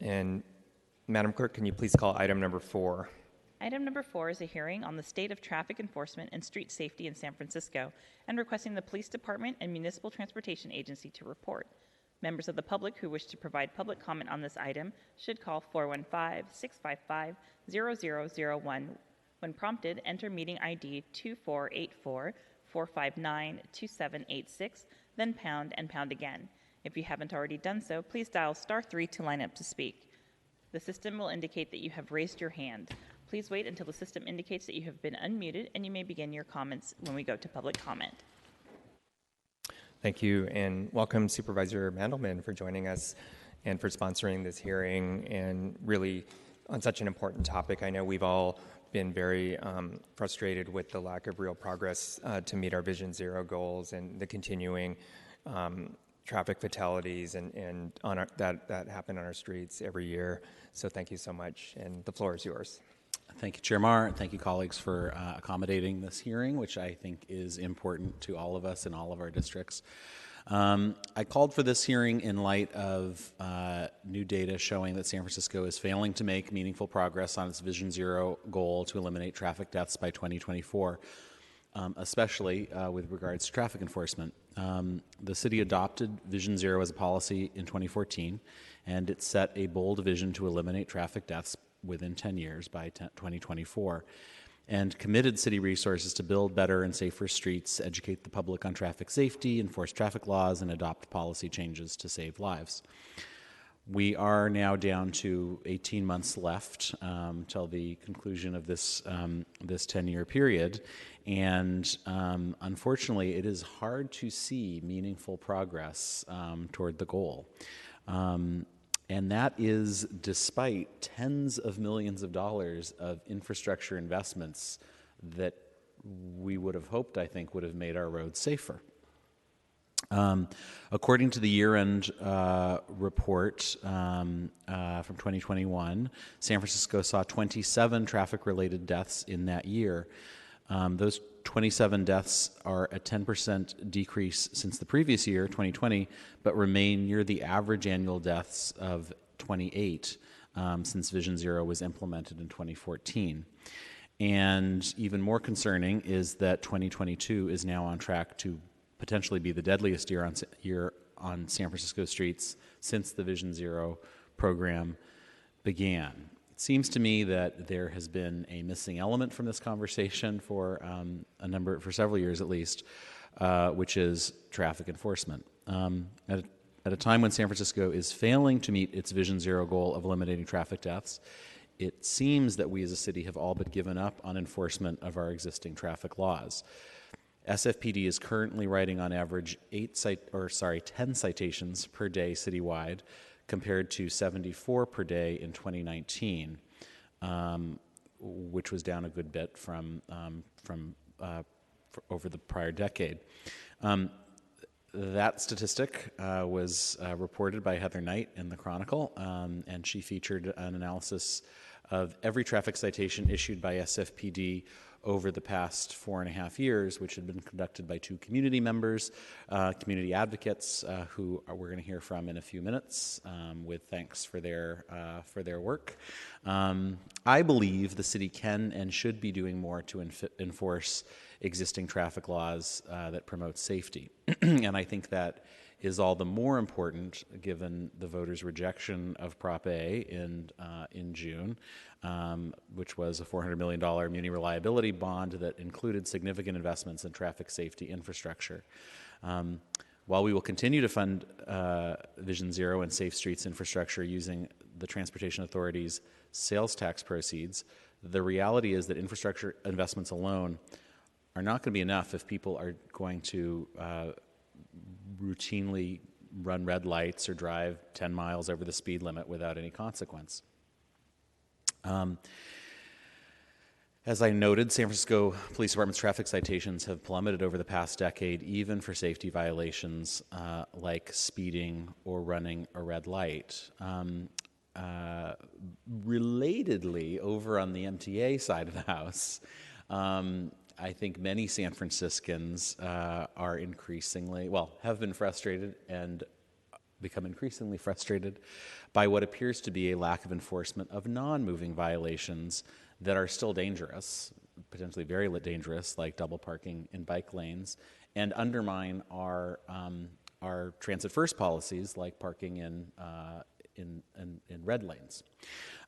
And Madam Clerk, can you please call item number 4? Item number 4 is a hearing on the state of traffic enforcement and street safety in San Francisco and requesting the Police Department and Municipal Transportation Agency to report. Members of the public who wish to provide public comment on this item should call 415-655-0001. When prompted, enter meeting ID 2484-459-2786, then pound and pound again. If you haven't already done so, please dial *3 to line up to speak. The system will indicate that you have raised your hand. Please wait until the system indicates that you have been unmuted, and you may begin your comments when we go to public comment. Thank you, and welcome Supervisor Mandelman for joining us and for sponsoring this hearing, and really on such an important topic. I know we've all been very frustrated with the lack of real progress to meet our Vision Zero goals and the continuing traffic fatalities and that happen on our streets every year. So thank you so much, and the floor is yours. Thank you, Chair Marr. Thank you, colleagues, for accommodating this hearing, which I think is important to all of us in all of our districts. I called for this hearing in light of new data showing that San Francisco is failing to make meaningful progress on its Vision Zero goal to eliminate traffic deaths by 2024, especially with regards to traffic enforcement. The city adopted Vision Zero as a policy in 2014, and it set a bold vision to eliminate traffic deaths within 10 years by 2024, and committed city resources to build better and safer streets, educate the public on traffic safety, enforce traffic laws, and adopt policy changes to save lives. We are now down to 18 months left till the conclusion of this 10-year period, and unfortunately, it is hard to see meaningful progress toward the goal. And that is despite tens of millions of dollars of infrastructure investments that we would have hoped, I think, would have made our roads safer. According to the year-end report from 2021, San Francisco saw 27 traffic-related deaths in that year. Those 27 deaths are a 10% decrease since the previous year, 2020, but remain near the average annual deaths of 28 since Vision Zero was implemented in 2014. And even more concerning is that 2022 is now on track to potentially be the deadliest year on San Francisco streets since the Vision Zero program began. It seems to me that there has been a missing element from this conversation for several years at least, which is traffic enforcement. At a time when San Francisco is failing to meet its Vision Zero goal of eliminating traffic deaths, it seems that we as a city have all but given up on enforcement of our existing traffic laws. SFPD is currently writing on average 10 citations per day citywide, compared to 74 per day in 2019, which was down a good bit from over the prior decade. That statistic was reported by Heather Knight in the Chronicle, and she featured an analysis of every traffic citation issued by SFPD over the past 4.5 years, which had been conducted by 2 community members, community advocates, who we're going to hear from in a few minutes, with thanks for their work. I believe the city can and should be doing more to enforce existing traffic laws that promote safety, and I think that is all the more important given the voters' rejection of Prop A in June, which was a $400 million muni reliability bond that included significant investments in traffic safety infrastructure. While we will continue to fund Vision Zero and Safe Streets infrastructure using the Transportation Authority's sales tax proceeds, the reality is that infrastructure investments alone are not going to be enough if people are going to routinely run red lights or drive 10 miles over the speed limit without any consequence. As I noted, San Francisco Police Department's traffic citations have plummeted over the past decade, even for safety violations like speeding or running a red light. Relatedly, over on the MTA side of the house, I think many San Franciscans are increasingly, have been frustrated and become increasingly frustrated by what appears to be a lack of enforcement of non-moving violations that are still dangerous, potentially very dangerous, like double parking in bike lanes, and undermine our transit first policies, like parking in red lanes.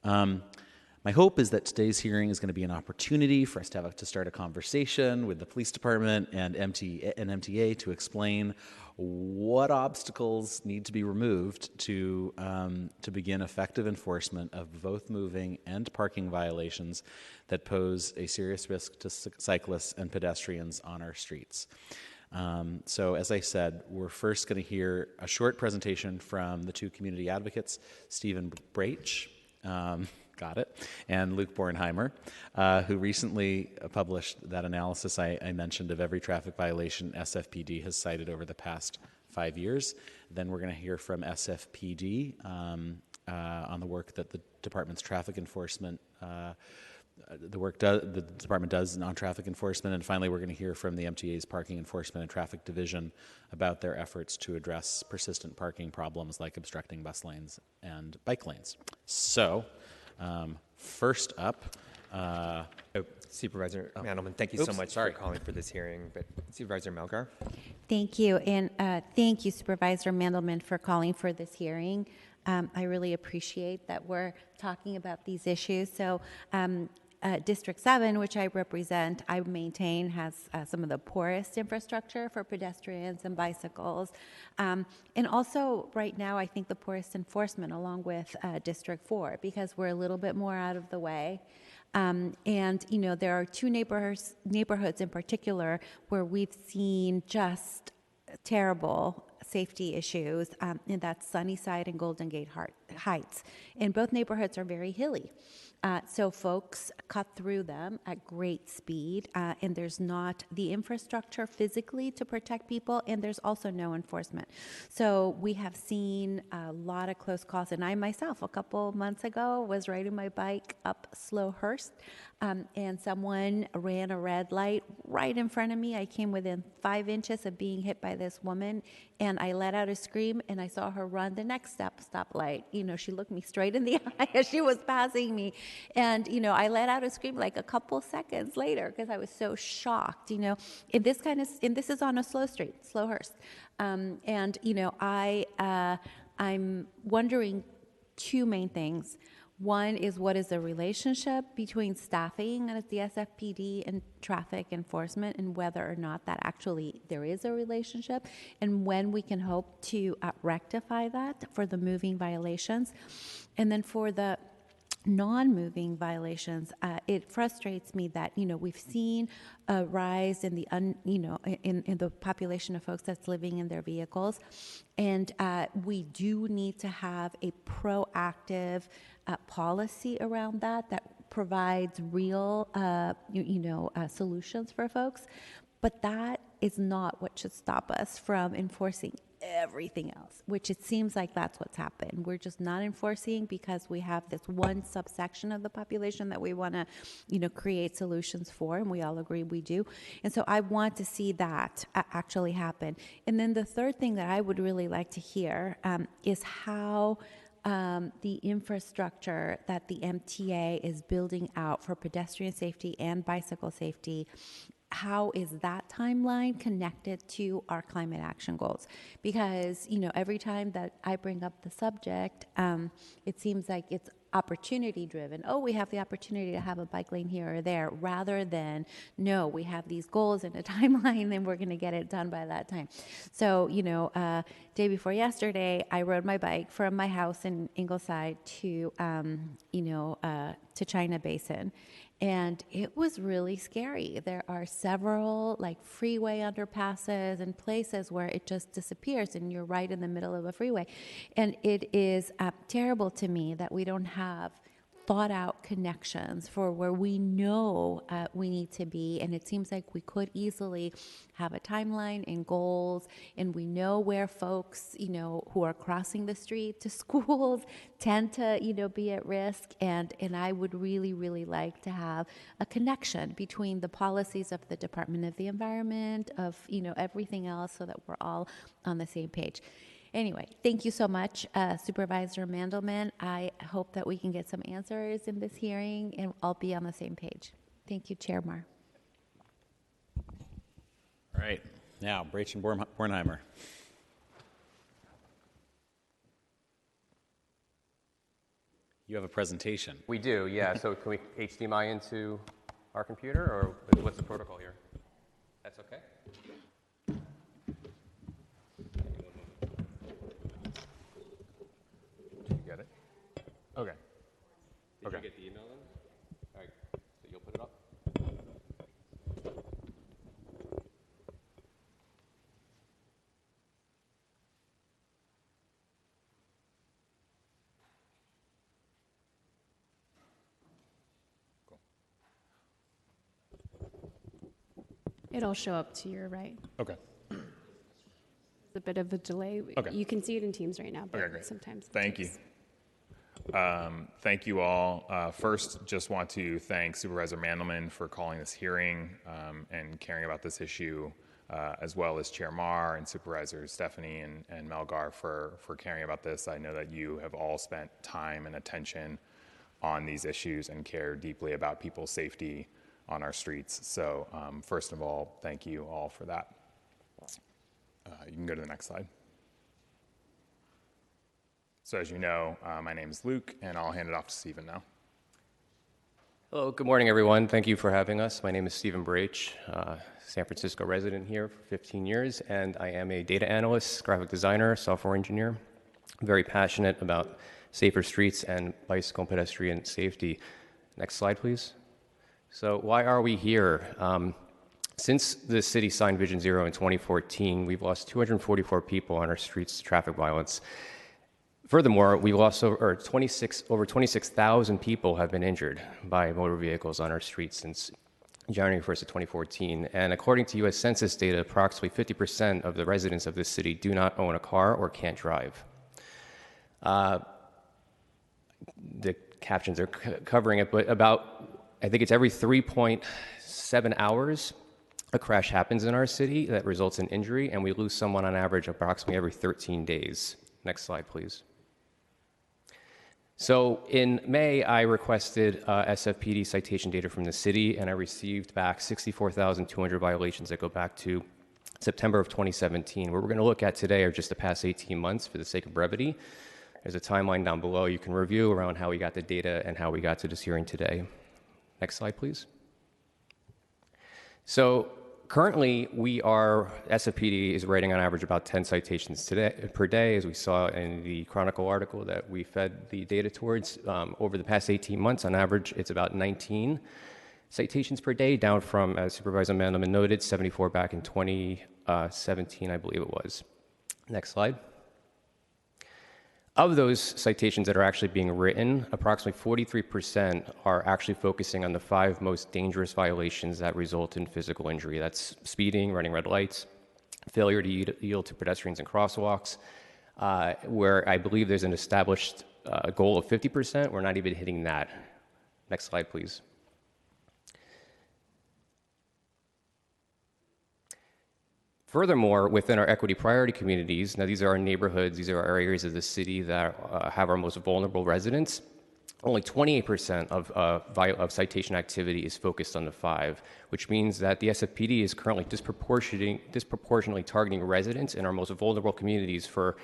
My hope is that today's hearing is going to be an opportunity for us to start a conversation with the police department and MTA to explain what obstacles need to be removed to begin effective enforcement of both moving and parking violations that pose a serious risk to cyclists and pedestrians on our streets. So as I said, we're first going to hear a short presentation from the two community advocates, Stephen Brach, got it, and Luke Bornheimer, who recently published that analysis I mentioned of every traffic violation SFPD has cited over the past 5 years. Then we're going to hear from SFPD on the work that the department's traffic enforcement the department does on traffic enforcement. And finally, we're going to hear from the MTA's Parking Enforcement and Traffic Division about their efforts to address persistent parking problems like obstructing bus lanes and bike lanes. So, first up, Supervisor Mandelman, thank you so much for calling for this hearing. But Supervisor Melgar? Thank you, and thank you, Supervisor Mandelman, for calling for this hearing. I really appreciate that we're talking about these issues. So District 7, which I represent, I maintain has some of the poorest infrastructure for pedestrians and bicycles. And also right now, I think the poorest enforcement along with District 4, because we're a little bit more out of the way. And, you know, there are two neighborhoods in particular where we've seen just terrible safety issues, and that's Sunnyside and Golden Gate Heights. And both neighborhoods are very hilly. So folks cut through them at great speed, and there's not the infrastructure physically to protect people, and there's also no enforcement. So we have seen a lot of close calls, and I myself, a couple months ago, was riding my bike up Slowhurst, and someone ran a red light right in front of me. I came within 5 inches of being hit by this woman, and I let out a scream, and I saw her run the next stoplight. You know, she looked me straight in the eye as she was passing me. And, you know, I let out a scream like a couple seconds later because I was so shocked, you know. And this is on a slow street, Slowhurst. And, you know, I'm wondering two main things. One is, what is the relationship between staffing at the SFPD and traffic enforcement, and whether or not that actually there is a relationship, and when we can hope to rectify that for the moving violations. And then for the non-moving violations, it frustrates me that, you know, we've seen a rise in the in the population of folks that's living in their vehicles, and we do need to have a proactive policy around that provides real solutions for folks. But that is not what should stop us from enforcing everything else, which it seems like that's what's happened. We're just not enforcing because we have this one subsection of the population that we want to, you know, create solutions for, and we all agree we do. And so I want to see that actually happen. And then the third thing that I would really like to hear is how the infrastructure that the MTA is building out for pedestrian safety and bicycle safety, how is that timeline connected to our climate action goals? Because, you know, every time that I bring up the subject, it seems like it's opportunity driven. Oh, we have the opportunity to have a bike lane here or there, rather than, no, we have these goals and a timeline and we're going to get it done by that time. So, you know, day before yesterday, I rode my bike from my house in Ingleside to, to China Basin. And it was really scary. There are several like freeway underpasses and places where it just disappears and you're right in the middle of a freeway. And it is terrible to me that we don't have thought out connections for where we know we need to be. And it seems like we could easily have a timeline and goals, and we know where folks, you know, who are crossing the street to schools tend to, you know, be at risk. And I would really, really like to have a connection between the policies of the Department of the Environment, of, you know, everything else, so that we're all on the same page. Anyway, thank you so much, Supervisor Mandelman. I hope that we can get some answers in this hearing and all be on the same page. Thank you, Chair Mar. All right. Now, Brach and Bornheimer. You have a presentation. We do, yeah. So can we HDMI into our computer, or what's the protocol here? That's okay? Did you get it? Okay. Did you get the email then? All right, so you'll put it up? It'll show up to your right. Okay. There's a bit of a delay. Okay. You can see it in Teams right now, but Okay, great. sometimes. Thank you. Thank you all. First, just want to thank Supervisor Mandelman for calling this hearing and caring about this issue, as well as Chair Mar and Supervisors Stephanie and Melgar for caring about this. I know that you have all spent time and attention on these issues and care deeply about people's safety on our streets. So first of all, thank you all for that. You can go to the next slide. So as you know, my name is Luke, and I'll hand it off to Stephen now. Hello, good morning, everyone. Thank you for having us. My name is Stephen Brach, San Francisco resident here for 15 years, and I am a data analyst, graphic designer, software engineer. I'm very passionate about safer streets and bicycle and pedestrian safety. Next slide, please. So why are we here? Since the city signed Vision Zero in 2014, we've lost 244 people on our streets to traffic violence. Furthermore, we lost over 26,000 people have been injured by motor vehicles on our streets since January 1st of 2014. And according to U.S. Census data, approximately 50% of the residents of this city do not own a car or can't drive. The captions are covering it, but I think it's every 3.7 hours, a crash happens in our city that results in injury, and we lose someone on average approximately every 13 days. Next slide, please. So in May, I requested SFPD citation data from the city, and I received back 64,200 violations that go back to September of 2017. What we're going to look at today are just the past 18 months for the sake of brevity. There's a timeline down below you can review around how we got the data and how we got to this hearing today. Next slide, please. So currently, SFPD is writing on average about 10 citations per day, as we saw in the Chronicle article that we fed the data towards. Over the past 18 months, on average, it's about 19 citations per day, down from, as Supervisor Mandelman noted, 74 back in 2017, I believe it was. Next slide. Of those citations that are actually being written, approximately 43% are actually focusing on the 5 most dangerous violations that result in physical injury. That's speeding, running red lights, failure to yield to pedestrians and crosswalks, where I believe there's an established goal of 50%. We're not even hitting that. Next slide, please. Furthermore, within our equity priority communities, now these are our neighborhoods, these are our areas of the city that have our most vulnerable residents, only 28% of citation activity is focused on the 5, which means that the SFPD is currently disproportionately targeting residents in our most vulnerable communities for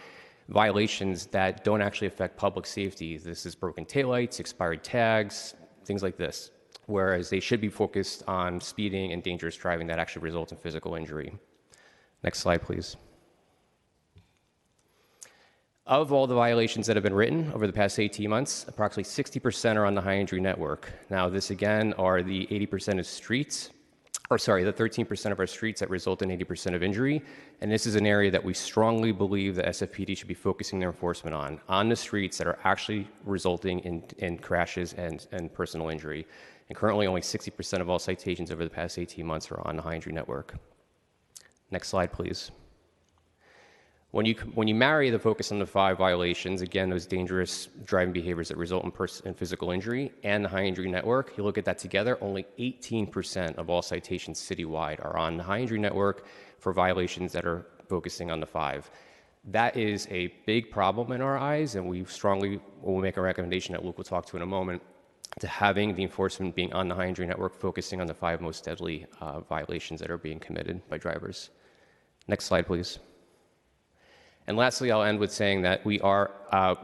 violations that don't actually affect public safety. This is broken taillights, expired tags, things like this, whereas they should be focused on speeding and dangerous driving that actually result in physical injury. Next slide, please. Of all the violations that have been written over the past 18 months, approximately 60% are on the high injury network. Now, this again are the 80% of streets, the 13% of our streets that result in 80% of injury. And this is an area that we strongly believe the SFPD should be focusing their enforcement on the streets that are actually resulting in crashes and personal injury. And currently, only 60% of all citations over the past 18 months are on the high injury network. Next slide, please. When you marry the focus on the 5 violations, again, those dangerous driving behaviors that result in physical injury and the high injury network, you look at that together, only 18% of all citations citywide are on the high injury network for violations that are focusing on the 5. That is a big problem in our eyes, and we strongly will make a recommendation that Luke will talk to in a moment, to having the enforcement being on the high injury network, focusing on the 5 most deadly violations that are being committed by drivers. Next slide, please. And lastly, I'll end with saying that we are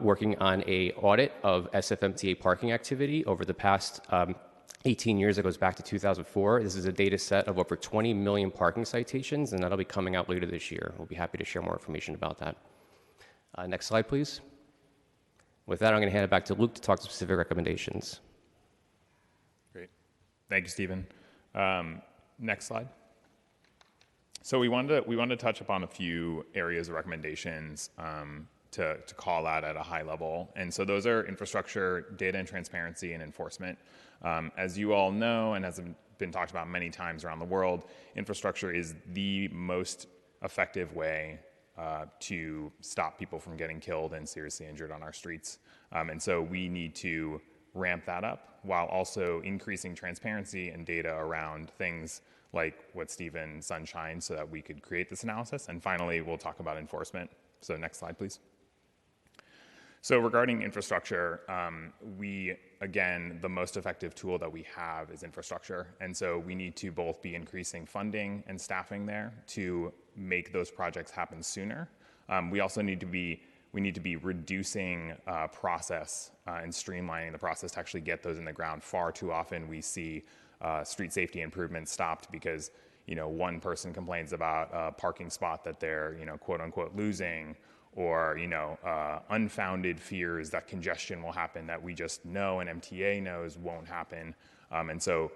working on an audit of SFMTA parking activity over the past 18 years. It goes back to 2004. This is a data set of over 20 million parking citations, and that'll be coming out later this year. We'll be happy to share more information about that. Next slide, please. With that, I'm going to hand it back to Luke to talk specific recommendations. Great. Thank you, Stephen. Next slide. So we wanted to touch upon a few areas of recommendations to call out at a high level. And so those are infrastructure, data and transparency, and enforcement. As you all know, and has been talked about many times around the world, infrastructure is the most effective way to stop people from getting killed and seriously injured on our streets. And so we need to ramp that up while also increasing transparency and data around things like what Stephen sunshined so that we could create this analysis. And finally, we'll talk about enforcement. So next slide, please. So regarding infrastructure, again, the most effective tool that we have is infrastructure. And so we need to both be increasing funding and staffing there to make those projects happen sooner. We also need to be reducing process and streamlining the process to actually get those in the ground. Far too often we see street safety improvements stopped because one person complains about a parking spot that they're quote unquote losing, or unfounded fears that congestion will happen that we just know and MTA knows won't happen. And so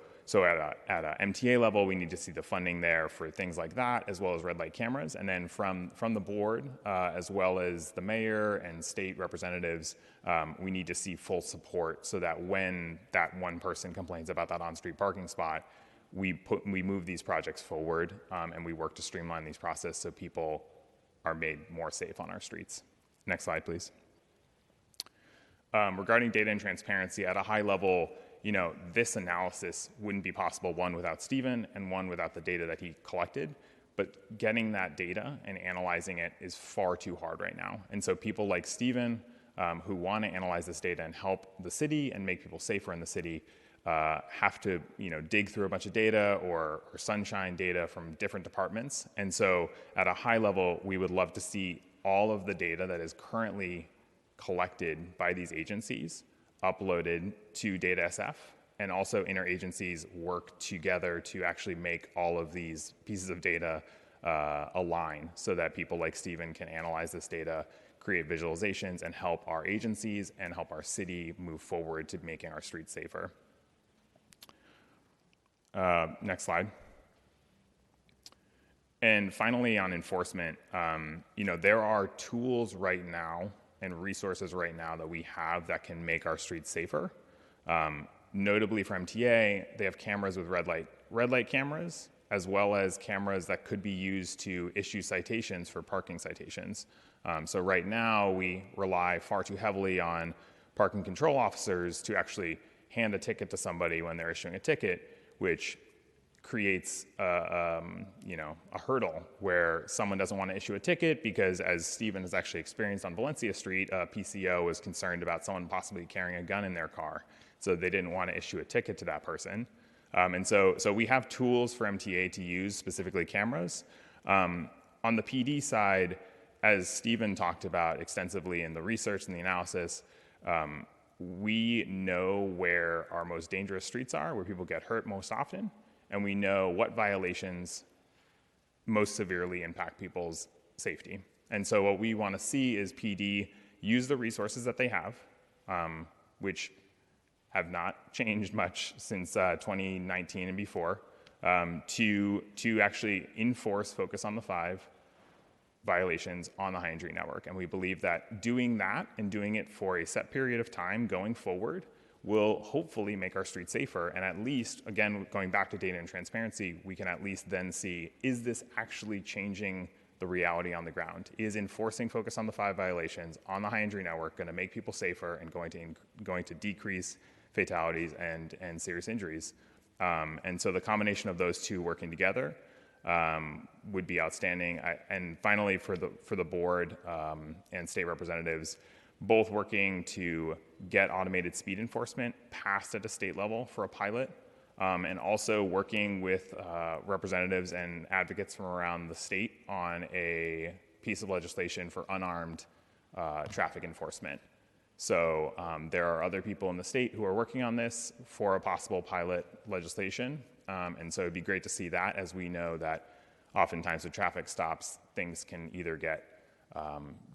at a MTA level, we need to see the funding there for things like that, as well as red light cameras. And then from the board, as well as the mayor and state representatives, we need to see full support so that when that one person complains about that on-street parking spot, we move these projects forward and we work to streamline these processes so people are made more safe on our streets. Next slide, please. Regarding data and transparency, at a high level, this analysis wouldn't be possible, one, without Stephen, and one, without the data that he collected. But getting that data and analyzing it is far too hard right now. And so people like Stephen, who want to analyze this data and help the city and make people safer in the city, have to dig through a bunch of data or sunshine data from different departments. And so at a high level, we would love to see all of the data that is currently collected by these agencies uploaded to Data SF, and also interagencies work together to actually make all of these pieces of data align so that people like Stephen can analyze this data, create visualizations, and help our agencies and help our city move forward to making our streets safer. Next slide. And finally, on enforcement, there are tools right now and resources right now that we have that can make our streets safer. Notably for MTA, they have cameras with red light cameras, as well as cameras that could be used to issue citations for parking citations. So right now, we rely far too heavily on parking control officers to actually hand a ticket to somebody when they're issuing a ticket, which creates a hurdle where someone doesn't want to issue a ticket because, as Stephen has actually experienced on Valencia Street, a PCO was concerned about someone possibly carrying a gun in their car. So they didn't want to issue a ticket to that person. And so we have tools for MTA to use, specifically cameras. On the PD side, as Stephen talked about extensively in the research and the analysis, we know where our most dangerous streets are, where people get hurt most often, and we know what violations most severely impact people's safety. And so what we want to see is PD use the resources that they have, which have not changed much since 2019 and before, to actually enforce, focus on the 5 violations on the high injury network. And we believe that doing that and doing it for a set period of time going forward will hopefully make our streets safer. And at least, again, going back to data and transparency, we can at least then see, is this actually changing the reality on the ground? Is enforcing focus on the 5 violations on the high injury network going to make people safer and going to decrease fatalities and serious injuries? And so the combination of those two working together would be outstanding. And finally, for the board and state representatives, both working to get automated speed enforcement passed at a state level for a pilot, and also working with representatives and advocates from around the state on a piece of legislation for unarmed traffic enforcement. So there are other people in the state who are working on this for a possible pilot legislation. And so it'd be great to see that, as we know that oftentimes with traffic stops, things can either get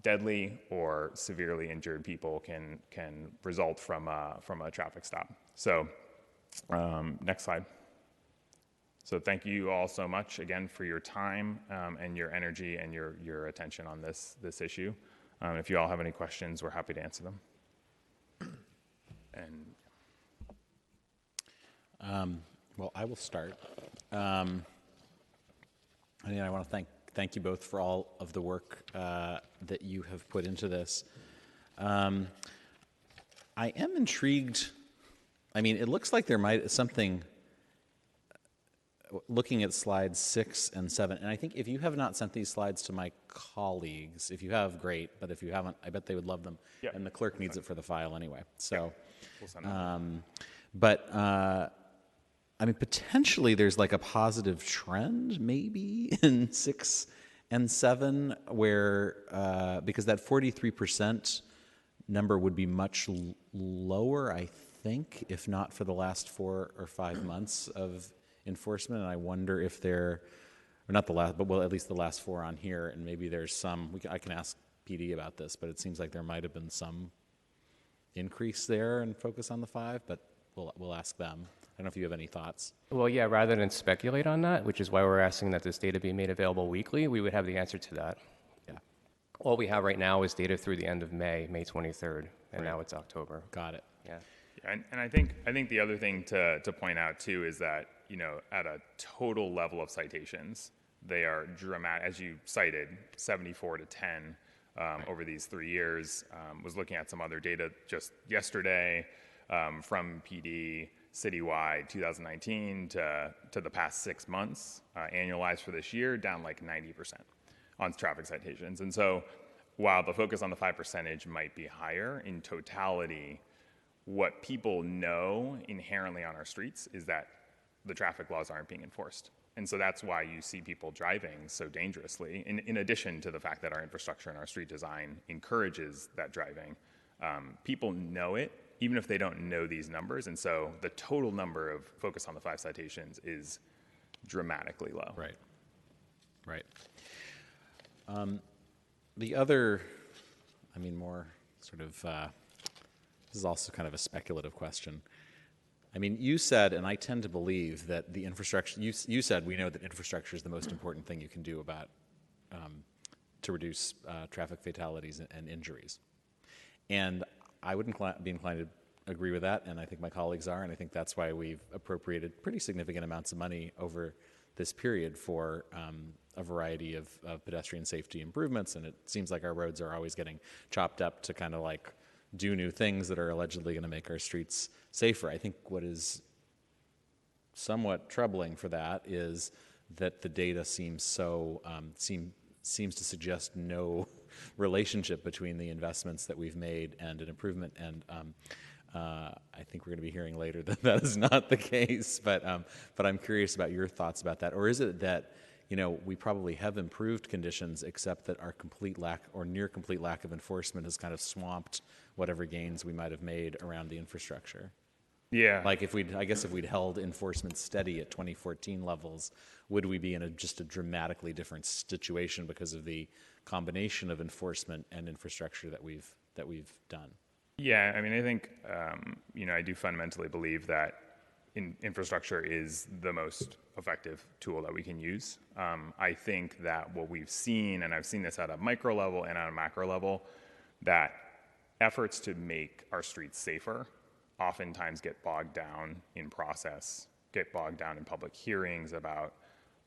deadly or severely injured people can result from a traffic stop. So next slide. So thank you all so much again for your time and your energy and your attention on this issue. If you all have any questions, we're happy to answer them. And well, I will start. I want to thank you both for all of the work that you have put into this. I am intrigued. I mean, it looks like there might something. Looking at slides 6 and 7, and I think if you have not sent these slides to my colleagues, if you have, great. But if you haven't, I bet they would love them. Yeah, and the clerk needs it for the file anyway. So, we'll send them. But I mean, potentially there's like a positive trend maybe in 6 and 7 where, because that 43% number would be much lower, I think, if not for the last 4 or 5 months of enforcement. And I wonder if or not the last, but well, at least the last 4 on here, and maybe there's some, I can ask PD about this, but it seems like there might have been some increase there and focus on the 5, but we'll ask them. I don't know if you have any thoughts. Well, yeah, rather than speculate on that, which is why we're asking that this data be made available weekly, we would have the answer to that. Yeah. All we have right now is data through the end of May 23rd, and now it's October. Got it. Yeah. And I think the other thing to point out too is that, you know, at a total level of citations, they are dramatic, as you cited, 74 to 10 over these 3 years. Was looking at some other data just yesterday from PD citywide, 2019 to the past 6 months, annualized for this year, down like 90% on traffic citations. And so while the focus on the 5% might be higher, in totality, what people know inherently on our streets is that the traffic laws aren't being enforced. And so that's why you see people driving so dangerously, in addition to the fact that our infrastructure and our street design encourages that driving. People know it, even if they don't know these numbers. And so the total number of focus on the 5 citations is dramatically low. Right. Right. The other, I mean, more sort of, this is also kind of a speculative question. I mean, you said, and I tend to believe that the infrastructure, you said we know that infrastructure is the most important thing you can do about, to reduce traffic fatalities and injuries. And I would be inclined to agree with that, and I think my colleagues are, and I think that's why we've appropriated pretty significant amounts of money over this period for a variety of pedestrian safety improvements, and it seems like our roads are always getting chopped up to kind of like do new things that are allegedly going to make our streets safer. I think what is somewhat troubling for that is that the data seems so seems to suggest no relationship between the investments that we've made and an improvement. And I think we're going to be hearing later that that is not the case. But I'm curious about your thoughts about that. Or is it that, you know, we probably have improved conditions, except that our complete lack or near complete lack of enforcement has kind of swamped whatever gains we might have made around the infrastructure? Yeah. Like if we'd held enforcement steady at 2014 levels, would we be in just a dramatically different situation because of the combination of enforcement and infrastructure that we've done? Yeah, I mean, I think, I do fundamentally believe that infrastructure is the most effective tool that we can use. I think that what we've seen, and I've seen this at a micro level and at a macro level, that efforts to make our streets safer oftentimes get bogged down in process, get bogged down in public hearings about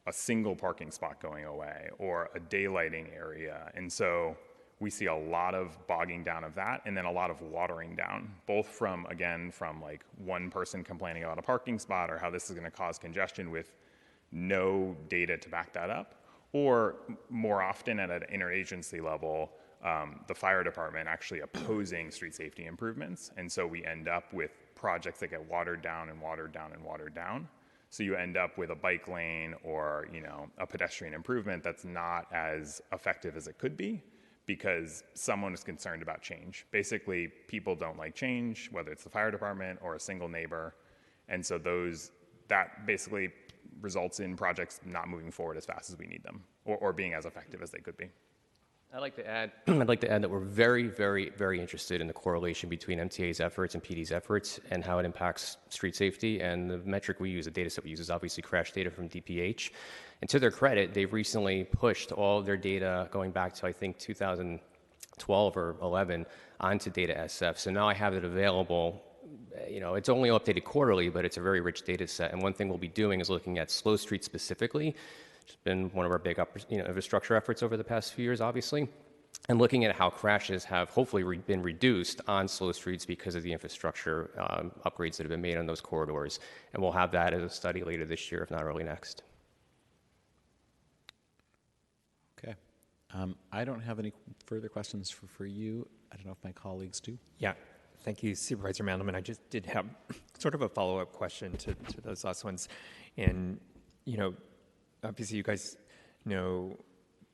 a single parking spot going away or a daylighting area. And so we see a lot of bogging down of that, and then a lot of watering down, both from like one person complaining about a parking spot or how this is going to cause congestion with no data to back that up, or more often at an interagency level, the fire department actually opposing street safety improvements. And so we end up with projects that get watered down and watered down and watered down. So you end up with a bike lane or, a pedestrian improvement that's not as effective as it could be because someone is concerned about change. Basically, people don't like change, whether it's the fire department or a single neighbor. And so that basically results in projects not moving forward as fast as we need them or being as effective as they could be. I'd like to add that we're very, very, very interested in the correlation between MTA's efforts and PD's efforts and how it impacts street safety. And the metric we use, the data set we use, is obviously crash data from DPH. And to their credit, they've recently pushed all of their data going back to, I think, 2012 or 11 onto Data SF. So now I have it available. It's only updated quarterly, but it's a very rich data set. And one thing we'll be doing is looking at slow streets specifically. It's been one of our big infrastructure efforts over the past few years, obviously, and looking at how crashes have hopefully been reduced on slow streets because of the infrastructure upgrades that have been made on those corridors. And we'll have that as a study later this year, if not early next. Okay. I don't have any further questions for you. I don't know if my colleagues do. Yeah. Thank you, Supervisor Mandelman. I just did have sort of a follow-up question to those last ones. And, obviously you guys know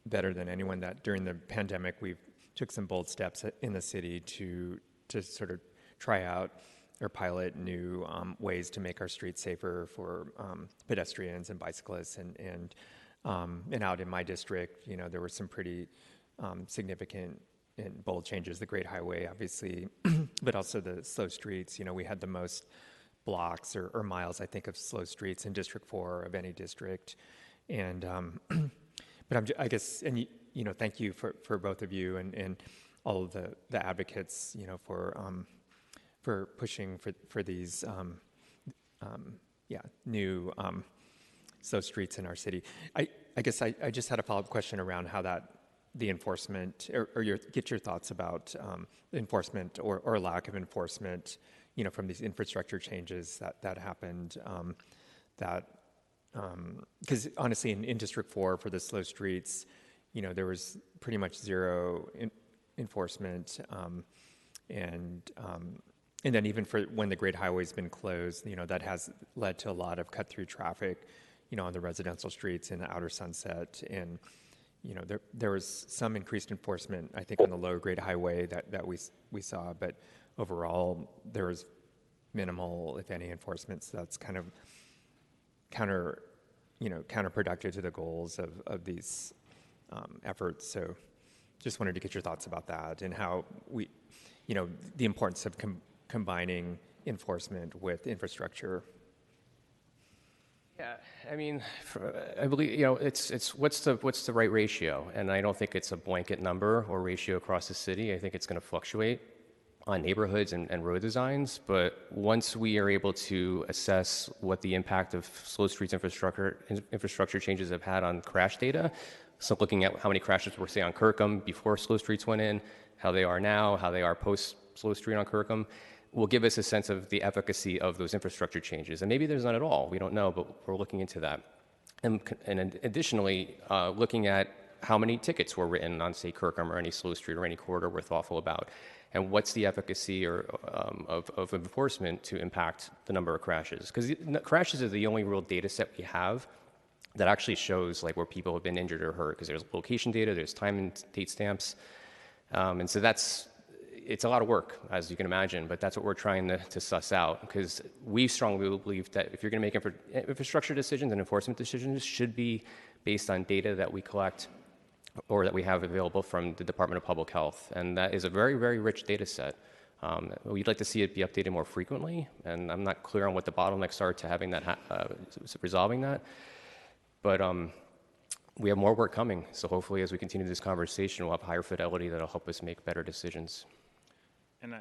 better than anyone that during the pandemic we took some bold steps in the city to sort of try out or pilot new ways to make our streets safer for pedestrians and bicyclists. And out in my district, there were some pretty significant and bold changes. The Great Highway, obviously, but also the slow streets. We had the most blocks or miles, I think, of slow streets in District 4 of any district. And but I guess, and thank you for both of you and all of the advocates, for pushing for these new slow streets in our city. I guess I just had a follow-up question around how the enforcement, or get your thoughts about enforcement or lack of enforcement, from these infrastructure changes that happened. Because honestly, in District 4 for the slow streets, there was pretty much zero enforcement, and then even for when the Great Highway's been closed, that has led to a lot of cut-through traffic, on the residential streets in the outer Sunset, and there was some increased enforcement, I think, on the lower Great Highway that we saw, but overall there was minimal, if any, enforcement. So that's kind of counterproductive to the goals of these efforts. So just wanted to get your thoughts about that and how the importance of combining enforcement with infrastructure. Yeah, I mean, I believe it's what's the right ratio, and I don't think it's a blanket number or ratio across the city. I think it's going to fluctuate on neighborhoods and road designs. But once we are able to assess what the impact of slow streets infrastructure changes have had on crash data, so looking at how many crashes were, say, on Kirkham before slow streets went in, how they are now, how they are post slow street on Kirkham, will give us a sense of the efficacy of those infrastructure changes. And maybe there's none at all. We don't know, but we're looking into that. And additionally, looking at how many tickets were written on, say, Kirkham or any slow street or any corridor we're thoughtful about, and what's the efficacy of enforcement to impact the number of crashes. Because crashes are the only real data set we have that actually shows like where people have been injured or hurt, because there's location data, there's time and date stamps. And so it's a lot of work, as you can imagine, but that's what we're trying to suss out, because we strongly believe that if you're going to make infrastructure decisions and enforcement decisions, should be based on data that we collect or that we have available from the Department of Public Health. And that is a very, very rich data set. We'd like to see it be updated more frequently, and I'm not clear on what the bottlenecks are to having that, resolving that. But we have more work coming, so hopefully as we continue this conversation, we'll have higher fidelity that'll help us make better decisions. And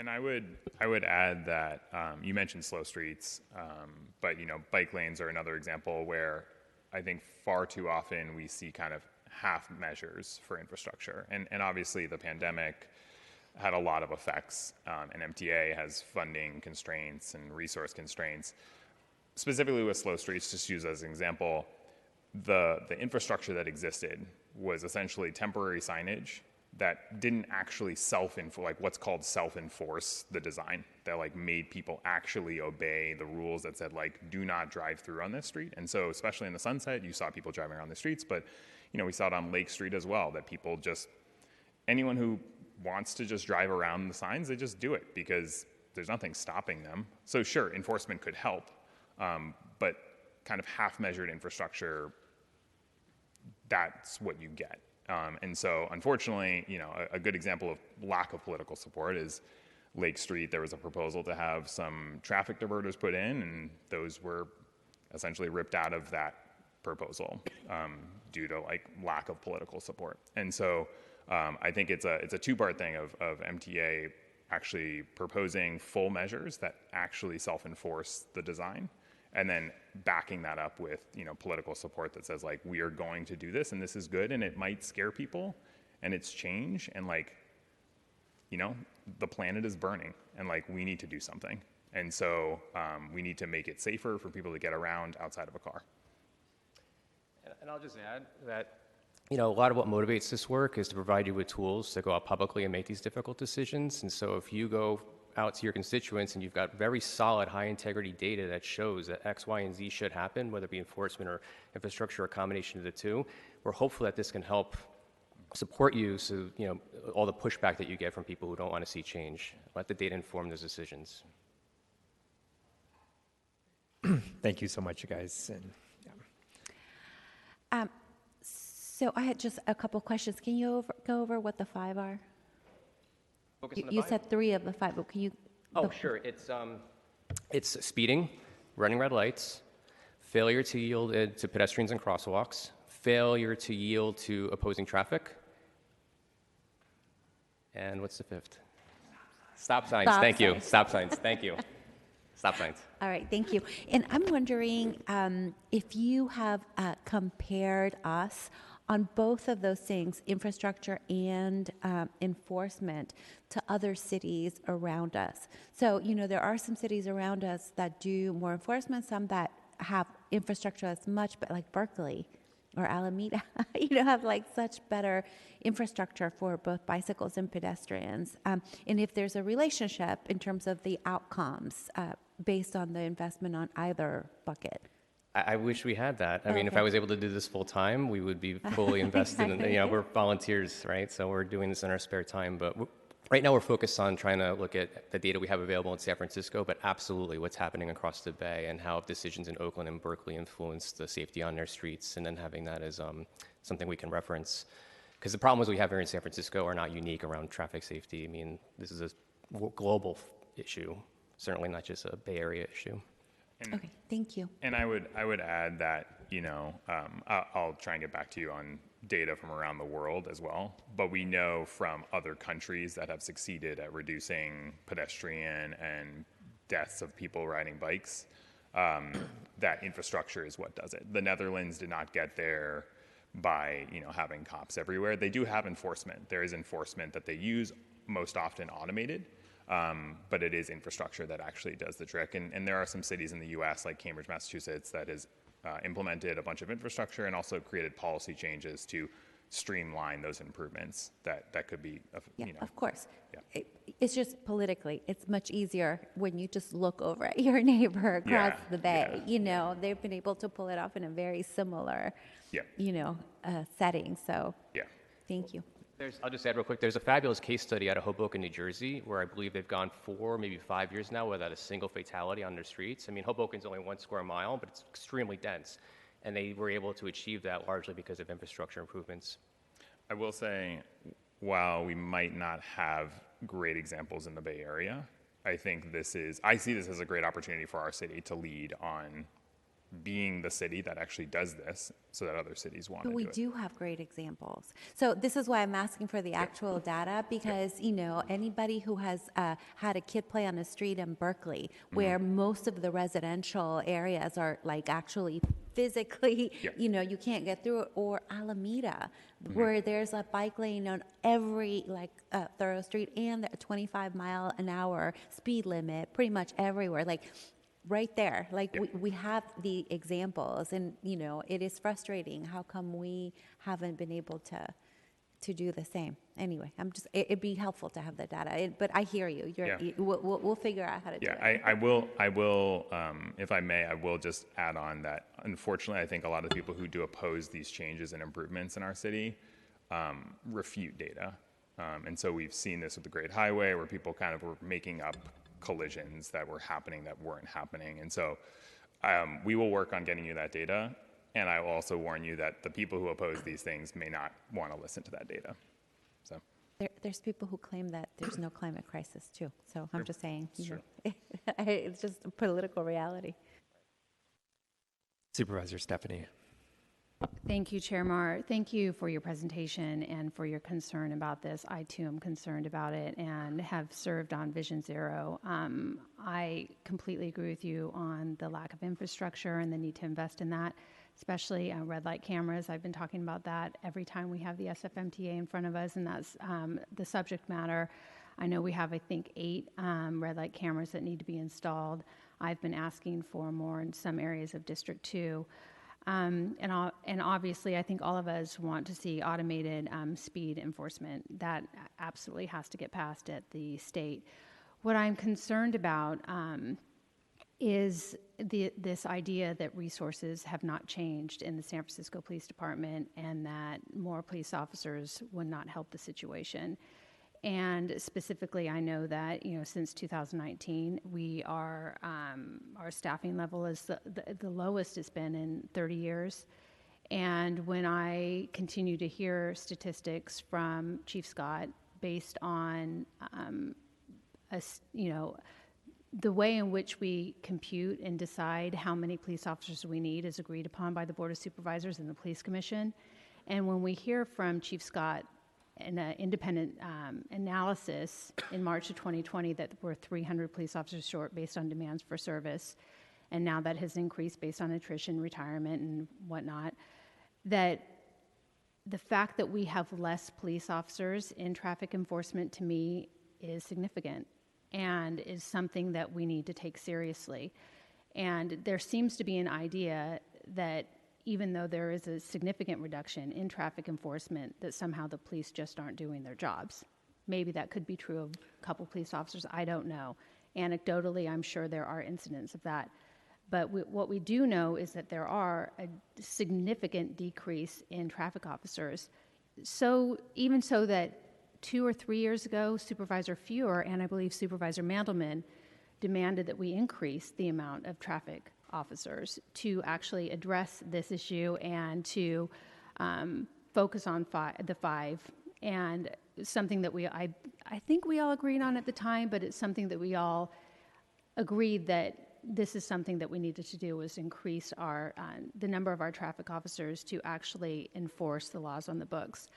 I would add that you mentioned slow streets, but bike lanes are another example where I think far too often we see kind of half measures for infrastructure, and obviously the pandemic had a lot of effects, and MTA has funding constraints and resource constraints. specifically with slow streets, just use as an example, the infrastructure that existed was essentially temporary signage that didn't actually what's called self-enforce the design, that like made people actually obey the rules that said like, do not drive through on this street. And so especially in the Sunset, you saw people driving around the streets, but we saw it on Lake Street as well, that people anyone who wants to just drive around the signs, they just do it because there's nothing stopping them. So sure, enforcement could help, but kind of half-measured infrastructure, that's what you get. And so unfortunately, a good example of lack of political support is Lake Street. There was a proposal to have some traffic diverters put in, and those were essentially ripped out of that proposal due to like lack of political support. And so I think it's a two-part thing of MTA actually proposing full measures that actually self-enforce the design, and then backing that up with political support that says like, we are going to do this and this is good, and it might scare people and it's change, and like the planet is burning and like we need to do something, and so we need to make it safer for people to get around outside of a car. And I'll just add that a lot of what motivates this work is to provide you with tools to go out publicly and make these difficult decisions. And so if you go out to your constituents and you've got very solid, high-integrity data that shows that X, Y, and Z should happen, whether it be enforcement or infrastructure or a combination of the two, we're hopeful that this can help support you so, all the pushback that you get from people who don't want to see change. Let the data inform those decisions. Thank you so much, you guys. And, Um, so I had just a couple questions. Can you go over what the 5 are? Focus on the You five? said 3 of the 5, but can you? Oh, sure. It's speeding, running red lights, failure to yield to pedestrians and crosswalks, failure to yield to opposing traffic, and what's the 5th? Stop signs. Stop Thank you. signs. Stop signs. Thank you. Stop signs. All right, thank you. And I'm wondering if you have compared us on both of those things, infrastructure and enforcement, to other cities around us. So, there are some cities around us that do more enforcement, some that have infrastructure that's much better, like Berkeley or Alameda, have like such better infrastructure for both bicycles and pedestrians. And if there's a relationship in terms of the outcomes based on the investment on either bucket. I wish we had that. I mean, if Okay. I was able to do this full time, we would be fully invested in, we're volunteers, right? So we're doing this in our spare time. But right now we're focused on trying to look at the data we have available in San Francisco, but absolutely what's happening across the Bay and how decisions in Oakland and Berkeley influence the safety on their streets, and then having that as something we can reference. Because the problems we have here in San Francisco are not unique around traffic safety. I mean, this is a global issue, certainly not just a Bay Area issue. Okay, thank you. And I would add that, I'll try and get back to you on data from around the world as well, but we know from other countries that have succeeded at reducing pedestrian and deaths of people riding bikes, that infrastructure is what does it. The Netherlands did not get there by, having cops everywhere. They do have enforcement. There is enforcement that they use, most often automated. But it is infrastructure that actually does the trick. And there are some cities in the U.S., like Cambridge, Massachusetts, that has implemented a bunch of infrastructure and also created policy changes to streamline those improvements that could be, Yeah, of course. Yeah. It's just politically, it's much easier when you just look over at your neighbor across Yeah, the bay. yeah. They've been able to pull it off in a very similar, Yeah. setting. So, Yeah. thank you. I'll just add real quick, there's a fabulous case study out of Hoboken, New Jersey, where I believe they've gone 4, maybe 5 years now without a single fatality on their streets. I mean, Hoboken's only 1 square mile, but it's extremely dense. And they were able to achieve that largely because of infrastructure improvements. I will say, while we might not have great examples in the Bay Area, I see this as a great opportunity for our city to lead on being the city that actually does this so that other cities want to But do we it. do have great examples. So this is why I'm asking for the actual data, because, anybody who has had a kid play on the street in Berkeley, where most of the residential areas are like actually physically, Yeah. you can't get through it, or Alameda, where there's a bike lane on every thorough street and a 25-mile-an-hour speed limit pretty much everywhere. Like, right there. Like we have the examples, and it is frustrating. How come we haven't been able to do the same? Anyway, it'd be helpful to have the data. But I hear you. We'll figure out how to do it. I will, if I may, I will just add on that, unfortunately, I think a lot of the people who do oppose these changes and improvements in our city refute data. And so we've seen this with the Great Highway, where people kind of were making up collisions that were happening that weren't happening. And so we will work on getting you that data. And I will also warn you that the people who oppose these things may not want to listen to that data. So there's people who claim that there's no climate crisis too. So I'm just saying, Sure. It's just a political reality. Supervisor Stephanie. Thank you, Chair Mar. Thank you for your presentation and for your concern about this. I, too, am concerned about it and have served on Vision Zero. I completely agree with you on the lack of infrastructure and the need to invest in that, especially red light cameras. I've been talking about that every time we have the SFMTA in front of us, and that's the subject matter. I know we have, I think, 8 red light cameras that need to be installed. I've been asking for more in some areas of District 2. And obviously, I think all of us want to see automated speed enforcement. That absolutely has to get passed at the state. What I'm concerned about is this idea that resources have not changed in the San Francisco Police Department and that more police officers would not help the situation. And specifically, I know that, since 2019, our staffing level is the lowest it's been in 30 years. And when I continue to hear statistics from Chief Scott based on, the way in which we compute and decide how many police officers we need is agreed upon by the Board of Supervisors and the Police Commission. And when we hear from Chief Scott in an independent analysis in March of 2020 that we're 300 police officers short based on demands for service, and now that has increased based on attrition, retirement, and whatnot, that the fact that we have less police officers in traffic enforcement, to me, is significant and is something that we need to take seriously. And there seems to be an idea that even though there is a significant reduction in traffic enforcement, that somehow the police just aren't doing their jobs. Maybe that could be true of a couple police officers, I don't know. Anecdotally, I'm sure there are incidents of that. But what we do know is that there are a significant decrease in traffic officers. So even so that 2 or 3 years ago, Supervisor Feuer and I believe Supervisor Mandelman demanded that we increase the amount of traffic officers to actually address this issue and to focus on the 5. And something that I think we all agreed on at the time, but it's something that we all agreed that this is something that we needed to do, was increase the number of our traffic officers to actually enforce the laws on the books.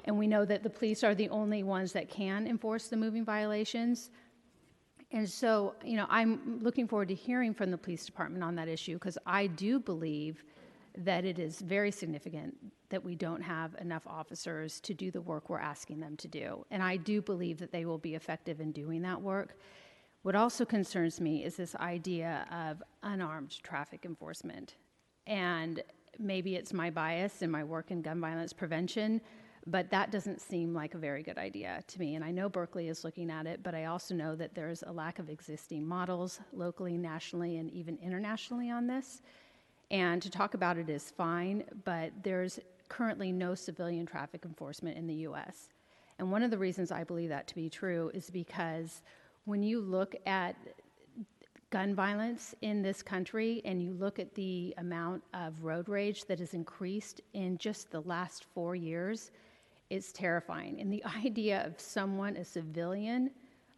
And we know that the police are the only ones that can enforce the moving violations. And so, I'm looking forward to hearing from the police department on that issue, because I do believe that it is very significant that we don't have enough officers to do the work we're asking them to do. And I do believe that they will be effective in doing that work. What also concerns me is this idea of unarmed traffic enforcement. And maybe it's my bias in my work in gun violence prevention, but that doesn't seem like a very good idea to me. And I know Berkeley is looking at it, but I also know that there's a lack of existing models locally, nationally, and even internationally on this. And to talk about it is fine, but there's currently no civilian traffic enforcement in the U.S. And one of the reasons I believe that to be true is because when you look at gun violence in this country and you look at the amount of road rage that has increased in just the last 4 years, it's terrifying. And the idea of someone, a civilian,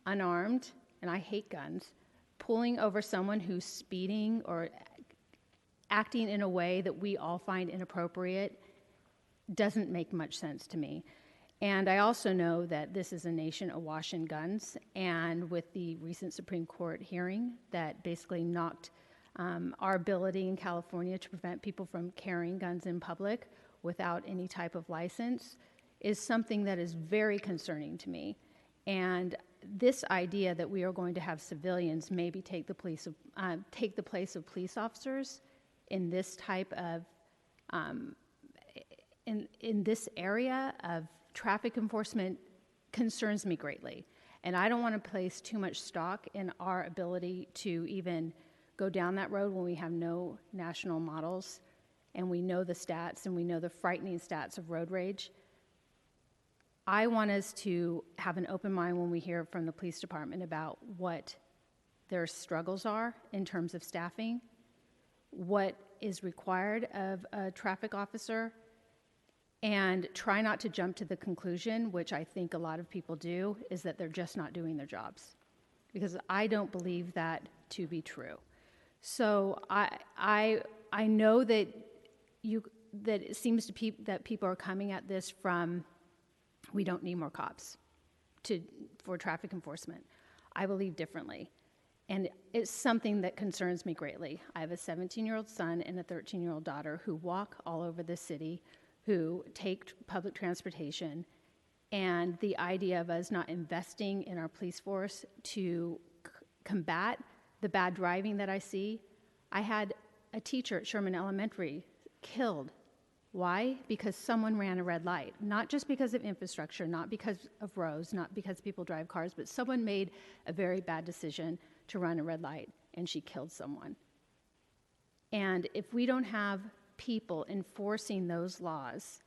unarmed, and I hate guns, pulling over someone who's speeding or acting in a way that we all find inappropriate doesn't make much sense to me. And I also know that this is a nation awash in guns, and with the recent Supreme Court hearing that basically knocked our ability in California to prevent people from carrying guns in public without any type of license is something that is very concerning to me. And this idea that we are going to have civilians maybe take the place of police officers in this type of in this area of traffic enforcement concerns me greatly. And I don't want to place too much stock in our ability to even go down that road when we have no national models and we know the stats and we know the frightening stats of road rage. I want us to have an open mind when we hear from the police department about what their struggles are in terms of staffing, what is required of a traffic officer, and try not to jump to the conclusion, which I think a lot of people do, is that they're just not doing their jobs. Because I don't believe that to be true. So I know that it seems that people are coming at this from, we don't need more cops for traffic enforcement. I believe differently. And it's something that concerns me greatly. I have a 17-year-old son and a 13-year-old daughter who walk all over the city, who take public transportation, and the idea of us not investing in our police force to combat the bad driving that I see. I had a teacher at Sherman Elementary killed. Why? Because someone ran a red light. Not just because of infrastructure, not because of roads, not because people drive cars, but someone made a very bad decision to run a red light, and she killed someone. And if we don't have people enforcing those laws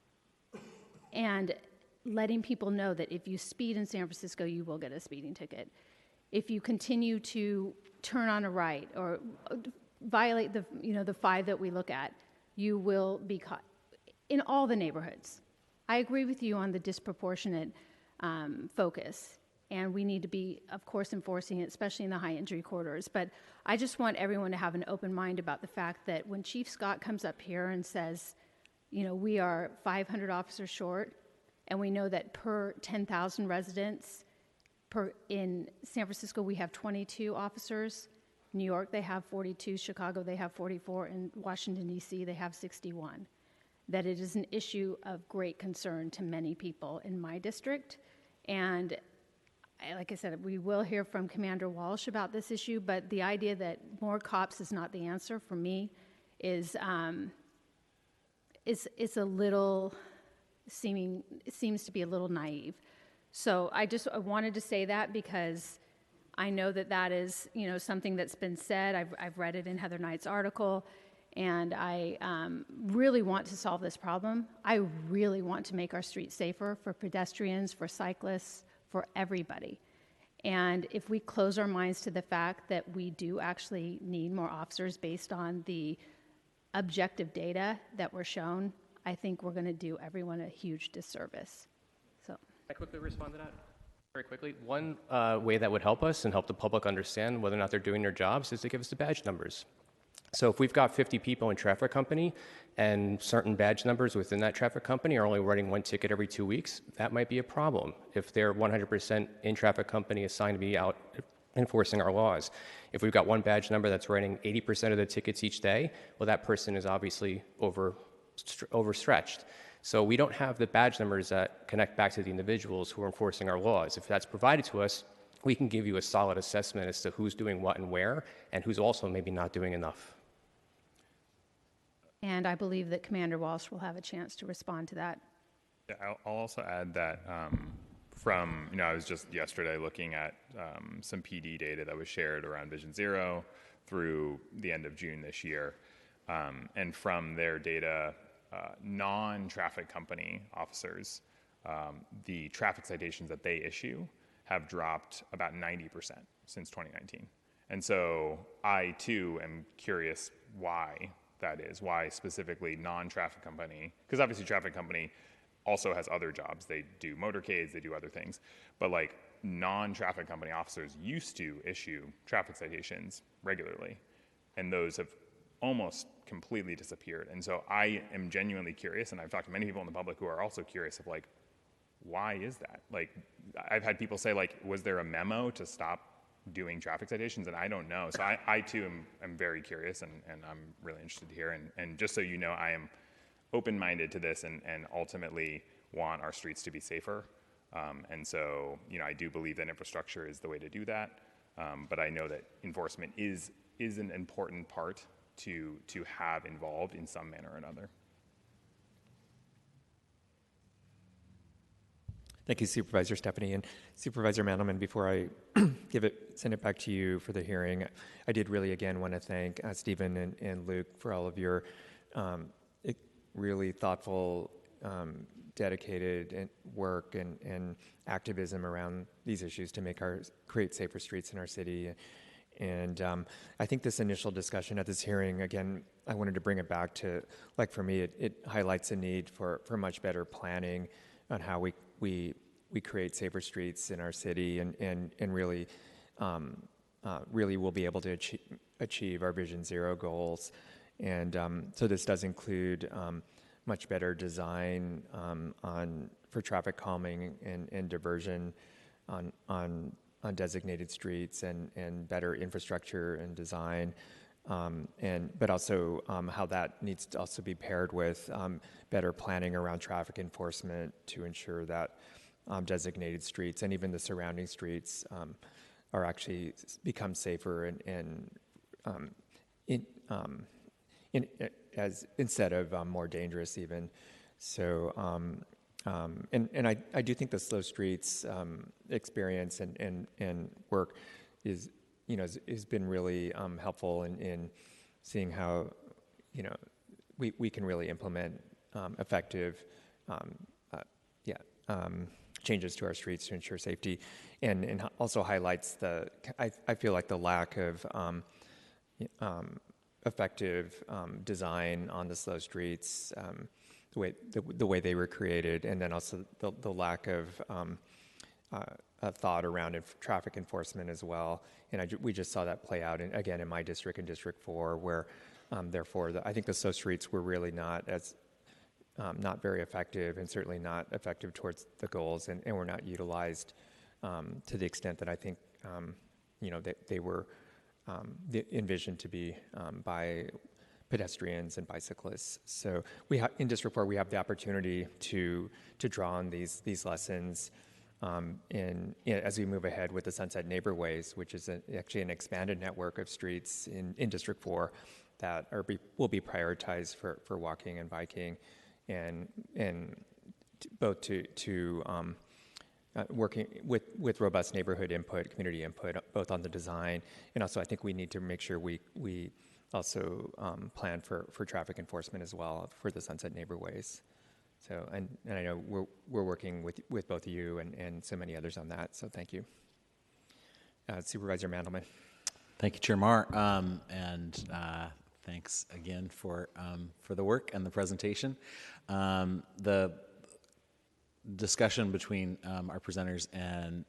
and letting people know that if you speed in San Francisco, you will get a speeding ticket. If you continue to turn on a right or violate the 5 that we look at, you will be caught in all the neighborhoods. I agree with you on the disproportionate focus, and we need to be, of course, enforcing it, especially in the high injury corridors. But I just want everyone to have an open mind about the fact that when Chief Scott comes up here and says, we are 500 officers short, and we know that per 10,000 residents, in San Francisco we have 22 officers, New York they have 42, Chicago they have 44, and Washington, D.C. they have 61. That it is an issue of great concern to many people in my district. And like I said, we will hear from Commander Walsh about this issue, but the idea that more cops is not the answer for me is a little it seems to be a little naive. So I wanted to say that because I know that is something that's been said. I've read it in Heather Knight's article. And I really want to solve this problem. I really want to make our streets safer for pedestrians, for cyclists, for everybody. And if we close our minds to the fact that we do actually need more officers based on the objective data that were shown, I think we're going to do everyone a huge disservice. So, Can I quickly respond to that? Very quickly. One way that would help us and help the public understand whether or not they're doing their jobs is to give us the badge numbers. So if we've got 50 people in traffic company and certain badge numbers within that traffic company are only writing 1 ticket every 2 weeks, that might be a problem. If they're 100% in traffic company assigned to be out enforcing our laws. If we've got one badge number that's writing 80% of the tickets each day, well, that person is obviously overstretched. So we don't have the badge numbers that connect back to the individuals who are enforcing our laws. If that's provided to us, we can give you a solid assessment as to who's doing what and where, and who's also maybe not doing enough. And I believe that Commander Walsh will have a chance to respond to that. Yeah, I'll also add that I was just yesterday looking at some PD data that was shared around Vision Zero through the end of June this year. And from their data, non-traffic company officers, the traffic citations that they issue have dropped about 90% since 2019. And so I, too, am curious why that is, why specifically non-traffic company, because obviously traffic company also has other jobs. They do motorcades, they do other things. But like non-traffic company officers used to issue traffic citations regularly, and those have almost completely disappeared. And so I am genuinely curious, and I've talked to many people in the public who are also curious of like, why is that? Like, I've had people say like, was there a memo to stop doing traffic citations? And I don't know. So I too am very curious, and I'm really interested to hear. And just so you know, I am open-minded to this and ultimately want our streets to be safer. And so, I do believe that infrastructure is the way to do that. But I know that enforcement is an important part to have involved in some manner or another. Thank you, Supervisor Stephanie. And Supervisor Mandelman, before I send it back to you for the hearing, I did really, again, want to thank Stephen and Luke for all of your really thoughtful, dedicated work and activism around these issues to create safer streets in our city. And I think this initial discussion at this hearing, again, I wanted to bring it back to, like for me, it highlights a need for much better planning on how we create safer streets in our city and really will be able to achieve our Vision Zero goals. And so this does include much better design for traffic calming and diversion on designated streets and better infrastructure and design. But also how that needs to also be paired with better planning around traffic enforcement to ensure that designated streets and even the surrounding streets are actually become safer instead of more dangerous even. So I do think the slow streets experience and work has been really helpful in seeing how we can really implement effective changes to our streets to ensure safety, and also highlights I feel like the lack of effective design on the slow streets, the way they were created, and then also the lack of a thought around traffic enforcement as well. And we just saw that play out again in my district, in District 4, where therefore I think the slow streets were really not not very effective, and certainly not effective towards the goals, and were not utilized to the extent that I think they were envisioned to be by pedestrians and bicyclists. So in District 4, we have the opportunity to draw on these lessons as we move ahead with the Sunset Neighborways, which is actually an expanded network of streets in District 4 that will be prioritized for walking and biking, and both to working with robust neighborhood input, community input, both on the design, and also I think we need to make sure we also plan for traffic enforcement as well for the Sunset Neighborways. So, and I know we're working with both of you and so many others on that, so thank you. Supervisor Mandelman. Thank you, Chair Marr, and thanks again for the work and the presentation. The discussion between our presenters and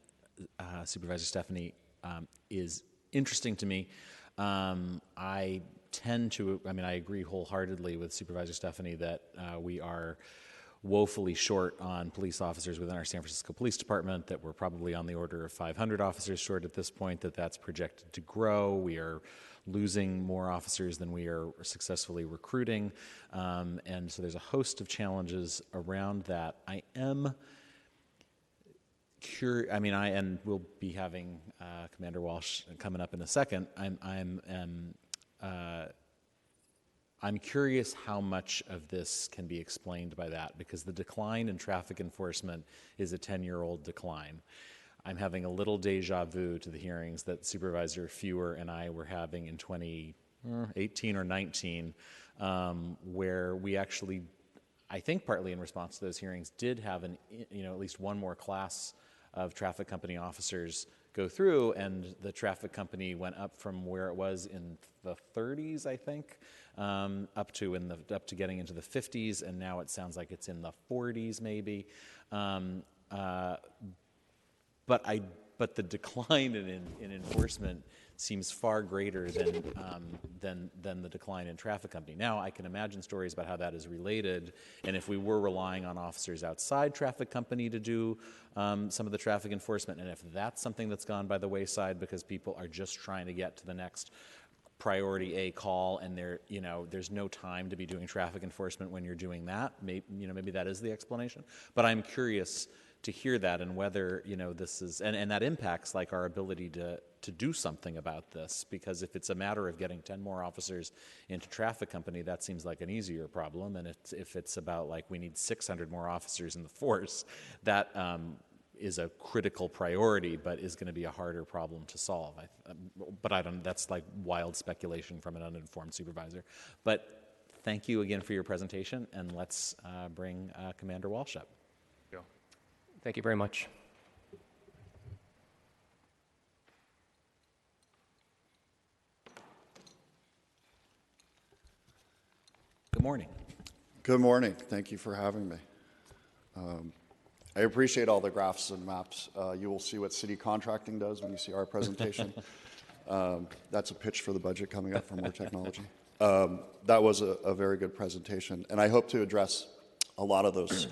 Supervisor Stephanie is interesting to me. I agree wholeheartedly with Supervisor Stephanie that we are woefully short on police officers within our San Francisco Police Department, that we're probably on the order of 500 officers short at this point, that's projected to grow. We are losing more officers than we are successfully recruiting. And so there's a host of challenges around that. I am curious, and we'll be having Commander Walsh coming up in a second. I'm curious how much of this can be explained by that, because the decline in traffic enforcement is a 10-year-old decline. I'm having a little deja vu to the hearings that Supervisor Fewer and I were having in 2018 or 19, where we actually, I think partly in response to those hearings, did have at least one more class of traffic company officers go through, and the traffic company went up from where it was in the 30s, I think, up to getting into the 50s, and now it sounds like it's in the 40s maybe. But the decline in enforcement seems far greater than the decline in traffic company. Now, I can imagine stories about how that is related, and if we were relying on officers outside traffic company to do some of the traffic enforcement, and if that's something that's gone by the wayside because people are just trying to get to the next priority A call, and there's no time to be doing traffic enforcement when you're doing that. Maybe that is the explanation. But I'm curious hear that, and whether, this is, and that impacts like our ability to do something about this, because if it's a matter of getting 10 more officers into traffic company, that seems like an easier problem. And if it's about like we need 600 more officers in the force, that is a critical priority, but is going to be a harder problem to solve. But I don't, that's like wild speculation from an uninformed supervisor. But thank you again for your presentation, and let's bring Commander Walsh up. Thank you very much. Good morning. Good morning. Thank you for having me. I appreciate all the graphs and maps. You will see what city contracting does when you see our presentation. That's a pitch for the budget coming up for more technology. That was a very good presentation, and I hope to address a lot of those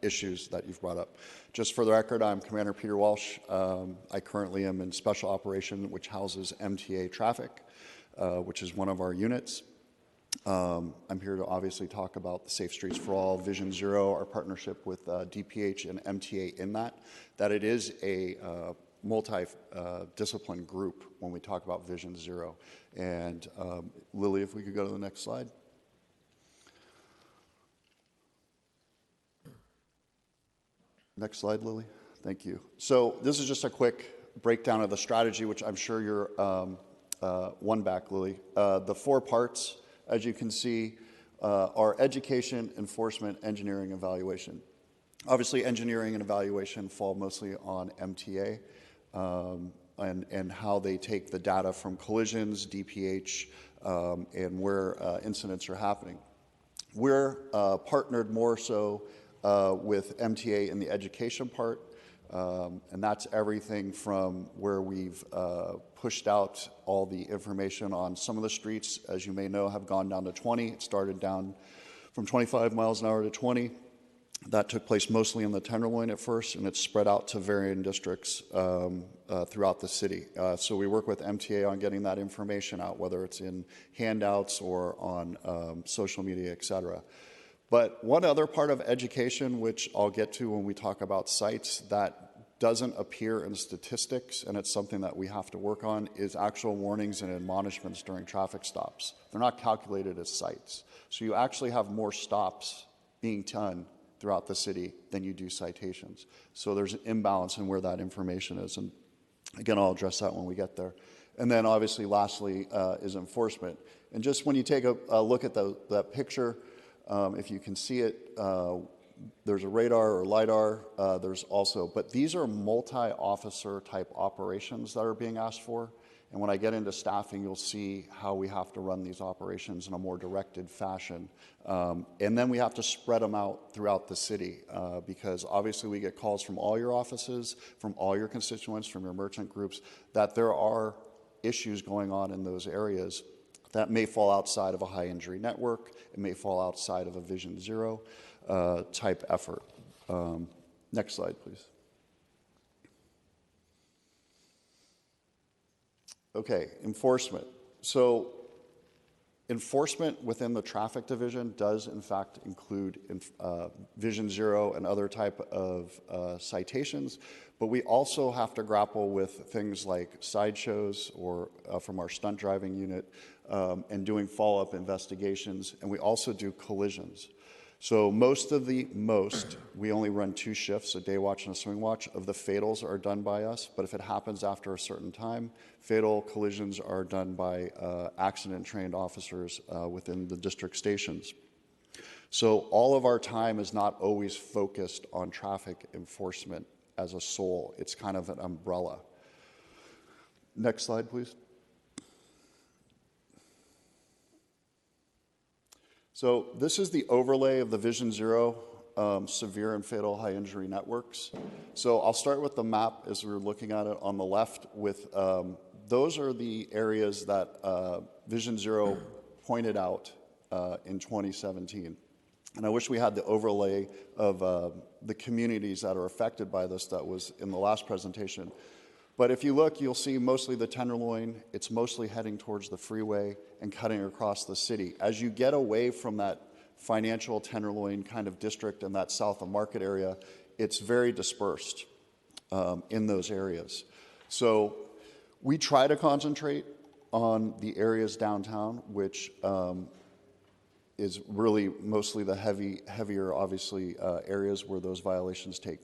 issues that you've brought up. Just for the record, I'm Commander Peter Walsh. I currently am in Special Operation, which houses MTA Traffic, which is one of our units. I'm here to obviously talk about the Safe Streets for All, Vision Zero, our partnership with DPH and MTA in that it is a multi-discipline group when we talk about Vision Zero. And Lily, if we could go to the next slide. Next slide, Lily. Thank you. So this is just a quick breakdown of the strategy, which I'm sure you're one back, Lily. The 4 parts, as you can see, are education, enforcement, engineering, evaluation. Obviously, engineering and evaluation fall mostly on MTA and how they take the data from collisions, DPH, and where incidents are happening. We're partnered more so with MTA in the education part, and that's everything from where we've pushed out all the information on some of the streets, as you may know, have gone down to 20. It started down from 25 miles an hour to 20. That took place mostly in the Tenderloin at first, and it's spread out to varying districts throughout the city. So we work with MTA on getting that information out, whether it's in handouts or on social media, et cetera. But one other part of education, which I'll get to when we talk about sites, that doesn't appear in statistics, and it's something that we have to work on, is actual warnings and admonishments during traffic stops. They're not calculated as sites. So you actually have more stops being done throughout the city than you do citations. So there's an imbalance in where that information is. And again, I'll address that when we get there. And then obviously, lastly, is enforcement. And just when you take a look at that picture, if you can see it, there's a radar or LiDAR. There's also, but these are multi-officer type operations that are being asked for. And when I get into staffing, you'll see how we have to run these operations in a more directed fashion. And then we have to spread them out throughout the city because obviously we get calls from all your offices, from all your constituents, from your merchant groups, that there are issues going on in those areas that may fall outside of a high injury network. It may fall outside of a Vision Zero type effort. Next slide, please. Okay, enforcement. So enforcement within the traffic division does in fact include Vision Zero and other type of citations, but we also have to grapple with things like sideshows or from our stunt driving unit and doing follow-up investigations, and we also do collisions. So we only run 2 shifts, a day watch and a swing watch. Of the fatals are done by us, but if it happens after a certain time, fatal collisions are done by accident-trained officers within the district stations. So all of our time is not always focused on traffic enforcement as a sole. It's kind of an umbrella. Next slide, please. So this is the overlay of the Vision Zero severe and fatal high injury networks. So I'll start with the map as we're looking at it on the left with those are the areas that Vision Zero pointed out in 2017. And I wish we had the overlay of the communities that are affected by this that was in the last presentation. But if you look, you'll see mostly the Tenderloin. It's mostly heading towards the freeway and cutting across the city. As you get away from that financial Tenderloin kind of district and that south of Market area it's very dispersed in those areas. So we try to concentrate on the areas downtown, which is really mostly the heavier, obviously, areas where those violations take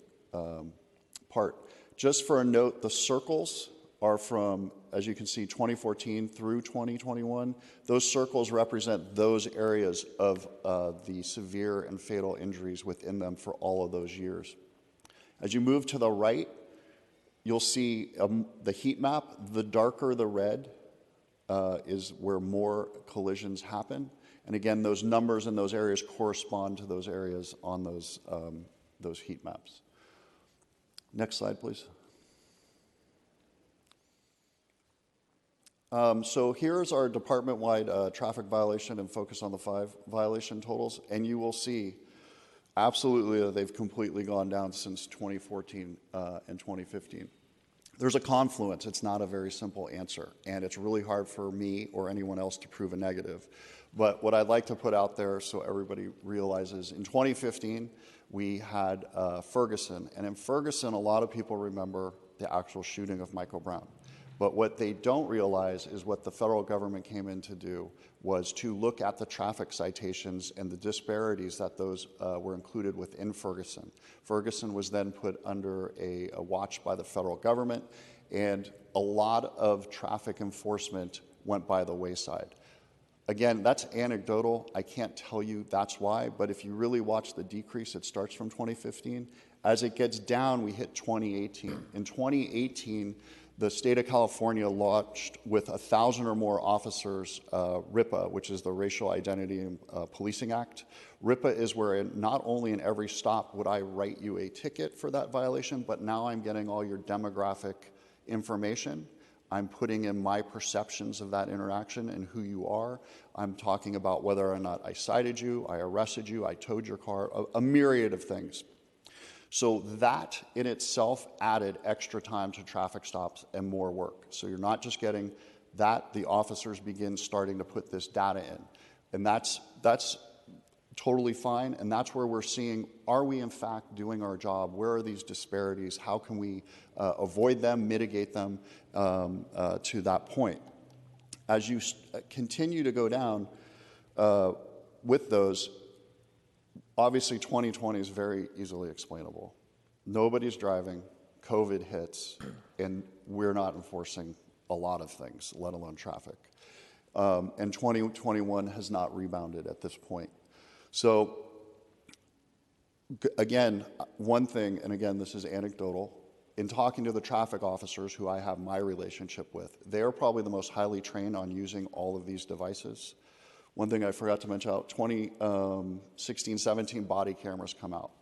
part. Just for a note, the circles are from, as you can see, 2014 through 2021. Those circles represent those areas of the severe and fatal injuries within them for all of those years. As you move to the right, you'll see the heat map. The darker the red is where more collisions happen. And again, those numbers in those areas correspond to those areas on those heat maps. Next slide, please. So here's our department-wide traffic violation and focus on the 5 violation totals, and you will see absolutely that they've completely gone down since 2014 and 2015. There's a confluence. It's not a very simple answer, and it's really hard for me or anyone else to prove a negative. But what I'd like to put out there so everybody realizes, in 2015, we had Ferguson, and in Ferguson, a lot of people remember the actual shooting of Michael Brown. But what they don't realize is what the federal government came in to do was to look at the traffic citations and the disparities that those were included within Ferguson. Ferguson was then put under a watch by the federal government, and a lot of traffic enforcement went by the wayside. Again, that's anecdotal. I can't tell you that's why, but if you really watch the decrease, it starts from 2015. As it gets down, we hit 2018. In 2018, the state of California launched with 1,000 or more officers RIPA, which is the Racial Identity and Policing Act. RIPA is where not only in every stop would I write you a ticket for that violation, but now I'm getting all your demographic information. I'm putting in my perceptions of that interaction and who you are. I'm talking about whether or not I cited you, I arrested you, I towed your car, a myriad of things. So that in itself added extra time to traffic stops and more work. So you're not just getting that, the officers begin starting to put this data in. And that's totally fine, and that's where we're seeing, are we in fact doing our job? Where are these disparities? How can we avoid them, mitigate them to that point? As you continue to go down with those, obviously 2020 is very easily explainable. Nobody's driving, COVID hits, and we're not enforcing a lot of things, let alone traffic. And 2021 has not rebounded at this point. So again, one thing, and again, this is anecdotal, in talking to the traffic officers who I have my relationship with, they're probably the most highly trained on using all of these devices. One thing I forgot to mention out, 2016, 17 body cameras come out.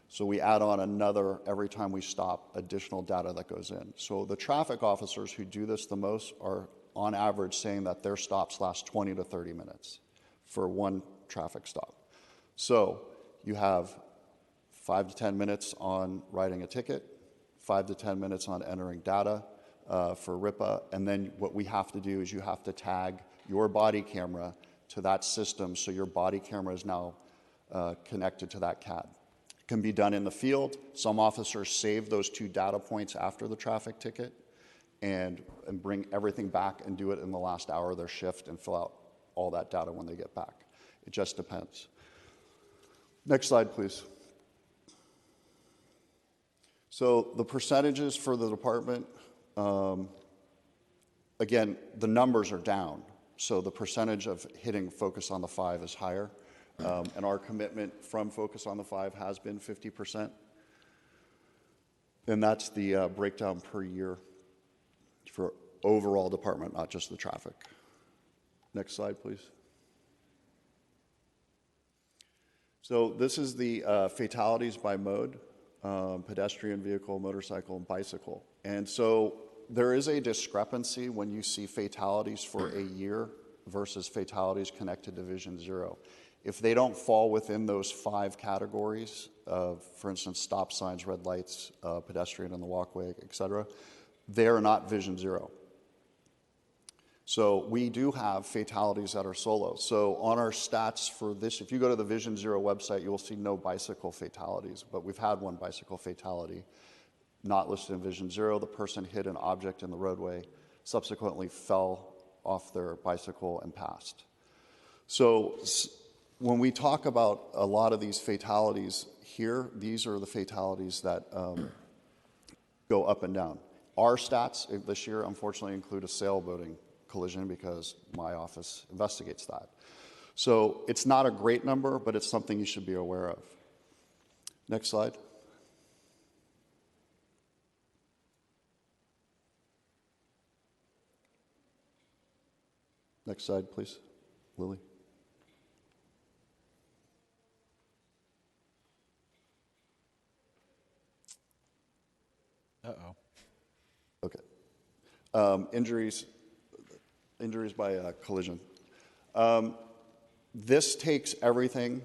So we add on another, every time we stop, additional data that goes in. So the traffic officers who do this the most are on average saying that their stops last 20 to 30 minutes for one traffic stop. So you have 5 to 10 minutes on writing a ticket, 5 to 10 minutes on entering data for RIPA, and then what we have to do is you have to tag your body camera to that system so your body camera is now connected to that CAD. It can be done in the field. Some officers save those 2 data points after the traffic ticket and bring everything back and do it in the last hour of their shift and fill out all that data when they get back. It just depends. Next slide, please. So the percentages for the department, again, the numbers are down. So the percentage of hitting focus on the 5 is higher. And our commitment from focus on the 5 has been 50%. And that's the breakdown per year for overall department, not just the traffic. Next slide, please. So this is the fatalities by mode, pedestrian, vehicle, motorcycle, and bicycle. And so there is a discrepancy when you see fatalities for a year versus fatalities connected to Vision Zero. If they don't fall within those 5 categories of, for instance, stop signs, red lights, pedestrian on the walkway, et cetera, they are not Vision Zero. So we do have fatalities that are solo. So on our stats for this, if you go to the Vision Zero website, you will see no bicycle fatalities, but we've had one bicycle fatality not listed in Vision Zero. The person hit an object in the roadway, subsequently fell off their bicycle and passed. So when we talk about a lot of these fatalities here, these are the fatalities that go up and down. Our stats this year, unfortunately, include a sailboating collision because my office investigates that. So it's not a great number, but it's something you should be aware of. Next slide. Next slide, please, Lily. Uh-oh. Okay. Injuries by collision. This takes everything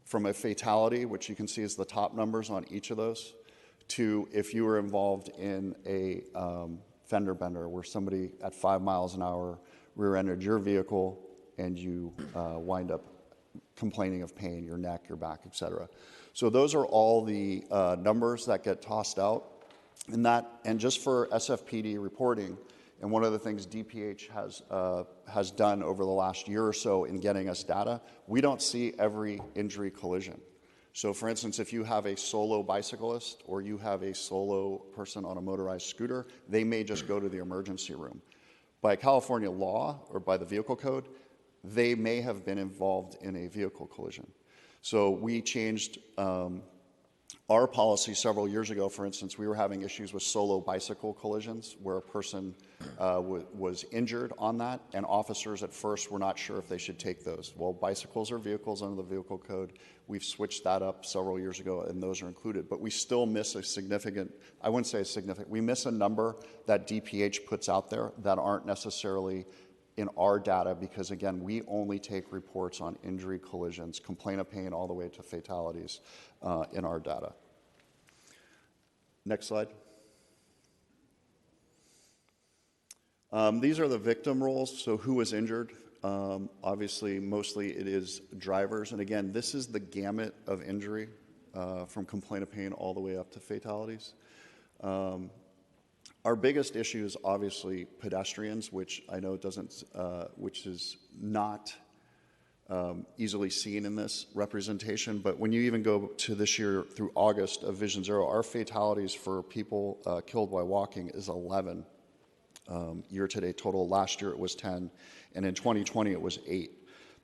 from a fatality, which you can see is the top numbers on each of those, to if you were involved in a fender bender where somebody at 5 miles an hour rear-ended your vehicle and you wind up complaining of pain, your neck, your back, etc. So those are all the numbers that get tossed out. And just for SFPD reporting, and one of the things DPH has done over the last year or so in getting us data, we don't see every injury collision. So for instance, if you have a solo bicyclist or you have a solo person on a motorized scooter, they may just go to the emergency room. By California law or by the vehicle code, they may have been involved in a vehicle collision. So we changed our policy several years ago. For instance, we were having issues with solo bicycle collisions where a person was injured on that, and officers at first were not sure if they should take those. Well, bicycles are vehicles under the vehicle code. We've switched that up several years ago, and those are included. But we still miss a significant, I wouldn't say a significant, we miss a number that DPH puts out there that aren't necessarily in our data because, again, we only take reports on injury collisions, complaint of pain, all the way to fatalities in our data. Next slide. These are the victim roles, so who was injured. Obviously, mostly it is drivers. And again, this is the gamut of injury from complaint of pain all the way up to fatalities. Our biggest issue is obviously pedestrians, which I know doesn't, which is not easily seen in this representation. But when you even go to this year through August of Vision Zero, our fatalities for people killed by walking is 11 year-to-date total. Last year it was 10, and in 2020 it was 8.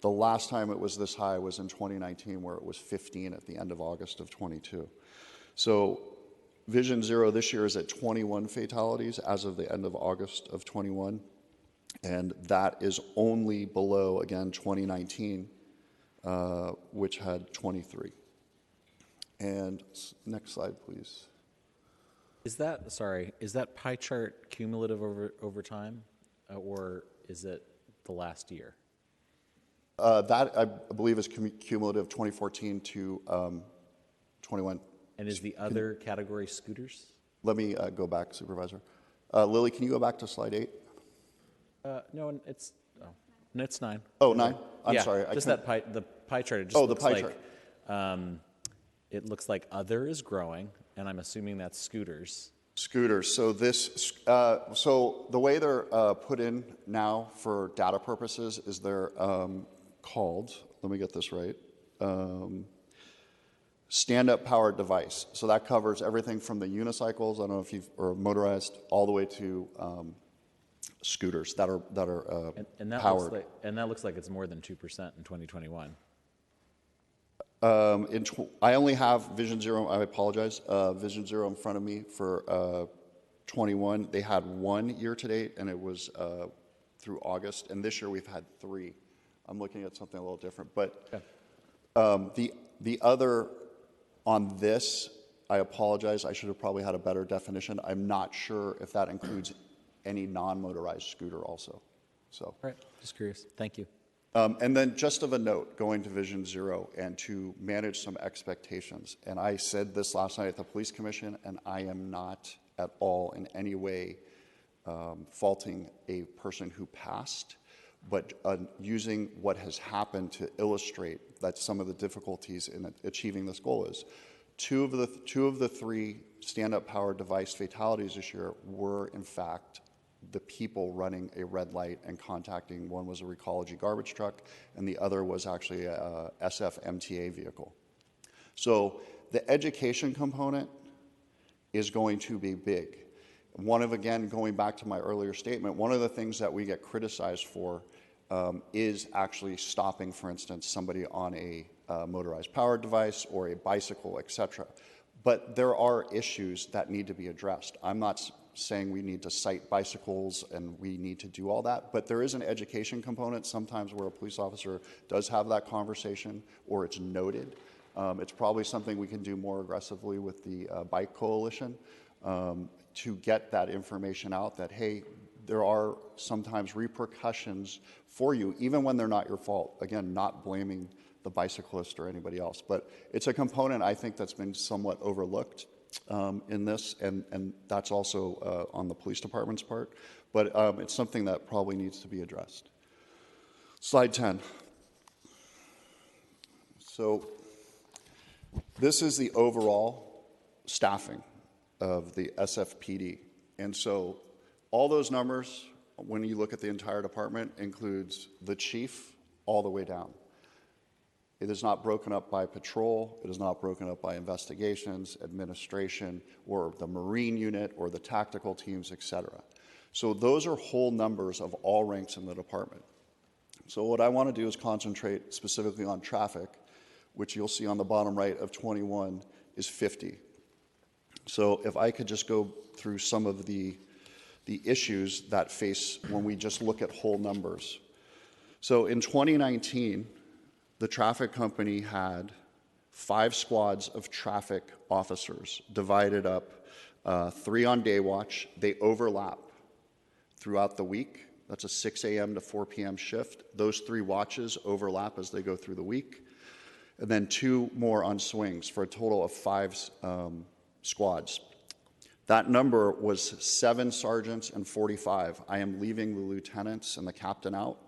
The last time it was this high was in 2019, where it was 15 at the end of August of 22. So Vision Zero this year is at 21 fatalities as of the end of August of 21, and that is only below, again, 2019, which had 23. And next slide, please. Is that pie chart cumulative over time, or is it the last year? That, I believe, is cumulative 2014 to 21. And is the other category scooters? Let me go back, Supervisor. Lily, can you go back to slide 8? No, it's 9. Oh, 9? I'm yeah, sorry. Just the pie chart. It just the looks pie like, chart. It looks like other is growing, and I'm assuming that's scooters. Scooters. So so the way they're put in now for data purposes is they're called, let me get this right, stand-up powered device. So that covers everything from the unicycles, I don't know if or motorized, all the way to scooters that are powered. That looks like it's more than 2% in 2021. I only have Vision Zero, I apologize, Vision Zero in front of me for 21. They had 1 year to date, and it was through August, and this year we've had 3. I'm looking at something a little different, but the other on this, I apologize, I should have probably had a better definition. I'm not sure if that includes any non-motorized scooter also. So, all right, just curious. Thank you. And then just of a note, going to Vision Zero and to manage some expectations. And I said this last night at the Police Commission, and I am not at all in any way faulting a person who passed, but using what has happened to illustrate that some of the difficulties in achieving this goal is. Two of the three stand-up power device fatalities this year were, in fact, the people running a red light and contacting. One was a Recology garbage truck, and the other was actually a SFMTA vehicle. So the education component is going to be big. Again, going back to my earlier statement, one of the things that we get criticized for is actually stopping, for instance, somebody on a motorized power device or a bicycle, etc. But there are issues that need to be addressed. I'm not saying we need to cite bicycles and we need to do all that, but there is an education component sometimes where a police officer does have that conversation or it's noted. It's probably something we can do more aggressively with the Bike Coalition to get that information out that, hey, there are sometimes repercussions for you, even when they're not your fault. Again, not blaming the bicyclist or anybody else. But it's a component, I think, that's been somewhat overlooked in this, and that's also on the police department's part. But it's something that probably needs to be addressed. Slide 10. So this is the overall staffing of the SFPD. And so all those numbers, when you look at the entire department, includes the chief all the way down. It is not broken up by patrol. It is not broken up by investigations, administration, or the Marine unit, or the tactical teams, etc. So those are whole numbers of all ranks in the department. So what I want to do is concentrate specifically on traffic, which you'll see on the bottom right of 21 is 50. So if I could just go through some of the issues that face when we just look at whole numbers. So in 2019, the traffic company had 5 squads of traffic officers divided up, 3 on day watch. They overlap throughout the week. That's a 6 a.m. to 4 p.m. shift. Those 3 watches overlap as they go through the week. And then 2 more on swings for a total of 5 squads. That number was 7 sergeants and 45. I am leaving the lieutenants and the captain out,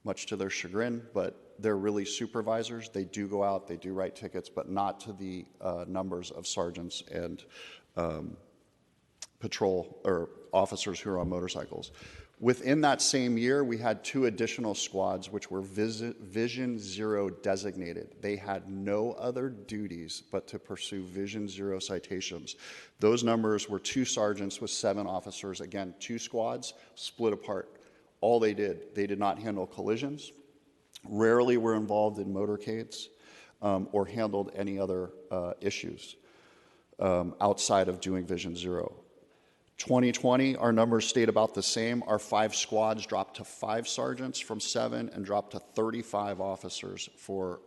much to their chagrin, but they're really supervisors. They do go out, they do write tickets, but not to the numbers of sergeants and patrol or officers who are on motorcycles. Within that same year, we had 2 additional squads which were Vision Zero designated. They had no other duties but to pursue Vision Zero citations. Those numbers were 2 sergeants with 7 officers. Again, 2 squads split apart. All they did not handle collisions, rarely were involved in motorcades, or handled any other issues outside of doing Vision Zero. 2020, our numbers stayed about the same. Our 5 squads dropped to 5 sergeants from 7 and dropped to 35 officers for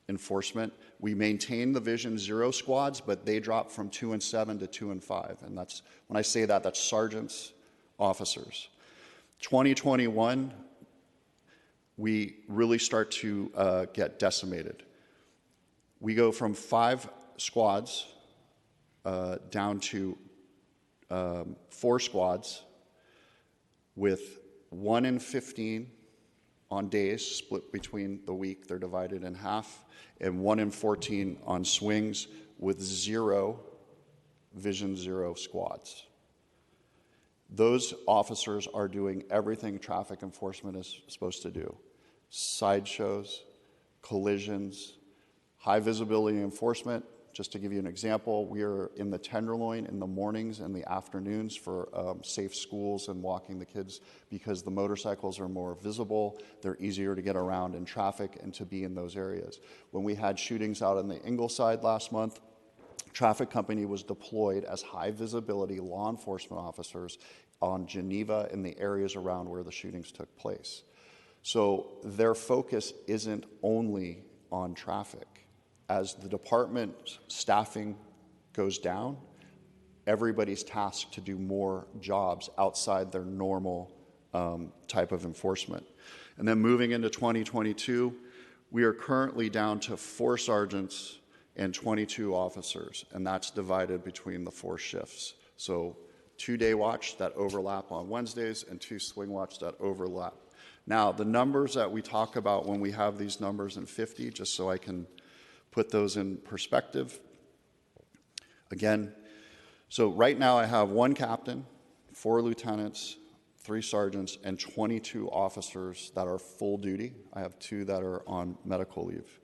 enforcement. We maintained the Vision Zero squads, but they dropped from 2 and 7 to 2 and 5. And that's, when I say that, that's sergeants, officers. 2021, we really start to get decimated. We go from 5 squads down to 4 squads with 1 in 15 on days split between the week. They're divided in half, and 1 in 14 on swings with 0 Vision Zero squads. Those officers are doing everything traffic enforcement is supposed to do. Sideshows, collisions, high visibility enforcement. Just to give you an example, we are in the Tenderloin in the mornings and the afternoons for safe schools and walking the kids because the motorcycles are more visible, they're easier to get around in traffic and to be in those areas. When we had shootings out in the Ingleside last month, traffic company was deployed as high visibility law enforcement officers on Geneva and the areas around where the shootings took place. So their focus isn't only on traffic. As the department staffing goes down, everybody's tasked to do more jobs outside their normal type of enforcement. And then moving into 2022, we are currently down to 4 sergeants and 22 officers, and that's divided between the 4 shifts. So 2 day watch that overlap on Wednesdays, and 2 swing watch that overlap. Now, the numbers that we talk about when we have these numbers in 50, just so I can put those in perspective. Again, so right now I have 1 captain, 4 lieutenants, 3 sergeants, and 22 officers that are full duty. I have 2 that are on medical leave.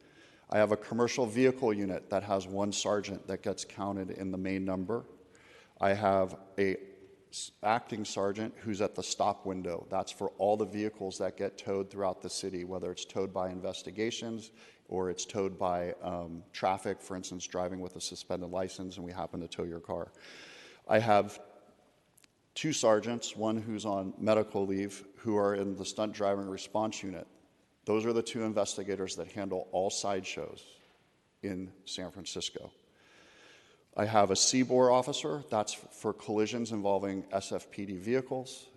I have a commercial vehicle unit that has 1 sergeant that gets counted in the main number. I have a acting sergeant who's at the stop window. That's for all the vehicles that get towed throughout the city, whether it's towed by investigations or it's towed by traffic, for instance, driving with a suspended license and we happen to tow your car. I have 2 sergeants, one who's on medical leave, who are in the stunt driving response unit. Those are the 2 investigators that handle all sideshows in San Francisco. I have a CBOR officer, that's for collisions involving SFPD vehicles.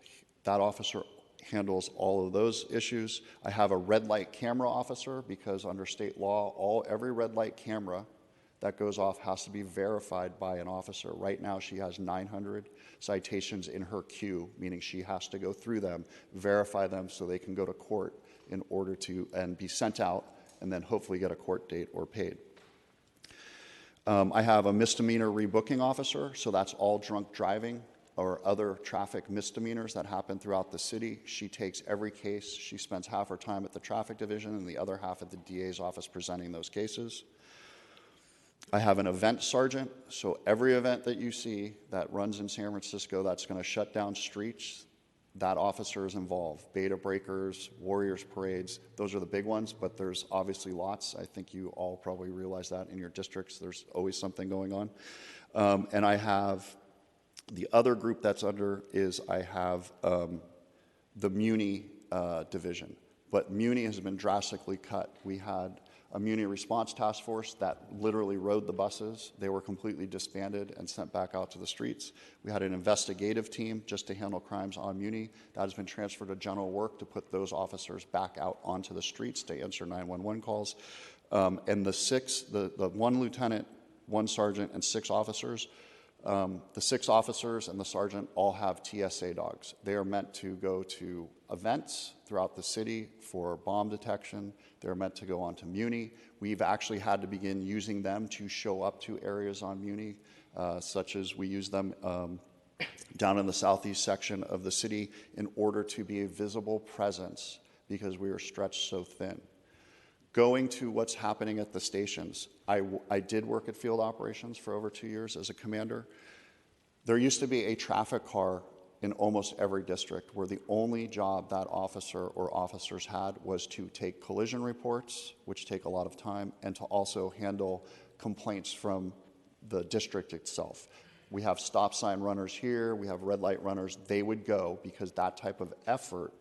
That officer handles all of those issues. I have a red light camera officer because under state law, every red light camera that goes off has to be verified by an officer. Right now, she has 900 citations in her queue, meaning she has to go through them, verify them so they can go to court in order to, and be sent out, and then hopefully get a court date or paid. I have a misdemeanor rebooking officer, so that's all drunk driving or other traffic misdemeanors that happen throughout the city. She takes every case. She spends half her time at the traffic division and the other half at the DA's office presenting those cases. I have an event sergeant, so every event that you see that runs in San Francisco that's going to shut down streets, that officer is involved. Beta breakers, Warriors parades, those are the big ones, but there's obviously lots. I think you all probably realize that in your districts, there's always something going on. And I have, the other group that's under is I have the Muni division. But Muni has been drastically cut. We had a Muni response task force that literally rode the buses. They were completely disbanded and sent back out to the streets. We had an investigative team just to handle crimes on Muni. That has been transferred to general work to put those officers back out onto the streets to answer 911 calls. And the 1 lieutenant, 1 sergeant, and 6 officers, the 6 officers and the sergeant all have TSA dogs. They are meant to go to events throughout the city for bomb detection. They're meant to go on to Muni. We've actually had to begin using them to show up to areas on Muni, such as we use them down in the southeast section of the city in order to be a visible presence because we are stretched so thin. Going to what's happening at the stations, I did work at field operations for over 2 years as a commander. There used to be a traffic car in almost every district where the only job that officer or officers had was to take collision reports, which take a lot of time, and to also handle complaints from the district itself. We have stop sign runners here, we have red light runners. They would go because that type of effort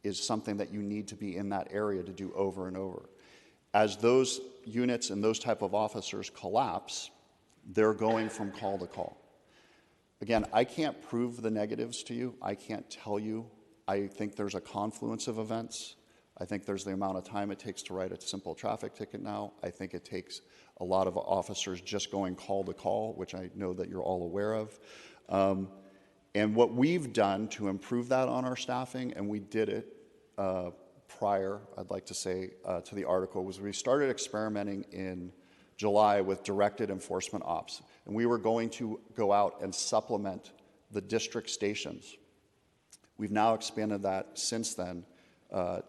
is something that you need to be in that area to do over and over. As those units and those type of officers collapse, they're going from call to call. Again, I can't prove the negatives to you. I can't tell you. I think there's a confluence of events. I think there's the amount of time it takes to write a simple traffic ticket now. I think it takes a lot of officers just going call to call, which I know that you're all aware of. And what we've done to improve that on our staffing, and we did it prior, I'd like to say, to the article, was we started experimenting in July with directed enforcement ops. And we were going to go out and supplement the district stations. We've now expanded that since then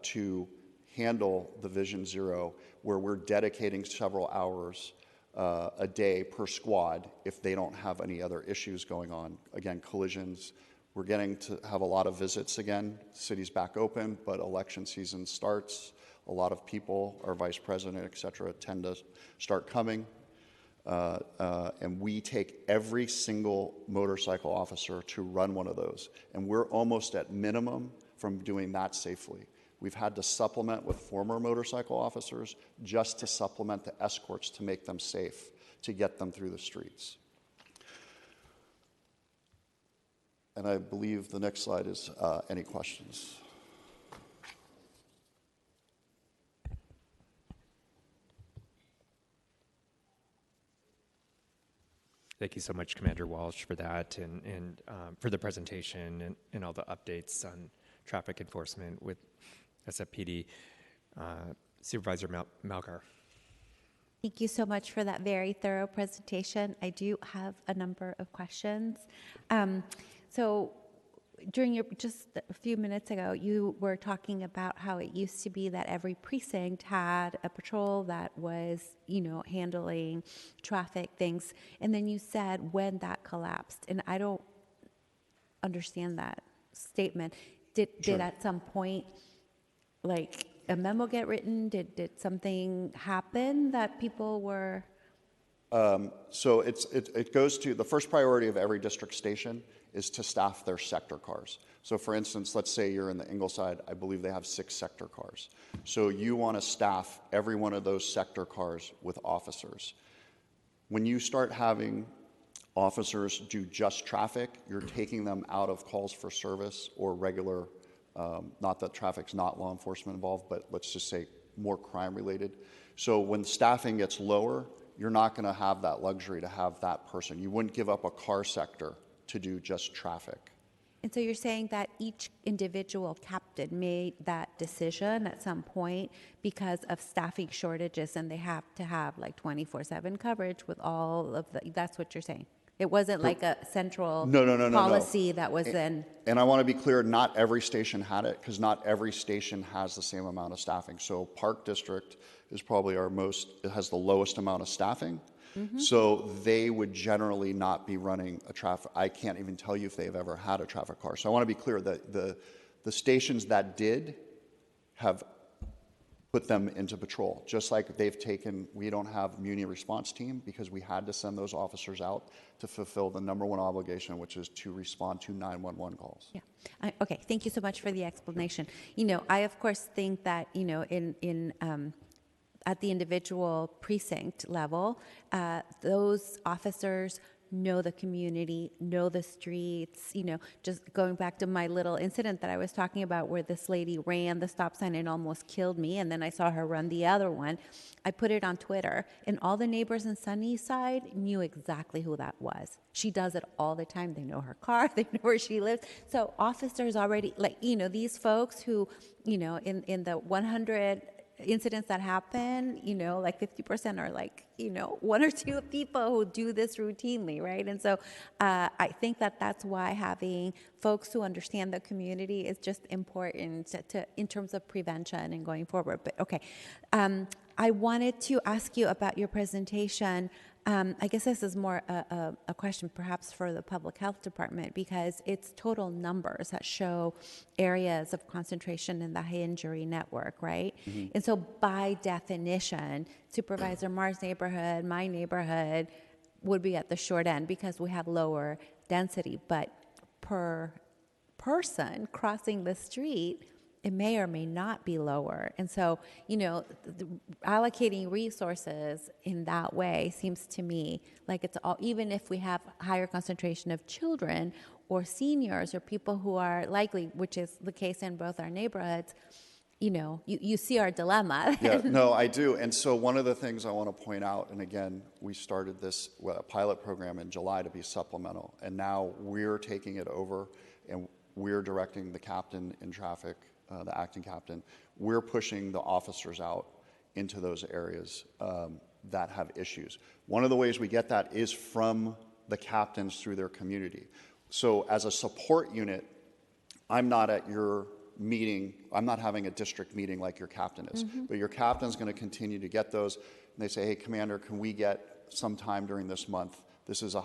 to handle the Vision Zero, where we're dedicating several hours a day per squad if they don't have any other issues going on. Again, collisions. We're getting to have a lot of visits again. The city's back open, but election season starts. A lot of people, our vice president, et cetera, tend to start coming. And we take every single motorcycle officer to run one of those. And we're almost at minimum from doing that safely. We've had to supplement with former motorcycle officers just to supplement the escorts to make them safe, to get them through the streets. And I believe the next slide is any questions. Thank you so much, Commander Walsh, for that and for the presentation and all the updates on traffic enforcement with SFPD. Supervisor Malgar. Thank you so much for that very thorough presentation. I do have a number of questions. So during your, just a few minutes ago, you were talking about how it used to be that every precinct had a patrol that was, you know, handling traffic things. And then you said when that collapsed, and I don't understand that statement. Did at some point, like, a memo get written? Did something happen that people were? So it goes to, the first priority of every district station is to staff their sector cars. So for instance, let's say you're in the Ingleside, I believe they have 6 sector cars. So you want to staff every one of those sector cars with officers. When you start having officers do just traffic, you're taking them out of calls for service or regular, not that traffic's not law enforcement involved, but let's just say more crime related. So when staffing gets lower, you're not going to have that luxury to have that person. You wouldn't give up a car sector to do just traffic. And so you're saying that each individual captain made that decision at some point because of staffing shortages, and they have to have like 24/7 coverage with all of the, that's what you're saying? It wasn't like a central policy that was then. And I want to be clear, not every station had it, because not every station has the same amount of staffing. So Park District is probably our most, it has the lowest amount of staffing. Mm-hmm. So they would generally not be running a traffic, I can't even tell you if they've ever had a traffic car. So I want to be clear that the stations that did have put them into patrol, just like they've taken, we don't have Muni response team because we had to send those officers out to fulfill the number 1 obligation, which is to respond to 911 calls. Yeah. Okay. Thank you so much for the explanation. You know, I of course think that, you know, in at the individual precinct level, those officers know the community, know the streets, you know, just going back to my little incident that I was talking about where this lady ran the stop sign and almost killed me, and then I saw her run the other one. I put it on Twitter, and all the neighbors in Sunnyside knew exactly who that was. She does it all the time. They know her car, they know where she lives. So officers already, like, you know, these folks who, you know, in the 100 incidents that happen, you know, like 50% are like, you know, 1 or 2 people who do this routinely, right? And so I think that that's why having folks who understand the community is just important to in terms of prevention and going forward. But okay, I wanted to ask you about your presentation. I guess this is more a question perhaps for the Public Health Department, because it's total numbers that show areas of concentration in the high injury network, right? Mm-hmm. And so by definition, Supervisor Marr's neighborhood, my neighborhood, would be at the short end because we have lower density. But per person crossing the street, it may or may not be lower. And so, you know, allocating resources in that way seems to me like it's all, even if we have higher concentration of children or seniors or people who are likely, which is the case in both our neighborhoods, you know, you see our dilemma. Yeah, no, I do. And so one of the things I want to point out, and again, we started this pilot program in July to be supplemental, and now we're taking it over and we're directing the captain in traffic, the acting captain, we're pushing the officers out into those areas that have issues. One of the ways we get that is from the captains through their community. So as a support unit, I'm not at your meeting, I'm not having a district meeting like your captain is, mm-hmm. but your captain's going to continue to get those, and they say, hey, Commander, can we get some time during this month? This has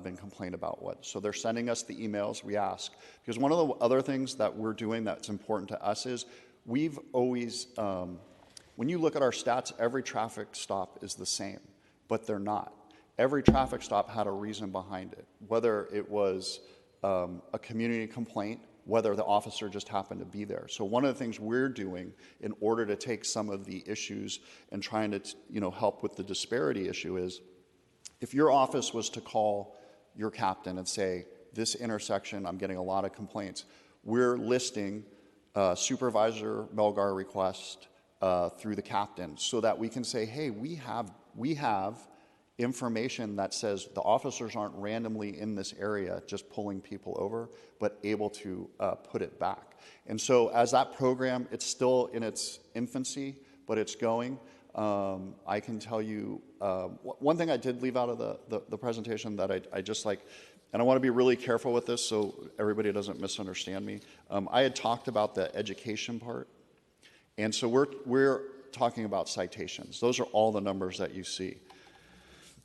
been complained about what. So they're sending us the emails, we ask. Because one of the other things that we're doing that's important to us is we've always, when you look at our stats, every traffic stop is the same, but they're not. Every traffic stop had a reason behind it, whether it was a community complaint, whether the officer just happened to be there. So one of the things we're doing in order to take some of the issues and trying to, you know, help with the disparity issue is, if your office was to call your captain and say, this intersection, I'm getting a lot of complaints, we're listing Supervisor Melgar request through the captain so that we can say, hey, we have information that says the officers aren't randomly in this area just pulling people over, but able to put it back. And so as that program, it's still in its infancy, but it's going. I can tell you, one thing I did leave out of the presentation that I just like, and I want to be really careful with this so everybody doesn't misunderstand me. I had talked about the education part, and so we're talking about citations. Those are all the numbers that you see.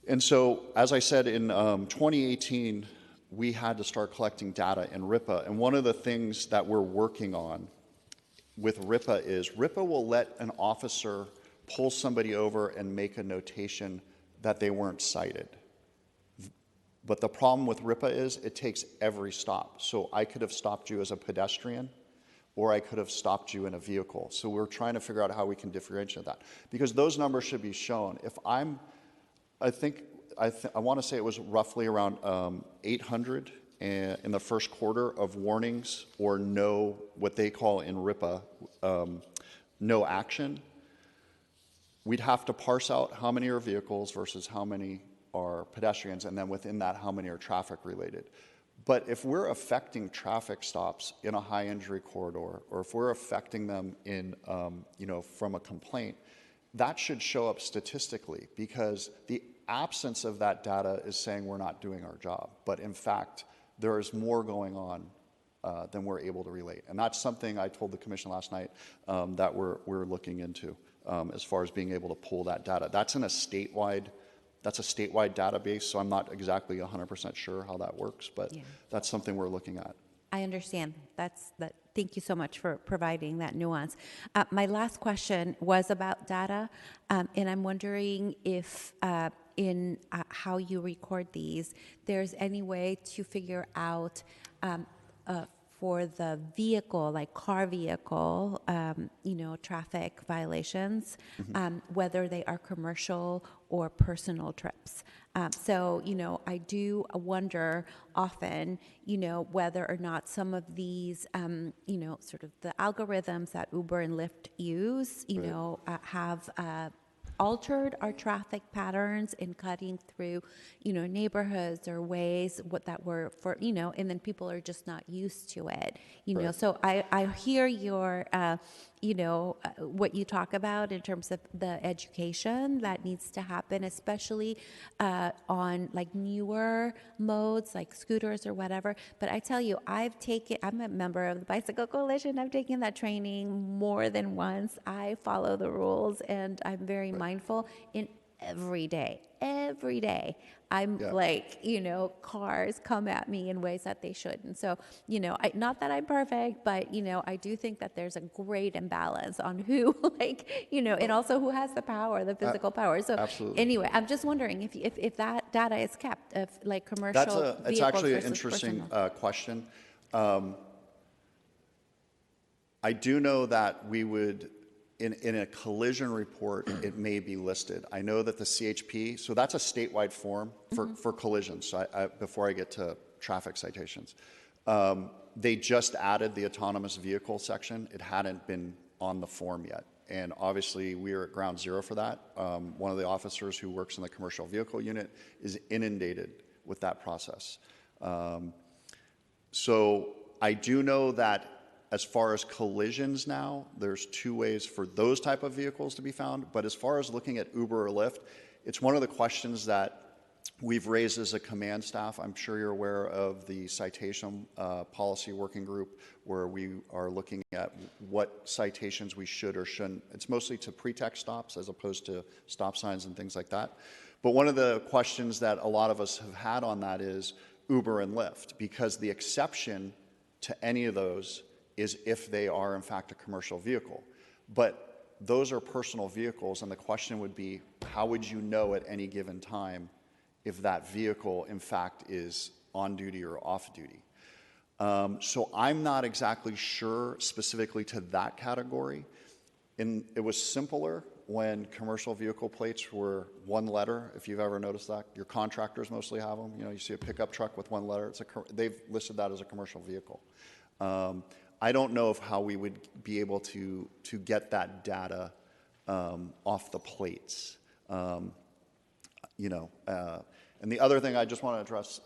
And so, as I said, in 2018, we had to start collecting data in RIPA, and one of the things that we're working on with RIPA is RIPA will let an officer pull somebody over and make a notation that they weren't cited. But the problem with RIPA is it takes every stop. So I could have stopped you as a pedestrian, or I could have stopped you in a vehicle. So we're trying to figure out how we can differentiate that. Because those numbers should be shown. If I want to say it was roughly around 800 in the first quarter of warnings or no, what they call in RIPA, no action. We'd have to parse out how many are vehicles versus how many are pedestrians, and then within that, how many are traffic related. But if we're affecting traffic stops in a high injury corridor, or if we're affecting them in, from a complaint, that should show up statistically, because the absence of that data is saying we're not doing our job. But in fact, there is more going on than we're able to relate. And that's something I told the commission last night that we're looking into as far as being able to pull that data. That's a statewide database, so I'm not exactly 100% sure how that works, but that's something we're looking at. I understand. Thank you so much for providing that nuance. My last question was about data, and I'm wondering if in how you record these, there's any way to figure out for the vehicle, like car vehicle, traffic violations, whether they are commercial or personal trips. So, I do wonder often, whether or not some of these, sort of the algorithms that Uber and Lyft use, have altered our traffic patterns in cutting through, neighborhoods or ways that were for, and then people are just not used to it, So I hear your, what you talk about in terms of the education that needs to happen, especially on like newer modes like scooters or whatever. But I tell you, I'm a member of the Bicycle Coalition. I've taken that training more than once. I follow the rules, and I'm very mindful in every day. I'm like, cars come at me in ways that they shouldn't. So, not that I'm perfect, but, I do think that there's a great imbalance on who, and also who has the power, the physical power. So absolutely. Anyway, I'm just wondering if that data is kept, of like commercial vehicles. It's actually an versus interesting personal. question. I do know that we would, in a collision report, it may be listed. I know that the CHP, so that's a statewide form for collisions. So before I get to traffic citations, they just added the autonomous vehicle section. It hadn't been on the form yet. And obviously, we are at ground zero for that. One of the officers who works in the commercial vehicle unit is inundated with that process. So I do know that as far as collisions now, there's two ways for those type of vehicles to be found. But as far as looking at Uber or Lyft, it's one of the questions that we've raised as a command staff. I'm sure you're aware of the citation policy working group, where we are looking at what citations we should or shouldn't. It's mostly to pretext stops as opposed to stop signs and things like that. But one of the questions that a lot of us have had on that is Uber and Lyft, because the exception to any of those is if they are in fact a commercial vehicle. But those are personal vehicles, and the question would be, how would you know at any given time if that vehicle in fact is on duty or off duty? So I'm not exactly sure specifically to that category. It was simpler when commercial vehicle plates were one letter, if you've ever noticed that. Your contractors mostly have them. You see a pickup truck with one letter. They've listed that as a commercial vehicle. I don't know how we would be able to get that data off the plates. And the other thing I just want to address,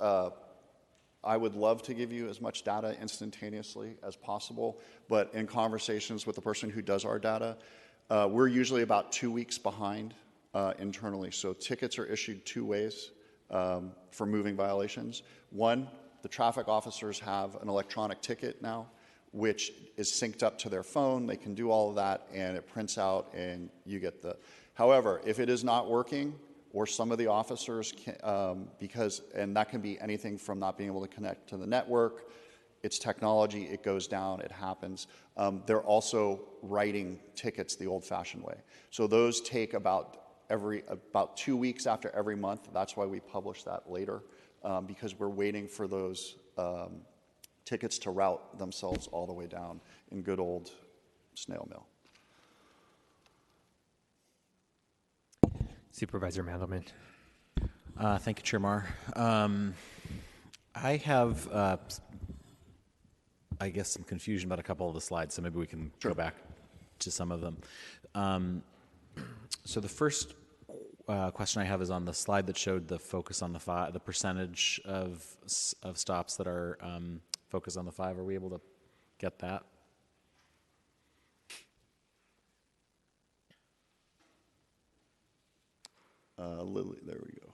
I would love to give you as much data instantaneously as possible, but in conversations with the person who does our data, we're usually about 2 weeks behind internally. So tickets are issued 2 ways for moving violations. One, the traffic officers have an electronic ticket now, which is synced up to their phone. They can do all of that, and it prints out, and you get the... However, if it is not working, or some of the officers, and that can be anything from not being able to connect to the network, it's technology, it goes down, it happens. They're also writing tickets the old-fashioned way. So those take about 2 weeks after every month. That's why we publish that later, because we're waiting for those tickets to route themselves all the way down in good old snail mail. Supervisor Mandelman. Thank you, Chair Marr. I have, I guess, some confusion about a couple of the slides, so maybe we can go back to some of them. So the first question I have is on the slide that showed the focus on the percentage of stops that are focused on the 5. Are we able to get that? Lily, there we go.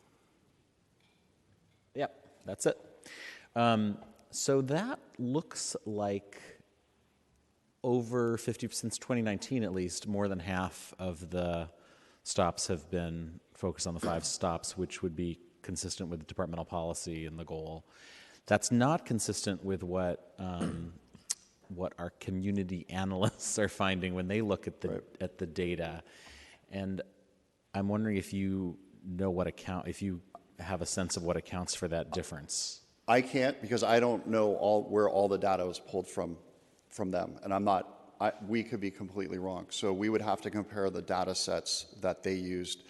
Yep, that's it. So that looks like over 50, since 2019 at least, more than half of the stops have been focused on the 5 stops, which would be consistent with departmental policy and the goal. That's not consistent with what our community analysts are finding when they look at the data. And I'm wondering if you know if you have a sense of what accounts for that difference. I can't, because I don't know where all the data was pulled from them, and we could be completely wrong. So we would have to compare the data sets that they used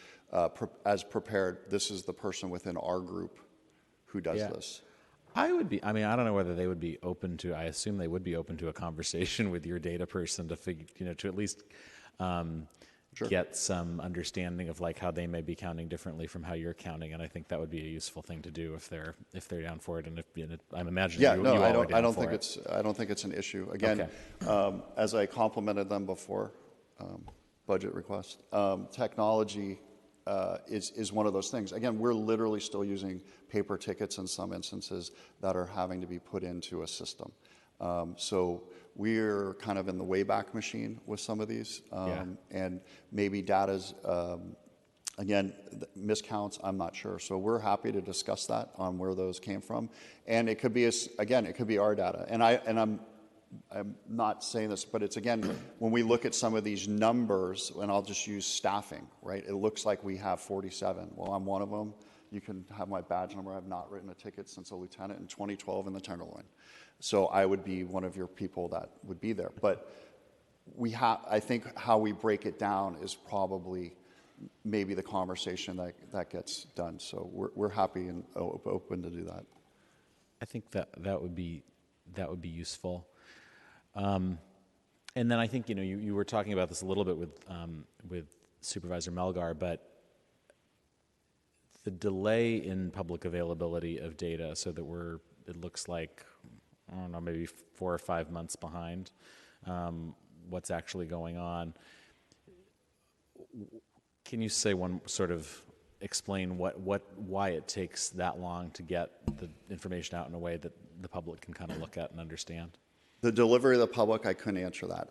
as prepared. This is the person within our group who does this. I don't know whether they would be open to, I assume they would be open to a conversation with your data person to to at least get some understanding of like how they may be counting differently from how you're counting, and I think that would be a useful thing to do if they're down for it, and I'm imagining you all are down for it. I don't think it's an issue. Again, as I complimented them before, budget request, technology is one of those things. Again, we're literally still using paper tickets in some instances that are having to be put into a system. So we're kind of in the Wayback Machine with some of these, and maybe data's, again, miscounts, I'm not sure. So we're happy to discuss that on where those came from. And it could be, it could be our data. And I'm not saying this, but it's, again, when we look at some of these numbers, and I'll just use staffing, right? It looks like we have 47. Well, I'm one of them. You can have my badge number. I've not written a ticket since a lieutenant in 2012 in the Tenderloin. So I would be one of your people that would be there. But I think how we break it down is probably maybe the conversation that gets done. So we're happy and open to do that. I think that would be useful. And then I think you were talking about this a little bit with Supervisor Melgar, but the delay in public availability of data, so that it looks like, I don't know, maybe 4 or 5 months behind what's actually going on. Can you say explain why it takes that long to get the information out in a way that the public can kind of look at and understand? The delivery of the public, I couldn't answer that.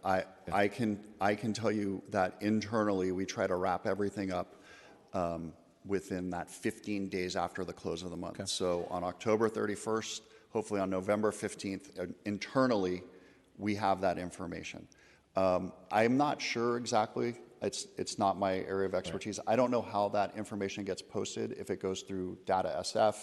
I can tell you that internally we try to wrap everything up within that 15 days after the close of the month. Okay. So on October 31st, hopefully on November 15th, internally we have that information. I'm not sure exactly. It's not my area of expertise. Right. I don't know how that information gets posted, if it goes through Data SF,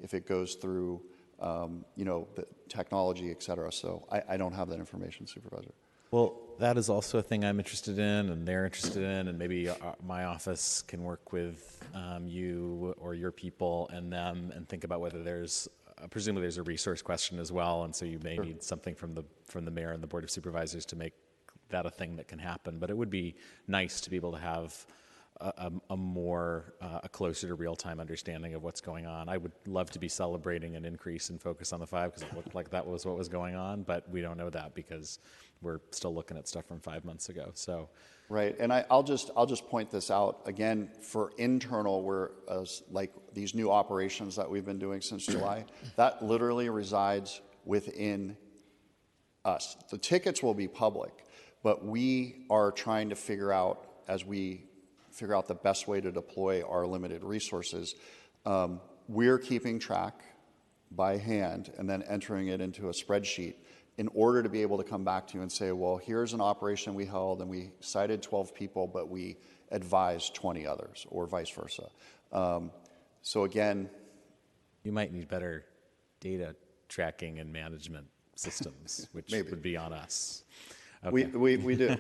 if it goes through the technology, et cetera. So I don't have that information, Supervisor. Well, that is also a thing I'm interested in, and they're interested in, and maybe my office can work with you or your people and them and think about whether presumably there's a resource question as well, and so you may need something from the mayor and the Board of Supervisors to make that a thing that can happen. But it would be nice to be able to have a closer to real-time understanding of what's going on. I would love to be celebrating an increase in focus on the 5 because it looked like that was what was going on, but we don't know that because we're still looking at stuff from 5 months ago. So, right, and I'll just point this out again for internal. Where like these new operations that we've been doing since July, that literally resides within us. The tickets will be public, but we are trying to figure out, as we figure out the best way to deploy our limited resources, we're keeping track by hand and then entering it into a spreadsheet in order to be able to come back to you and say, well, here's an operation we held and we cited 12 people, but we advised 20 others, or vice versa. So again, you might need better data tracking and management systems, which Maybe. would be on us. Okay. we do.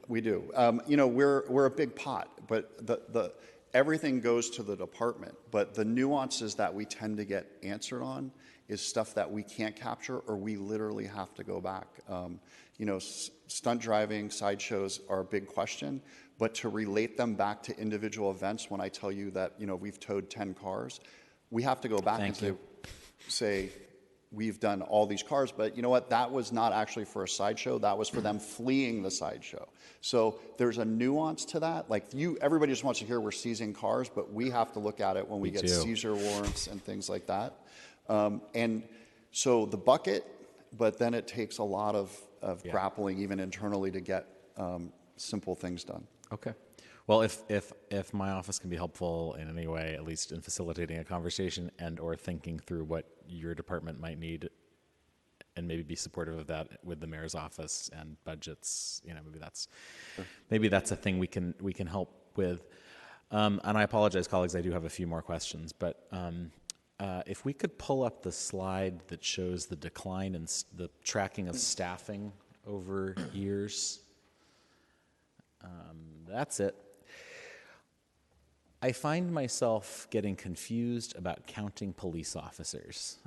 We do. You know, we're a big pot, but the everything goes to the department. But the nuances that we tend to get answered on is stuff that we can't capture, or we literally have to go back. You know, stunt driving, sideshows are a big question, but to relate them back to individual events, when I tell you that, you know, we've towed 10 cars, we have to go back and say, we've done all these cars, but you know what? That was not actually for a sideshow. That was for them fleeing the sideshow. So there's a nuance to that. Like everybody just wants to hear we're seizing cars, but we have to look at it when we get seizure warrants and things like that. And so the bucket, but then it takes a lot of grappling even internally to get simple things done. Okay. Well, if my office can be helpful in any way, at least in facilitating a conversation and or thinking through what your department might need, and maybe be supportive of that with the mayor's office and budgets, you know, maybe that's a thing we can help with. And I apologize, colleagues, I do have a few more questions, but if we could pull up the slide that shows the decline in the tracking of staffing over years. That's it. I find myself getting confused about counting police officers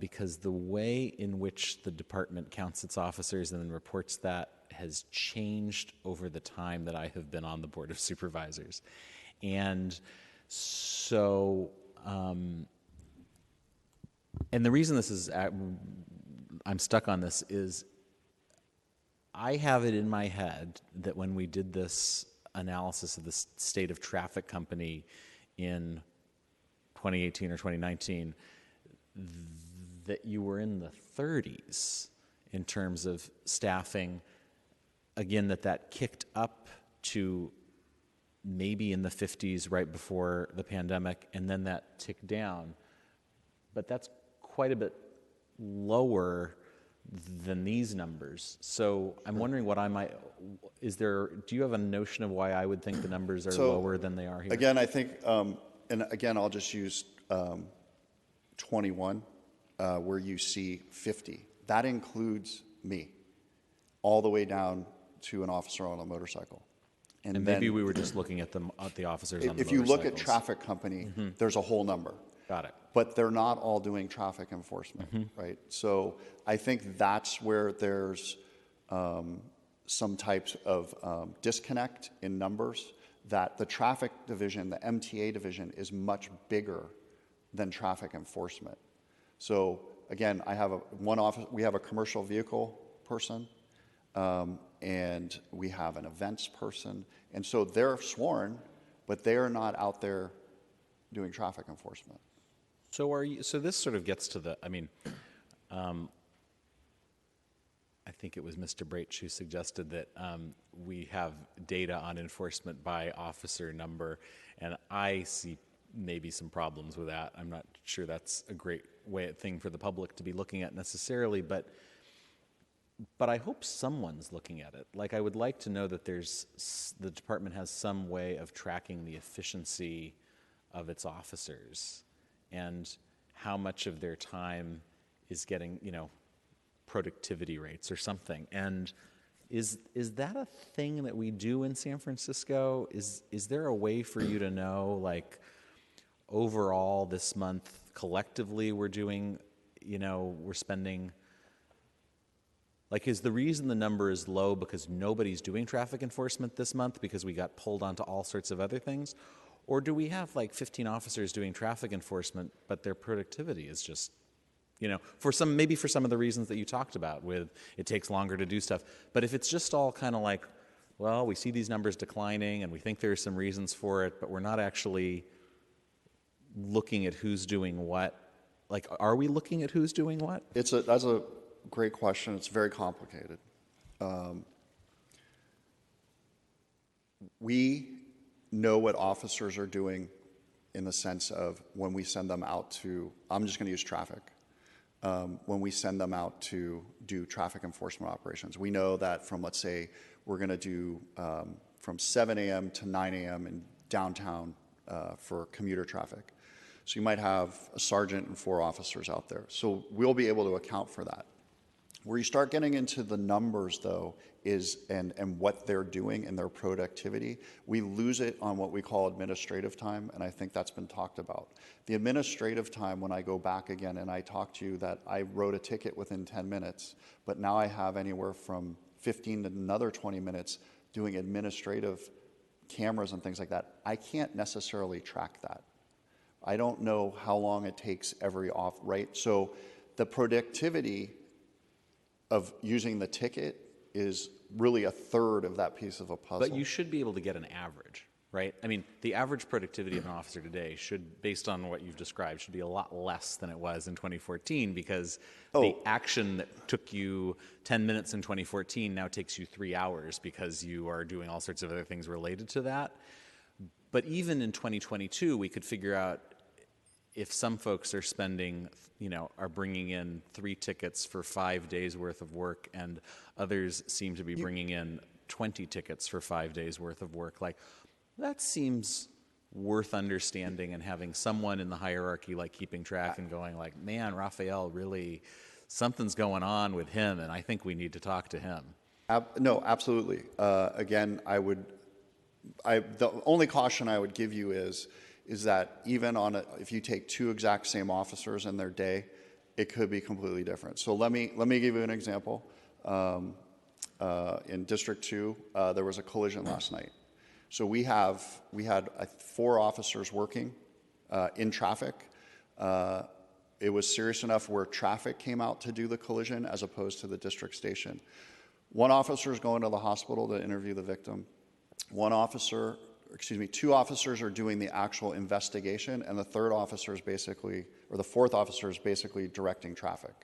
because the way in which the department counts its officers and then reports that has changed over the time that I have been on the Board of Supervisors. And so, and the reason this is, I'm stuck on this is I have it in my head that when we did this analysis of the state of traffic company in 2018 or 2019, that you were in the 30s in terms of staffing. Again, that kicked up to maybe in the 50s right before the pandemic, and then that ticked down. But that's quite a bit lower than these numbers. So I'm wondering what do you have a notion of why I would think the numbers are lower than they are here? Again, I think, and again, I'll just use 21, where you see 50. That includes me, all the way down to an officer on a motorcycle. And maybe we were just looking at the officers on the motorcycles. If you look at traffic company, there's a whole number. Got it. But they're not all doing traffic enforcement, right? So I think that's where there's some types of disconnect in numbers, that the traffic division, the MTA division, is much bigger than traffic enforcement. So again, I have we have a commercial vehicle person, and we have an events person, and so they're sworn, but they are not out there doing traffic enforcement. So this sort of gets to the, I mean, I think it was Mr. Braich who suggested that we have data on enforcement by officer number, and I see maybe some problems with that. I'm not sure that's a great thing for the public to be looking at necessarily, but I hope someone's looking at it. Like, I would like to know that the department has some way of tracking the efficiency of its officers and how much of their time is getting, productivity rates or something. And is that a thing that we do in San Francisco? Is there a way for you to know, like, overall this month collectively we're doing, we're spending Like, is the reason the number is low because nobody's doing traffic enforcement this month because we got pulled onto all sorts of other things? Or do we have like 15 officers doing traffic enforcement, but their productivity is just, maybe for some of the reasons that you talked about with it takes longer to do stuff. But if it's just all kind of like, well, we see these numbers declining and we think there are some reasons for it, but we're not actually looking at who's doing what. Like, are we looking at who's doing what? That's a great question. It's very complicated. We know what officers are doing in the sense of when we send them out to, I'm just going to use traffic, when we send them out to do traffic enforcement operations. We know that from, let's say, we're going to do from 7 a.m. to 9 a.m. in downtown for commuter traffic. So you might have a sergeant and 4 officers out there. So we'll be able to account for that. Where you start getting into the numbers, though, is and what they're doing and their productivity, we lose it on what we call administrative time, and I think that's been talked about. The administrative time, when I go back again and I talk to you that I wrote a ticket within 10 minutes, but now I have anywhere from 15 to another 20 minutes doing administrative cameras and things like that, I can't necessarily track that. I don't know how long it takes every off, right? So the productivity of using the ticket is really a third of that piece of a puzzle. But you should be able to get an average, right? I mean, the average productivity of an officer today should, based on what you've described, should be a lot less than it was in 2014 because the action that took you 10 minutes in 2014 now takes you 3 hours because you are doing all sorts of other things related to that. But even in 2022, we could figure out if some folks are spending, are bringing in 3 tickets for 5 days worth of work and others seem to be bringing in 20 tickets for 5 days worth of work, like that seems worth understanding and having someone in the hierarchy like keeping track and going like, man, Raphael, really, something's going on with him and I think we need to talk to him. No, absolutely. Again, the only caution I would give you is that even if you take 2 exact same officers in their day, it could be completely different. So let me give you an example. In District 2, there was a collision last night. So we had 4 officers working in traffic. It was serious enough where traffic came out to do the collision as opposed to the district station. 1 officer is going to the hospital to interview the victim. 2 officers are doing the actual investigation, and the 4th officer is basically directing traffic.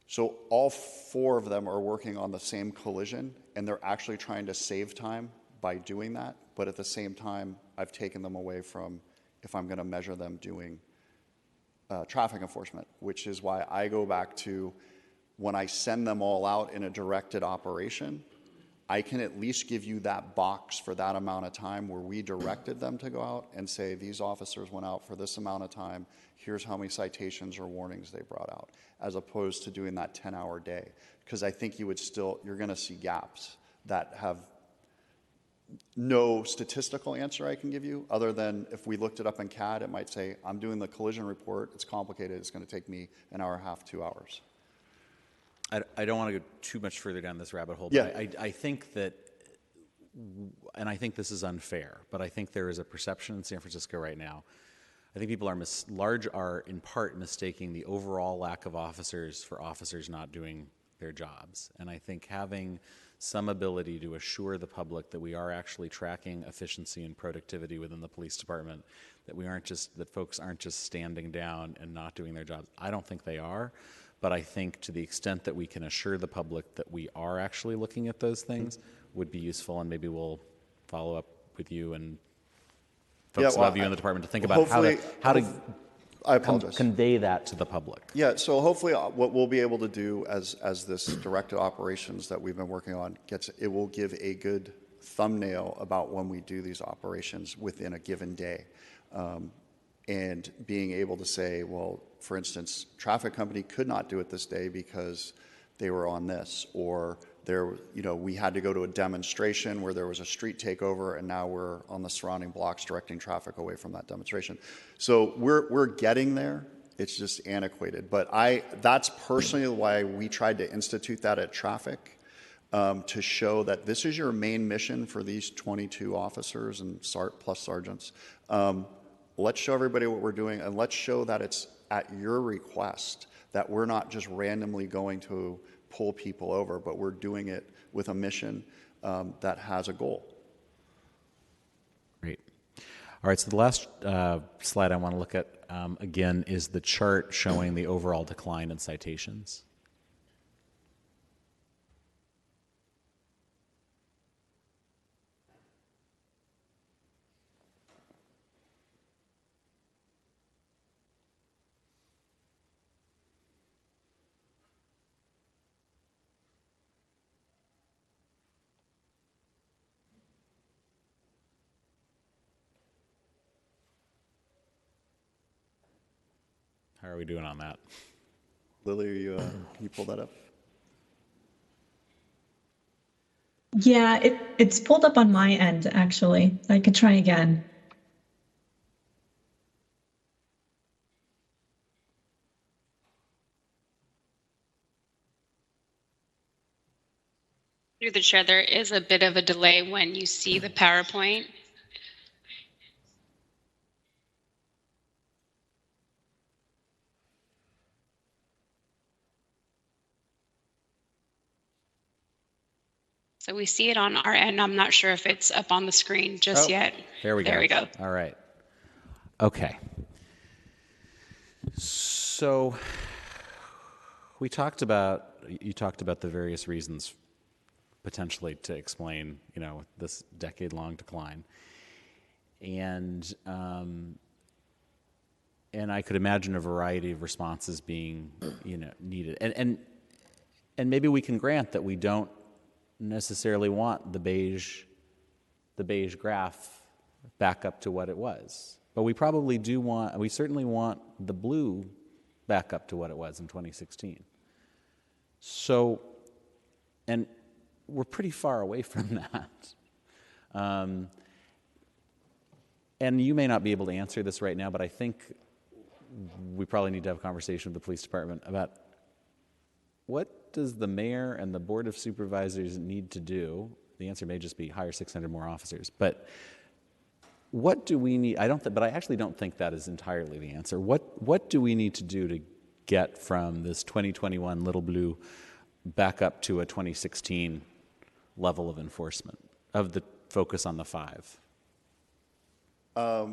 So all 4 of them are working on the same collision, and they're actually trying to save time by doing that, but at the same time, I've taken them away from if I'm going to measure them doing traffic enforcement, which is why I go back to when I send them all out in a directed operation, I can at least give you that box for that amount of time where we directed them to go out and say, these officers went out for this amount of time, here's how many citations or warnings they brought out, as opposed to doing that 10-hour day. Because I think you're going to see gaps that have no statistical answer I can give you, other than if we looked it up in CAD, it might say, I'm doing the collision report, it's complicated, it's going to take me an hour and a half, 2 hours. I don't want to go too much further down this rabbit hole, but Yeah. I think that, and I think this is unfair, but I think there is a perception in San Francisco right now. I think people are in part mistaking the overall lack of officers for officers not doing their jobs. And I think having some ability to assure the public that we are actually tracking efficiency and productivity within the police department, that folks aren't just standing down and not doing their jobs. I don't think they are. But I think to the extent that we can assure the public that we are actually looking at those things would be useful, and maybe we'll follow up with you and folks above you in the department to think about how to convey that to the public. Yeah, so hopefully what we'll be able to do as this directed operations that we've been working on, it will give a good thumbnail about when we do these operations within a given day. And being able to say, well, for instance, traffic company could not do it this day because they were on this, or we had to go to a demonstration where there was a street takeover, and now we're on the surrounding blocks directing traffic away from that demonstration. So we're getting there. It's just antiquated. But that's personally why we tried to institute that at traffic, to show that this is your main mission for these 22 officers and plus sergeants. Let's show everybody what we're doing, and let's show that it's at your request, that we're not just randomly going to pull people over, but we're doing it with a mission that has a goal. Great. All right, so the last slide I want to look at, again, is the chart showing the overall decline in citations. How are we doing on that? Lily, can you pull that up? Yeah, it's pulled up on my end, actually. I could try again. Through the chair, there is a bit of a delay when you see the PowerPoint. So we see it on our end. I'm not sure if it's up on the screen just yet. There we go. There we go. All right. Okay. So you talked about the various reasons potentially to explain, this decade-long decline. And I could imagine a variety of responses being, needed. And maybe we can grant that we don't necessarily want the beige graph back up to what it was. But we probably we certainly want the blue back up to what it was in 2016. So, and we're pretty far away from that. And you may not be able to answer this right now, but I think we probably need to have a conversation with the police department about what does the mayor and the board of supervisors need to do? The answer may just be hire 600 more officers. But what do we need? But I actually don't think that is entirely the answer. What do we need to do to get from this 2021 little blue back up to a 2016 level of enforcement of the focus on the 5? I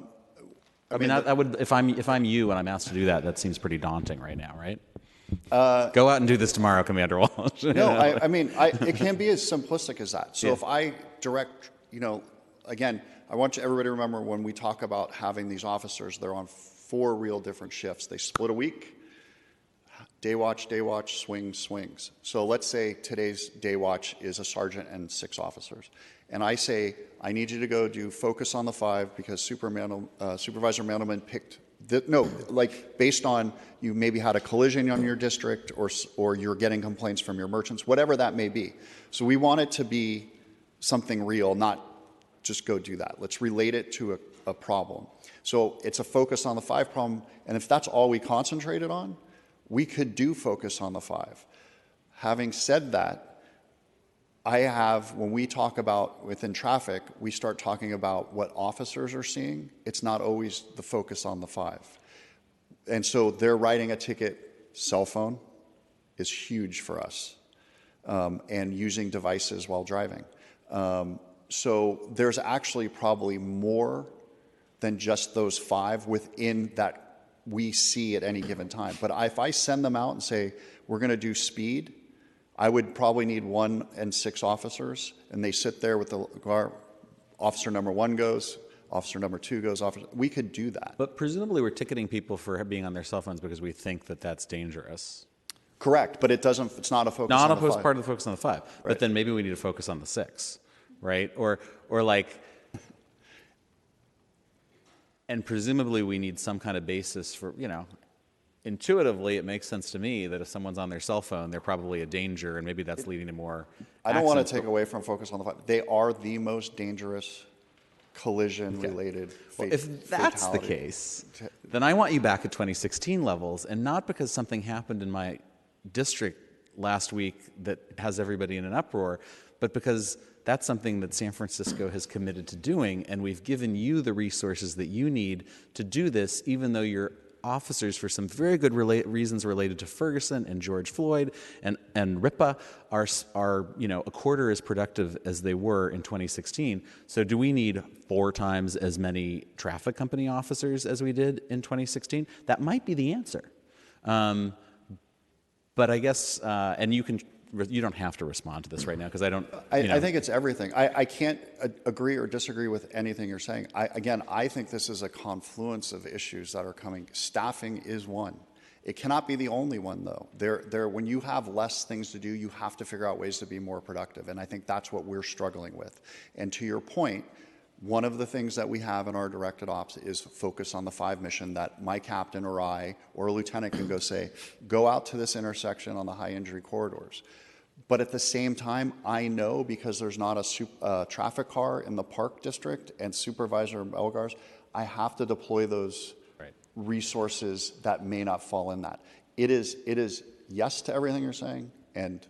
would if I'm you and I'm asked to do that seems pretty daunting right now, right? Go out and do this tomorrow, Commander Walsh. No, it can be as simplistic as that. So if I direct, again, I want everybody to remember when we talk about having these officers, they're on 4 real different shifts. They split a week, day watch, swings. So let's say today's day watch is a sergeant and 6 officers. And I say, I need you to go do focus on the 5 because Supervisor Mandelman picked based on you maybe had a collision on your district or you're getting complaints from your merchants, whatever that may be. So we want it to be something real, not just go do that. Let's relate it to a problem. So it's a focus on the 5 problem, and if that's all we concentrated on, we could do focus on the 5. Having said that, when we talk about within traffic, we start talking about what officers are seeing. It's not always the focus on the 5. And so they're writing a ticket, cell phone is huge for us, and using devices while driving. So there's actually probably more than just those 5 within that we see at any given time. But if I send them out and say, we're going to do speed, I would probably need 1 and 6 officers, and they sit there with the car. Officer number 1 goes, officer number 2 goes. We could do that. But presumably we're ticketing people for being on their cell phones because we think that that's dangerous. Correct, but it's not a focus on the 5. Not a part of the focus on the 5. Right. But then maybe we need to focus on the 6, right? Or and presumably we need some kind of basis for, intuitively, it makes sense to me that if someone's on their cell phone, they're probably a danger, and maybe that's leading to more I don't want to take away from focus on the 5. They are the most dangerous collision-related If that's the case, then I want you back at 2016 levels, and not because something happened in my district last week that has everybody in an uproar, but because that's something that San Francisco has committed to doing, and we've given you the resources that you need to do this, even though your officers, for some very good reasons related to Ferguson and George Floyd and RIPA, are a quarter as productive as they were in 2016. So do we need 4 times as many traffic company officers as we did in 2016? That might be the answer. But I guess, and you don't have to respond to this right now because I don't. I think it's everything. I can't agree or disagree with anything you're saying. I think this is a confluence of issues that are coming. Staffing is one. It cannot be the only one, though. When you have less things to do, you have to figure out ways to be more productive, and I think that's what we're struggling with. And to your point, one of the things that we have in our directed ops is focus on the 5 mission that my captain or I or a lieutenant can go out to this intersection on the high injury corridors. But at the same time, I know because there's not a traffic car in the park district and Supervisor Melgar's, I have to deploy those resources that may not fall in that. It is yes to everything you're saying and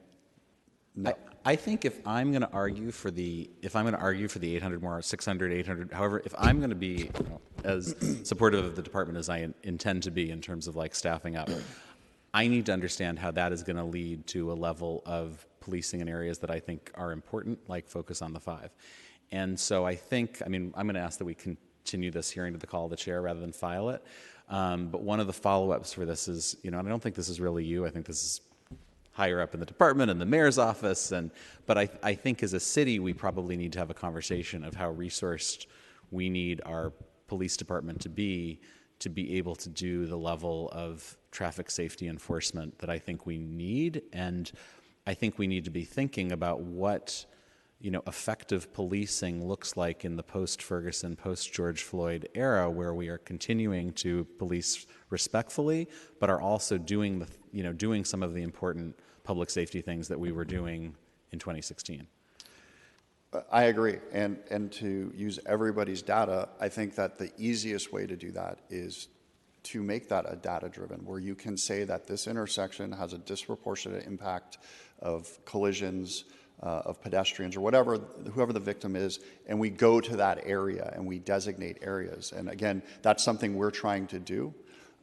no. I think if I'm going to argue for the 800 more, 600, 800, however, if I'm going to be as supportive of the department as I intend to be in terms of like staffing up, I need to understand how that is going to lead to a level of policing in areas that I think are important, like focus on the 5. And so I think, I'm going to ask that we continue this hearing to the call of the chair rather than file it. But one of the follow-ups for this is, and I don't think this is really you. I think this is higher up in the department and the mayor's office. But I think as a city, we probably need to have a conversation of how resourced we need our police department to be able to do the level of traffic safety enforcement that I think we need. And I think we need to be thinking about what effective policing looks like in the post-Ferguson, post-George Floyd era, where we are continuing to police respectfully, but are also doing some of the important public safety things that we were doing in 2016. I agree, and to use everybody's data, I think that the easiest way to do that is to make that a data-driven, where you can say that this intersection has a disproportionate impact of collisions, of pedestrians, or whoever the victim is, and we go to that area and we designate areas. And again, that's something we're trying to do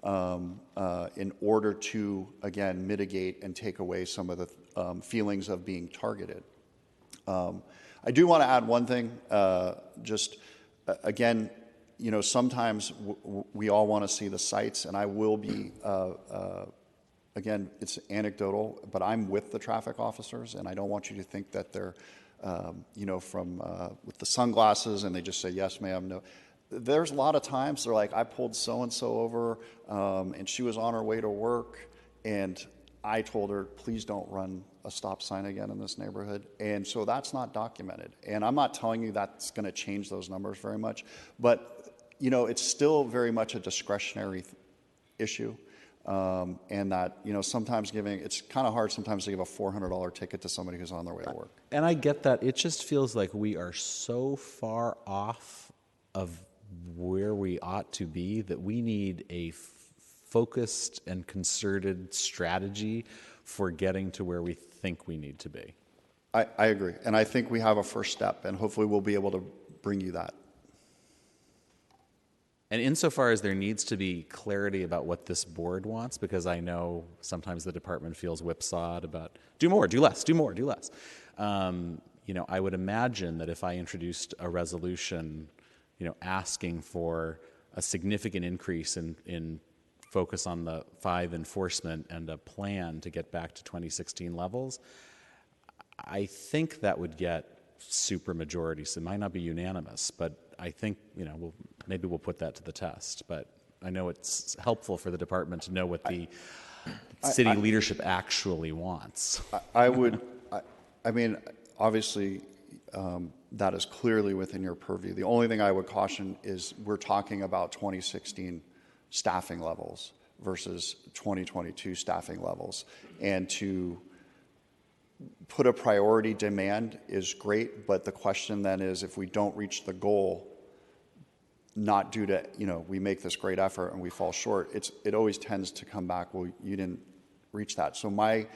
in order to, again, mitigate and take away some of the feelings of being targeted. I do want to add one thing, again, sometimes we all want to see the sites, and I will be, again, it's anecdotal, but I'm with the traffic officers, and I don't want you to think that they're, with the sunglasses, and they just say, yes, ma'am, no. There's a lot of times they're like, I pulled so-and-so over, and she was on her way to work, and I told her, please don't run a stop sign again in this neighborhood. And so that's not documented. And I'm not telling you that's going to change those numbers very much, but, it's still very much a discretionary issue. And that, sometimes it's kind of hard sometimes to give a $400 ticket to somebody who's on their way to work. And I get that. It just feels like we are so far off of where we ought to be that we need a focused and concerted strategy for getting to where we think we need to be. I agree. And I think we have a first step, and hopefully we'll be able to bring you that. And insofar as there needs to be clarity about what this board wants, because I know sometimes the department feels whipsawed about do more, do less, do more, do less. I would imagine that if I introduced a resolution, asking for a significant increase in focus on the 5 enforcement and a plan to get back to 2016 levels, I think that would get super majorities. It might not be unanimous, but I think, maybe we'll put that to the test. But I know it's helpful for the department to know what the city leadership actually wants. Obviously, that is clearly within your purview. The only thing I would caution is we're talking about 2016 staffing levels versus 2022 staffing levels. And to put a priority demand is great, but the question then is if we don't reach the goal, not due to, we make this great effort and we fall short. It always tends to come back, well, you didn't reach that. So my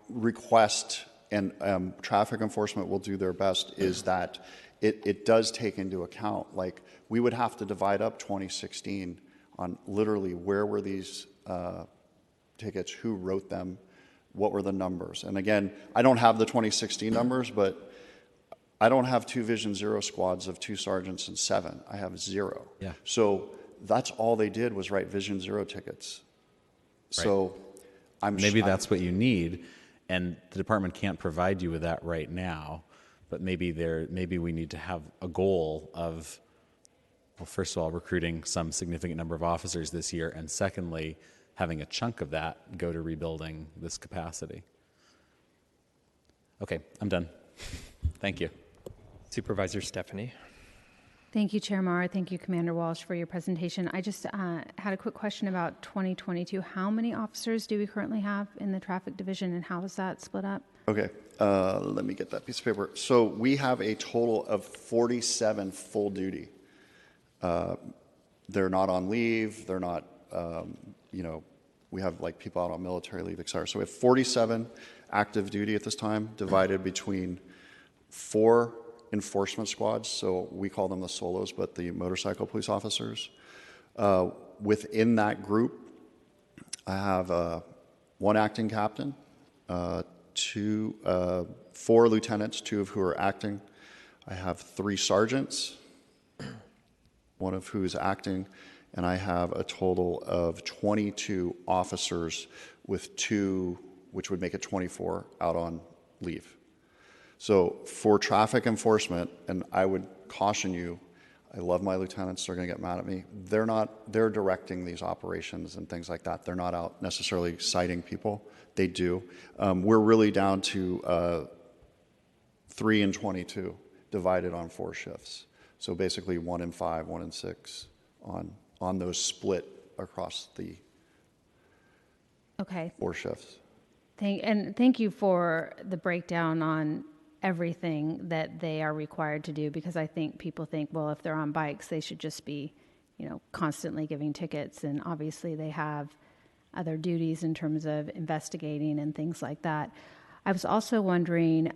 request, and traffic enforcement will do their best, is that it does take into account, like, we would have to divide up 2016 on literally where were these tickets, who wrote them, what were the numbers. And again, I don't have the 2016 numbers, but I don't have 2 Vision Zero squads of 2 sergeants and 7. I have 0. Yeah. So that's all they did was write Vision Zero tickets. So maybe that's what you need, and the department can't provide you with that right now. But maybe we need to have a goal of, well, first of all, recruiting some significant number of officers this year, and secondly, having a chunk of that go to rebuilding this capacity. Okay, I'm done. Thank you. Supervisor Stephanie. Thank you, Chair Maher. Thank you, Commander Walsh, for your presentation. I just had a quick question about 2022. How many officers do we currently have in the traffic division, and how is that split up? Okay, let me get that piece of paper. So we have a total of 47 full duty. They're not on leave. They're not, we have like people out on military leave, et cetera. So we have 47 active duty at this time, divided between 4 enforcement squads. So we call them the solos, but the motorcycle police officers. Within that group, I have 1 acting captain, 4 lieutenants, 2 of who are acting. I have 3 sergeants, 1 of who is acting, and I have a total of 22 officers with 2, which would make it 24, out on leave. So for traffic enforcement, and I would caution you, I love my lieutenants, they're going to get mad at me. They're directing these operations and things like that. They're not out necessarily citing people. They do. We're really down to 3 and 22 divided on 4 shifts. So basically 1 and 5, 1 and 6 on those split across the 4 shifts. Thank you for the breakdown on everything that they are required to do, because I think people think, well, if they're on bikes, they should just be, constantly giving tickets, and obviously they have other duties in terms of investigating and things like that. I was also wondering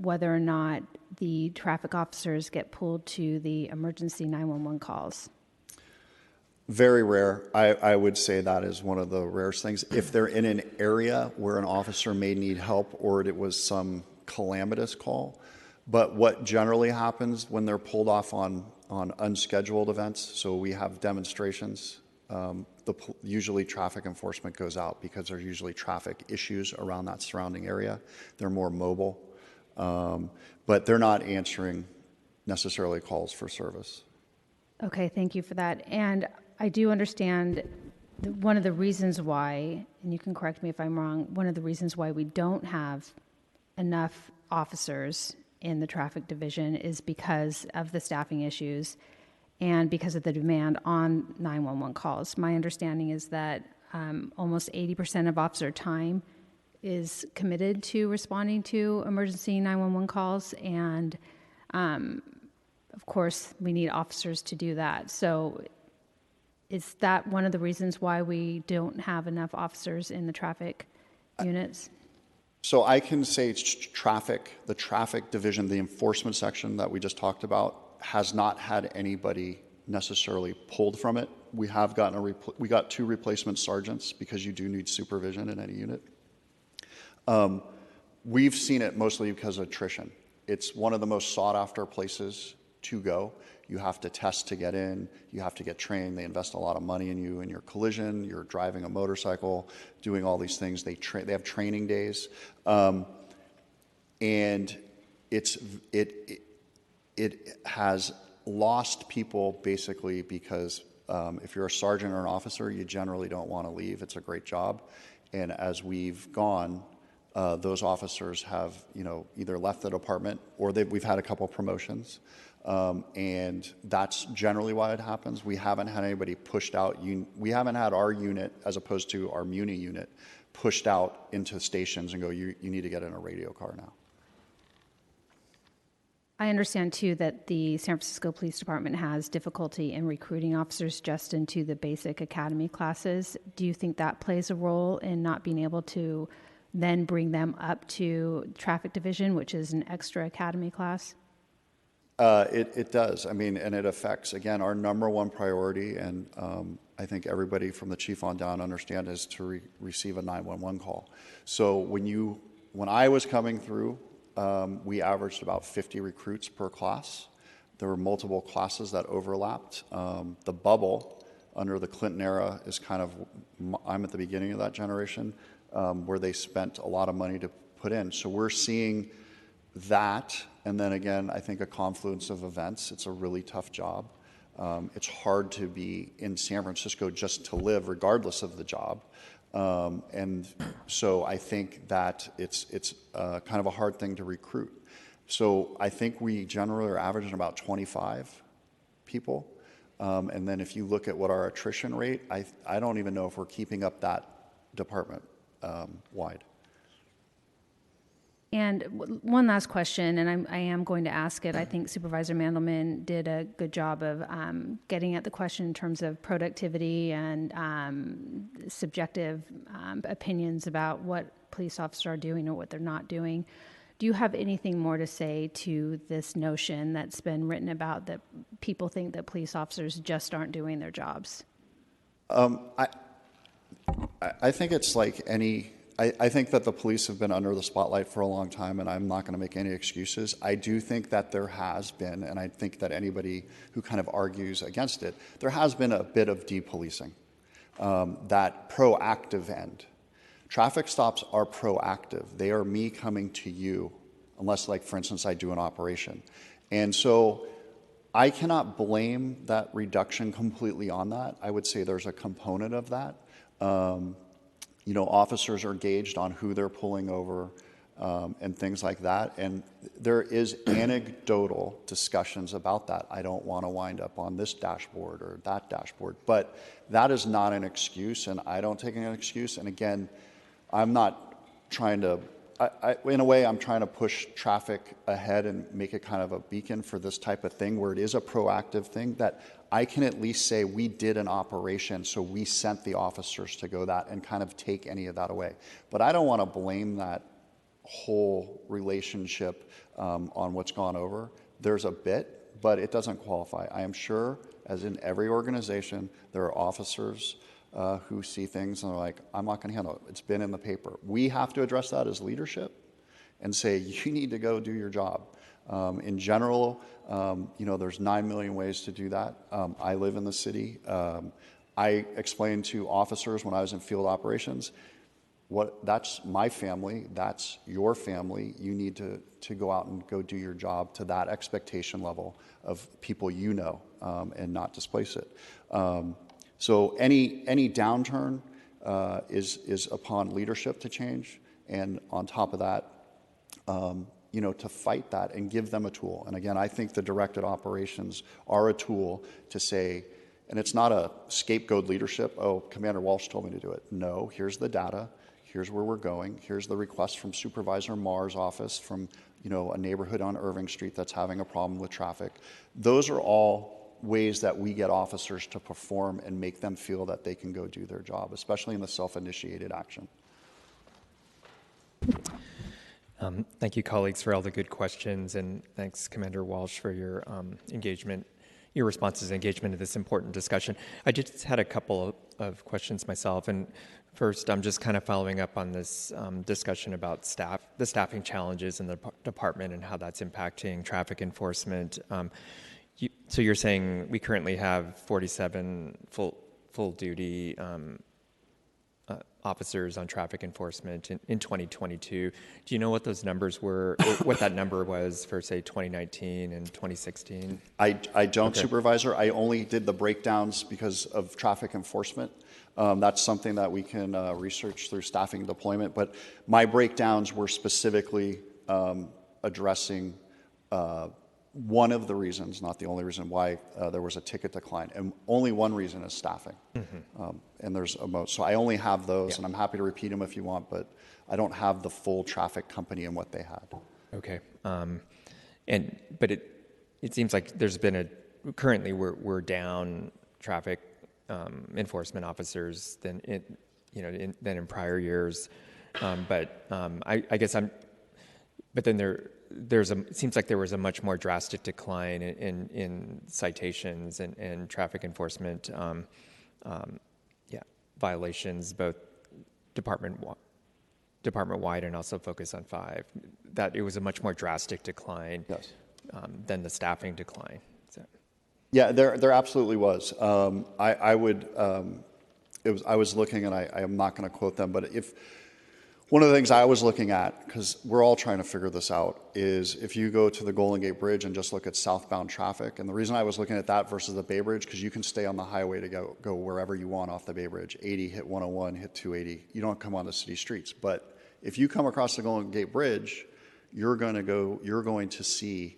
whether or not the traffic officers get pulled to the emergency 911 calls. Very rare. I would say that is one of the rarest things. If they're in an area where an officer may need help, or it was some calamitous call. But what generally happens when they're pulled off on unscheduled events, so we have demonstrations, usually traffic enforcement goes out because there's usually traffic issues around that surrounding area. They're more mobile, but they're not answering necessarily calls for service. Okay, thank you for that. And I do understand one of the reasons why, and you can correct me if I'm wrong, one of the reasons why we don't have enough officers in the traffic division is because of the staffing issues and because of the demand on 911 calls. My understanding is that almost 80% of officer time is committed to responding to emergency 911 calls, and of course we need officers to do that. So is that one of the reasons why we don't have enough officers in the traffic units? So I can say the traffic division, the enforcement section that we just talked about, has not had anybody necessarily pulled from it. We have gotten we got 2 replacement sergeants because you do need supervision in any unit. We've seen it mostly because of attrition. It's one of the most sought after places to go. You have to test to get in. You have to get trained. They invest a lot of money in you, in your collision. You're driving a motorcycle, doing all these things. They have training days, and it has lost people basically because if you're a sergeant or an officer, you generally don't want to leave. It's a great job, and as we've gone, those officers have either left the department or we've had a couple promotions. And that's generally why it happens. We haven't had anybody pushed out. We haven't had our unit, as opposed to our Muni unit, pushed out into stations and go, you need to get in a radio car now. I understand, too, that the San Francisco Police Department has difficulty in recruiting officers just into the basic academy classes. Do you think that plays a role in not being able to then bring them up to traffic division, which is an extra academy class? It does. I mean, and it affects, again, our number one priority, and I think everybody from the chief on down understand, is to receive a 911 call. So when I was coming through, we averaged about 50 recruits per class. There were multiple classes that overlapped. The bubble under the Clinton era is kind of, I'm at the beginning of that generation, where they spent a lot of money to put in. So we're seeing that, and then again, I think a confluence of events. It's a really tough job. It's hard to be in San Francisco just to live, regardless of the job. And so I think that it's kind of a hard thing to recruit. So I think we generally are averaging about 25 people. And then if you look at what our attrition rate, I don't even know if we're keeping up that department wide. And one last question, and I am going to ask it. I think Supervisor Mandelman did a good job of getting at the question in terms of productivity and subjective opinions about what police officers are doing or what they're not doing. Do you have anything more to say to this notion that's been written about, that people think that police officers just aren't doing their jobs? I think it's like any... I think that the police have been under the spotlight for a long time, and I'm not going to make any excuses. I do think that there has been, and I think that anybody who kind of argues against it, there has been a bit of depolicing, that proactive end. Traffic stops are proactive. They are me coming to you, unless, like, for instance, I do an operation. And so I cannot blame that reduction completely on that. I would say there's a component of that. You know, officers are gauged on who they're pulling over and things like that. And there is anecdotal discussions about that. I don't want to wind up on this dashboard or that dashboard. But that is not an excuse, and I don't take an excuse. And again, I'm not trying to, in a way, I'm trying to push traffic ahead and make it kind of a beacon for this type of thing where it is a proactive thing that I can at least say we did an operation, so we sent the officers to go that and kind of take any of that away. But I don't want to blame that whole relationship on what's gone over. There's a bit, but it doesn't qualify. I am sure, as in every organization, there are officers who see things and are like, I'm not going to handle it. It's been in the paper. We have to address that as leadership and say, you need to go do your job. In general, you know, there's 9 million ways to do that. I live in the city. I explained to officers when I was in field operations, that's my family, that's your family. You need to go out and go do your job to that expectation level of people you know, and not displace it. So any downturn is upon leadership to change, and on top of that, you know, to fight that and give them a tool. And again, I think the directed operations are a tool to say, and it's not a scapegoat leadership, oh, Commander Walsh told me to do it. No, here's the data, here's where we're going, here's the request from Supervisor Marr's office from, you know, a neighborhood on Irving Street that's having a problem with traffic. Those are all ways that we get officers to perform and make them feel that they can go do their job, especially in the self-initiated action. Thank you, colleagues, for all the good questions, and thanks, Commander Walsh, for your engagement, your responses and engagement in this important discussion. I just had a couple of questions myself, and first, I'm just kind of following up on this discussion about the staffing challenges in the department and how that's impacting traffic enforcement. So you're saying we currently have 47 full-duty officers on traffic enforcement in 2022. Do you know what those numbers were, or what that number was for, say, 2019 and 2016? I don't, okay. Supervisor. I only did the breakdowns because of traffic enforcement. That's something that we can research through staffing deployment, but my breakdowns were specifically addressing one of the reasons, not the only reason, why there was a ticket decline. And only one reason is staffing. Mm-hmm. And there's so I only have those, and I'm happy to repeat them if you want, but I don't have the full traffic company and what they had. Okay. But it seems like there's been currently we're down traffic enforcement officers than in prior years. I guess but then it seems like there was a much more drastic decline in citations and traffic enforcement violations, both department-wide and also Focus on 5. That it was a much more drastic decline than the staffing decline. So. Yeah, there absolutely was. I was looking, and I am not going to quote them, but one of the things I was looking at, because we're all trying to figure this out, is if you go to the Golden Gate Bridge and just look at southbound traffic, and the reason I was looking at that versus the Bay Bridge, because you can stay on the highway to go wherever you want off the Bay Bridge, 80, hit 101, hit 280. You don't come on the city streets. But if you come across the Golden Gate Bridge, you're going to see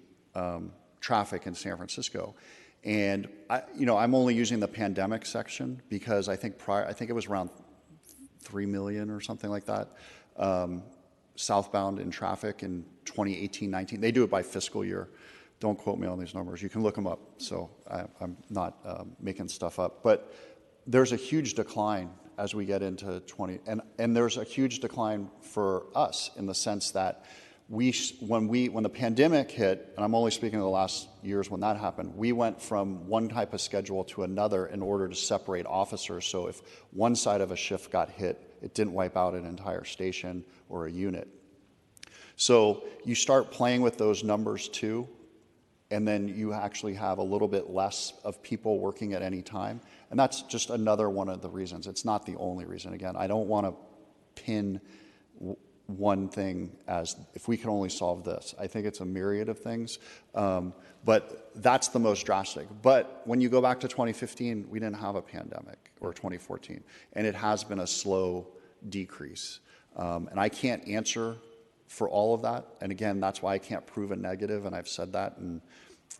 traffic in San Francisco. And I'm only using the pandemic section because I think it was around 3 million or something like that. Southbound in traffic in 2018-19. They do it by fiscal year. Don't quote me on these numbers. You can look them up, so I'm not making stuff up. But there's a huge decline as we get into 20, and there's a huge decline for us in the sense that when the pandemic hit, and I'm only speaking of the last years when that happened, we went from one type of schedule to another in order to separate officers. So if one side of a shift got hit, it didn't wipe out an entire station or a unit. So you start playing with those numbers too, and then you actually have a little bit less of people working at any time. And that's just another one of the reasons. It's not the only reason. Again, I don't want to pin one thing as if we can only solve this. I think it's a myriad of things, but that's the most drastic. But when you go back to 2015, we didn't have a pandemic, or 2014, and it has been a slow decrease. And I can't answer for all of that, and again, that's why I can't prove a negative, and I've said that, and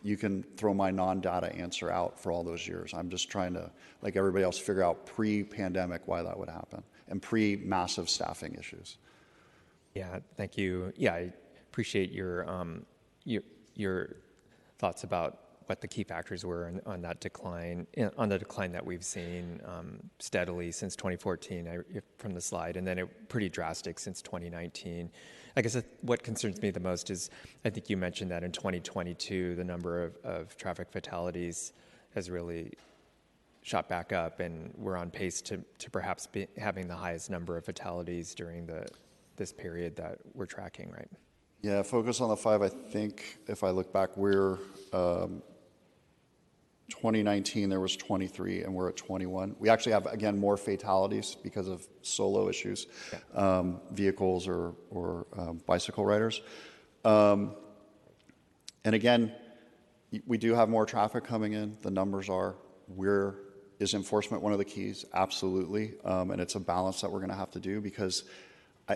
you can throw my non-data answer out for all those years. I'm just trying to, like everybody else, figure out pre-pandemic why that would happen, and pre-massive staffing issues. Yeah, thank you. Yeah, I appreciate your thoughts about what the key factors were on that decline, on the decline that we've seen steadily since 2014 from the slide, and then pretty drastic since 2019. I guess what concerns me the most is, I think you mentioned that in 2022, the number of traffic fatalities has really shot back up, and we're on pace to perhaps be having the highest number of fatalities during this period that we're tracking, right? Yeah, Focus on the 5, I think, if I look back, we're 2019, there was 23, and we're at 21. We actually have, again, more fatalities because of solo issues, vehicles or bicycle riders. And again, we do have more traffic coming in. The numbers are, is enforcement one of the keys? Absolutely. And it's a balance that we're going to have to do because,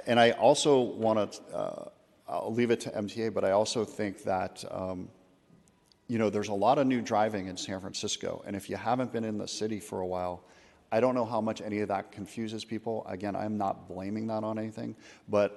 and I also want to, I'll leave it to MTA, but I also think that, there's a lot of new driving in San Francisco. And if you haven't been in the city for a while, I don't know how much any of that confuses people. Again, I'm not blaming that on anything, but,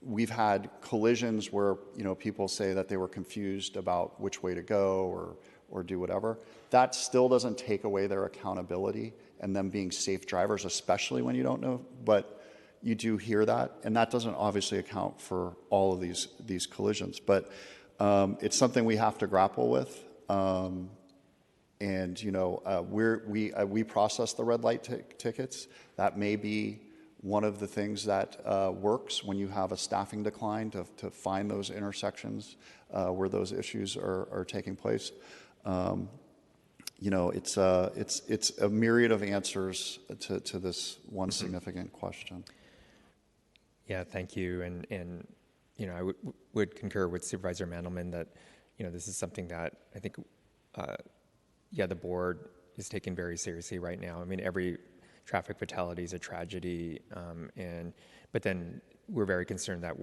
we've had collisions where, people say that they were confused about which way to go or do whatever. That still doesn't take away their accountability and them being safe drivers, especially when you don't know. But you do hear that, and that doesn't obviously account for all of these collisions. But it's something we have to grapple with. We process the red light tickets. That may be one of the things that works when you have a staffing decline to find those intersections where those issues are taking place. It's a myriad of answers to this one significant question. Yeah, thank you. And I would concur with Supervisor Mandelman that, this is something that I think, the board is taking very seriously right now. I mean, every traffic fatality is a tragedy, but then we're very concerned that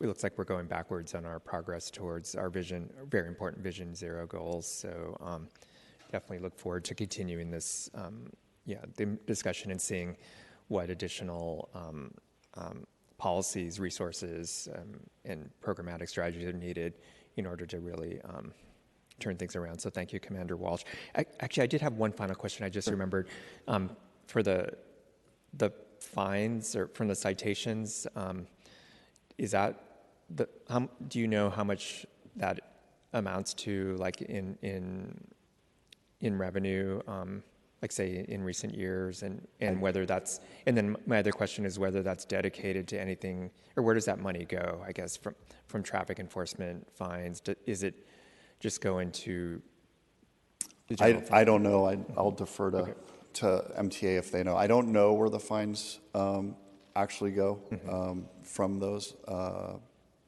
it looks like we're going backwards on our progress towards our very important Vision Zero goals. So definitely look forward to continuing this, the discussion and seeing what additional policies, resources, and programmatic strategies are needed in order to really turn things around. So thank you, Commander Walsh. Actually, I did have one final question I just remembered. For the fines or from the citations, is that do you know how much that amounts to, like in revenue, like say in recent years, and whether that's, and then my other question is whether that's dedicated to anything, or where does that money go, I guess, from traffic enforcement fines? Is it just go into the general fund? I don't know. I'll defer to MTA if they know. I don't know where the fines actually go from those.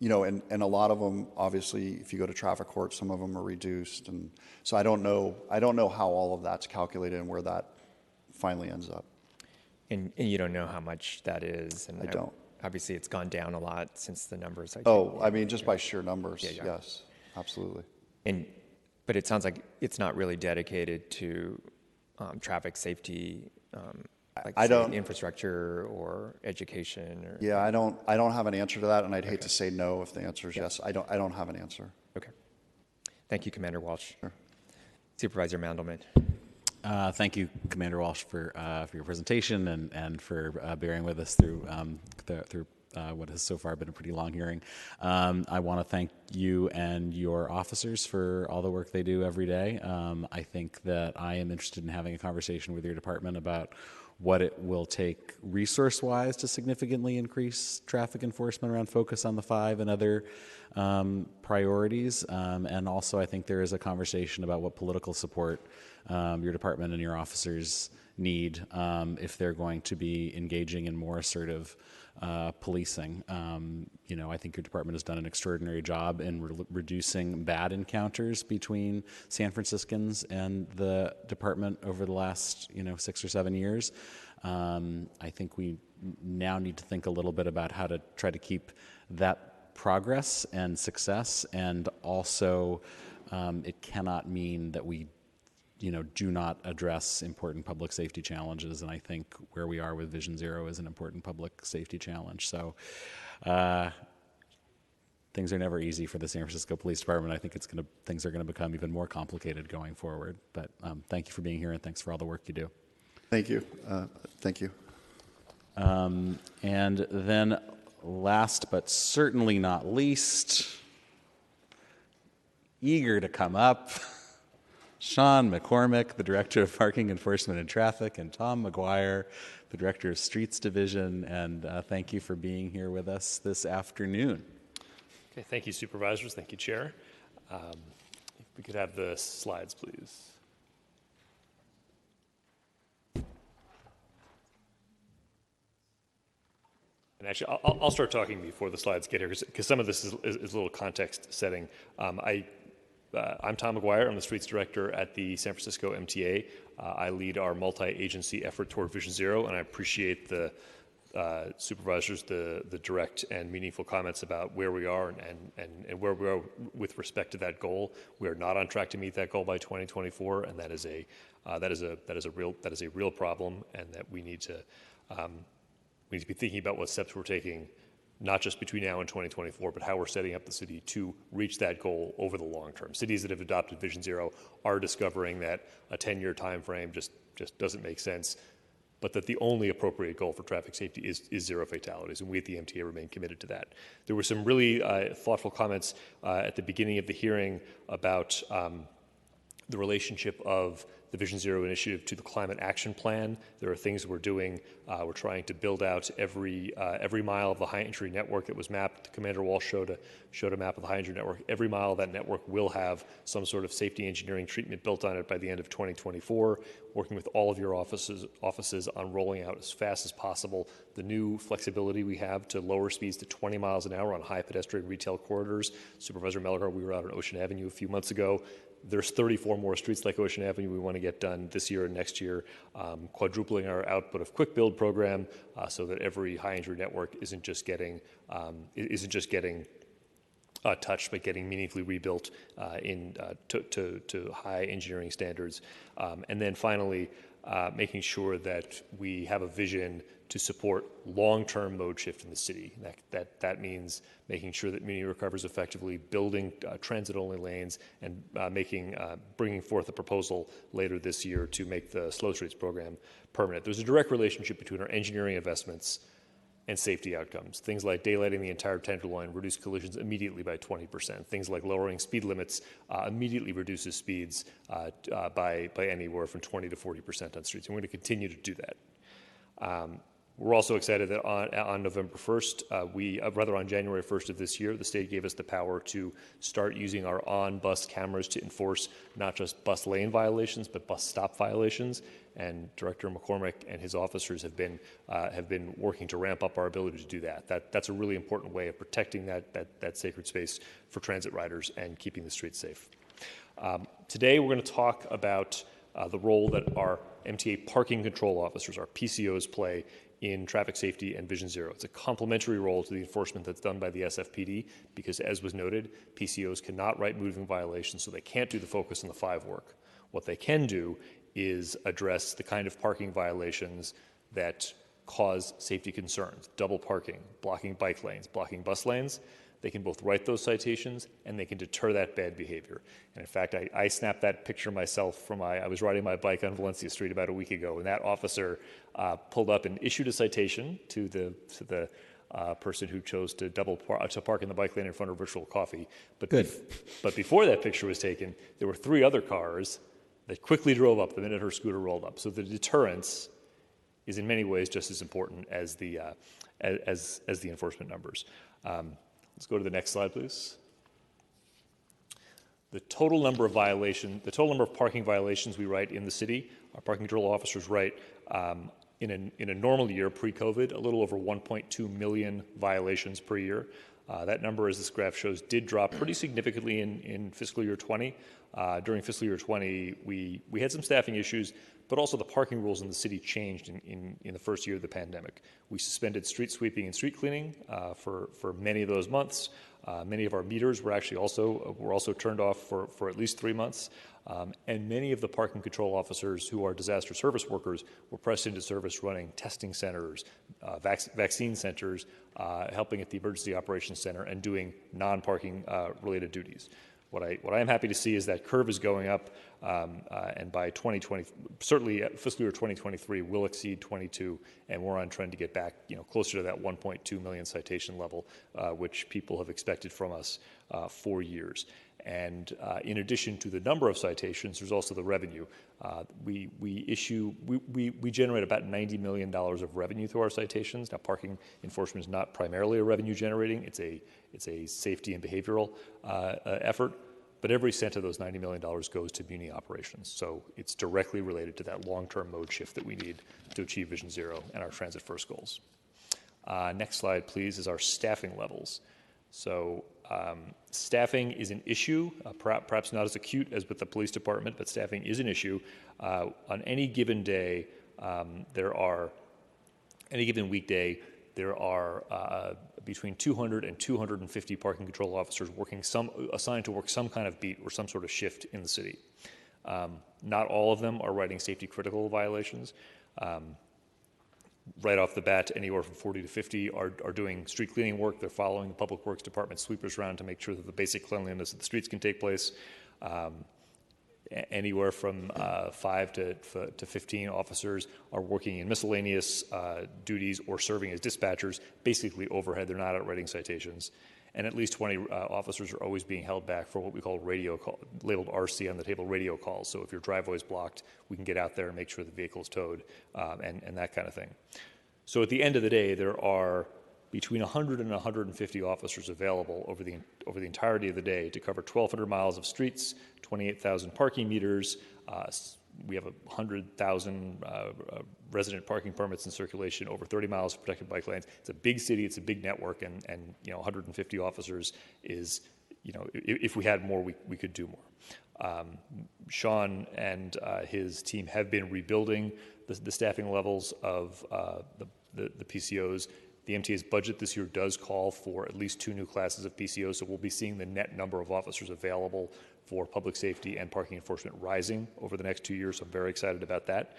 You know, and a lot of them, obviously, if you go to traffic court, some of them are reduced, and so I don't know how all of that's calculated and where that finally ends up. And you don't know how much that is? And I don't. Obviously, it's gone down a lot since the numbers. I mean, just by sheer numbers, yes, absolutely. But it sounds like it's not really dedicated to traffic safety, like infrastructure or education. Or, yeah, I don't have an answer to that, and I'd hate to say no if the answer is yes. I don't have an answer. Okay. Thank you, Commander Walsh. Sure. Supervisor Mandelman. Thank you, Commander Walsh, for your presentation and for bearing with us through what has so far been a pretty long hearing. I want to thank you and your officers for all the work they do every day. I think that I am interested in having a conversation with your department about what it will take resource-wise to significantly increase traffic enforcement around focus on the 5 and other priorities. And also, I think there is a conversation about what political support your department and your officers need if they're going to be engaging in more assertive policing. You know, I think your department has done an extraordinary job in reducing bad encounters between San Franciscans and the department over the last, 6 or 7 years. I think we now need to think a little bit about how to try to keep that progress and success, and also it cannot mean that we do not address important public safety challenges, and I think where we are with Vision Zero is an important public safety challenge. So things are never easy for the San Francisco Police Department. I think things are going to become even more complicated going forward. But thank you for being here, and thanks for all the work you do. Thank you. Thank you. And then last but certainly not least, eager to come up, Sean McCormick, the Director of Parking Enforcement and Traffic, and Tom McGuire, the Director of Streets Division, and thank you for being here with us this afternoon. Okay, thank you, Supervisors. Thank you, Chair. If we could have the slides, please. And actually, I'll start talking before the slides get here, because some of this is a little context setting. I'm Tom McGuire. I'm the Streets Director at the San Francisco MTA. I lead our multi-agency effort toward Vision Zero, and I appreciate the supervisors, the direct and meaningful comments about where we are and where we are with respect to that goal. We are not on track to meet that goal by 2024, and that is a real problem, and that we need to be thinking about what steps we're taking, not just between now and 2024, but how we're setting up the city to reach that goal over the long term. Cities that have adopted Vision Zero are discovering that a 10-year time frame just doesn't make sense, but that the only appropriate goal for traffic safety is zero fatalities, and we at the MTA remain committed to that. There were some really thoughtful comments at the beginning of the hearing about the relationship of the Vision Zero initiative to the Climate Action Plan. There are things we're doing. We're trying to build out every mile of the high-entry network that was mapped. Commander Walsh showed a map of the high-entry network. Every mile of that network will have some sort of safety engineering treatment built on it by the end of 2024, working with all of your offices on rolling out as fast as possible the new flexibility we have to lower speeds to 20 miles an hour on high pedestrian retail corridors. Supervisor Melgar, we were out on Ocean Avenue a few months ago. There's 34 more streets like Ocean Avenue we want to get done this year and next year, quadrupling our output of quick build program so that every high injury network isn't just getting touched, but getting meaningfully rebuilt to high engineering standards. And then finally, making sure that we have a vision to support long-term mode shift in the city. That means making sure that Muni recovers effectively, building transit-only lanes, and bringing forth a proposal later this year to make the Slow Streets program permanent. There's a direct relationship between our engineering investments and safety outcomes. Things like daylighting the entire Tenderloin reduce collisions immediately by 20%. Things like lowering speed limits immediately reduces speeds by anywhere from 20 to 40% on streets. And we're going to continue to do that. We're also excited that on November 1st, on January 1st of this year, the state gave us the power to start using our on-bus cameras to enforce not just bus lane violations, but bus stop violations. And Director McCormick and his officers have been working to ramp up our ability to do that. That's a really important way of protecting that sacred space for transit riders and keeping the streets safe. Today, we're going to talk about the role that our MTA parking control officers, our PCOs, play in traffic safety and Vision Zero. It's a complementary role to the enforcement that's done by the SFPD because, as was noted, PCOs cannot write moving violations, so they can't do the focus on the 5 work. What they can do is address the kind of parking violations that cause safety concerns: double parking, blocking bike lanes, blocking bus lanes. They can both write those citations and they can deter that bad behavior. And in fact, I snapped that picture myself I was riding my bike on Valencia Street about a week ago, and that officer pulled up and issued a citation to the person who chose to park in the bike lane in front of Virtual Coffee. But before that picture was taken, there were 3 other cars that quickly drove up the minute her scooter rolled up. So the deterrence is in many ways just as important as the enforcement numbers. Let's go to the next slide, please. The total number of parking violations we write in the city, our parking control officers write in a normal year pre-COVID, a little over 1.2 million violations per year. That number, as this graph shows, did drop pretty significantly in fiscal year 20. During fiscal year 20, we had some staffing issues, but also the parking rules in the city changed in the first year of the pandemic. We suspended street sweeping and street cleaning for many of those months. Many of our meters were actually also turned off for at least 3 months. And many of the parking control officers who are disaster service workers were pressed into service running testing centers, vaccine centers, helping at the emergency operations center, and doing non-parking related duties. What I am happy to see is that curve is going up, and by 2020, certainly fiscal year 2023 will exceed 22, and we're on trend to get back, closer to that 1.2 million citation level, which people have expected from us for years. And in addition to the number of citations, there's also the revenue. We generate about $90 million of revenue through our citations. Now, parking enforcement is not primarily a revenue generating; it's a safety and behavioral effort. But every cent of those $90 million goes to Muni operations. So it's directly related to that long-term mode shift that we need to achieve Vision Zero and our transit first goals. Next slide, please, is our staffing levels. So staffing is an issue, perhaps not as acute as with the police department, but staffing is an issue. On any given day, any given weekday, there are between 200 and 250 parking control officers assigned to work some kind of beat or some sort of shift in the city. Not all of them are writing safety critical violations. Right off the bat, anywhere from 40 to 50 are doing street cleaning work. They're following the Public Works Department sweepers around to make sure that the basic cleanliness of the streets can take place. Anywhere from 5 to 15 officers are working in miscellaneous duties or serving as dispatchers, basically overhead. They're not out writing citations. And at least 20 officers are always being held back for what we call radio call, labeled RC on the table, radio calls. So if your driveway is blocked, we can get out there and make sure the vehicle is towed and that kind of thing. So at the end of the day, there are between 100 and 150 officers available over the entirety of the day to cover 1,200 miles of streets, 28,000 parking meters. We have 100,000 resident parking permits in circulation, over 30 miles of protected bike lanes. It's a big city, it's a big network, and 150 officers is, if we had more, we could do more. Sean and his team have been rebuilding the staffing levels of the PCOs. The MTA's budget this year does call for at least 2 new classes of PCOs, so we'll be seeing the net number of officers available for public safety and parking enforcement rising over the next 2 years, so I'm very excited about that.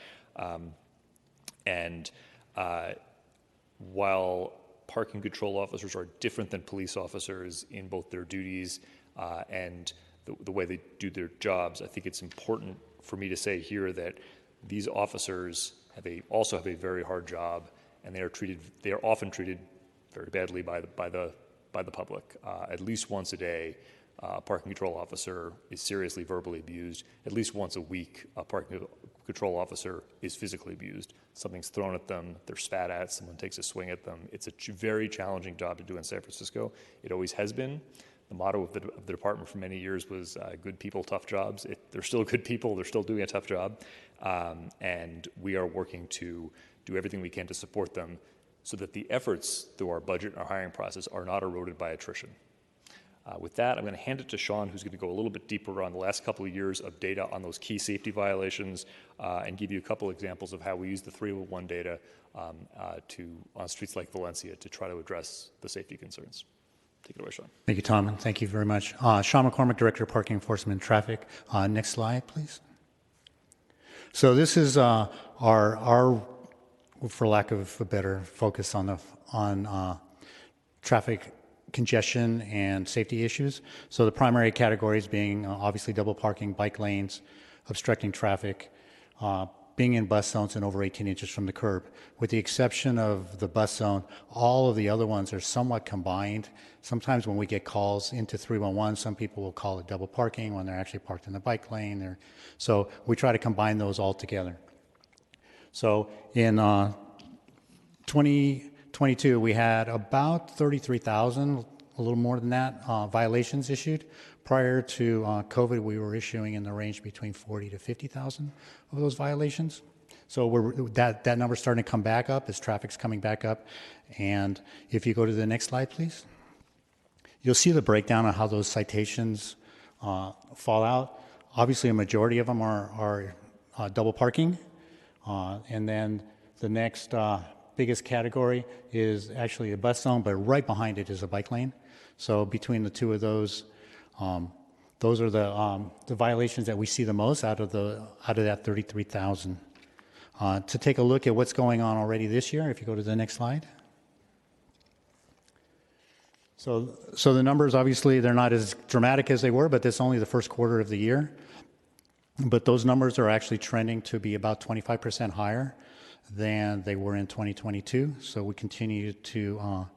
while parking control officers are different than police officers in both their duties and the way they do their jobs, I think it's important for me to say here that these officers also have a very hard job, and they are often treated very badly by the public. At least once a day, a parking control officer is seriously verbally abused. At least once a week, a parking control officer is physically abused. Something's thrown at them, they're spat at, someone takes a swing at them. It's a very challenging job to do in San Francisco. It always has been. The motto of the department for many years was good people, tough jobs. They're still good people, they're still doing a tough job. And we are working to do everything we can to support them so that the efforts through our budget and our hiring process are not eroded by attrition. With that, I'm going to hand it to Sean, who's going to go a little bit deeper on the last couple of years of data on those key safety violations and give you a couple examples of how we use the 311 data on streets like Valencia to try to address the safety concerns. Take it away, Sean. Thank you, Tom, and thank you very much. Sean McCormick, Director of Parking Enforcement and Traffic. Next slide, please. So this is our, for lack of a better focus on traffic congestion and safety issues. So the primary categories being obviously double parking, bike lanes, obstructing traffic, being in bus zones and over 18 inches from the curb. With the exception of the bus zone, all of the other ones are somewhat combined. Sometimes when we get calls into 311, some people will call it double parking when they're actually parked in the bike lane. So we try to combine those all together. So in 2022, we had about 33,000, a little more than that, violations issued. Prior to COVID, we were issuing in the range between 40 to 50,000 of those violations. So that number's starting to come back up as traffic's coming back up. And if you go to the next slide, please, you'll see the breakdown of how those citations fall out. Obviously, a majority of them are double parking. And then the next biggest category is actually a bus zone, but right behind it is a bike lane. So between the two of those are the violations that we see the most out of that 33,000. To take a look at what's going on already this year, if you go to the next slide. So the numbers, obviously, they're not as dramatic as they were, but that's only the first quarter of the year. But those numbers are actually trending to be about 25% higher than they were in 2022. So we continue to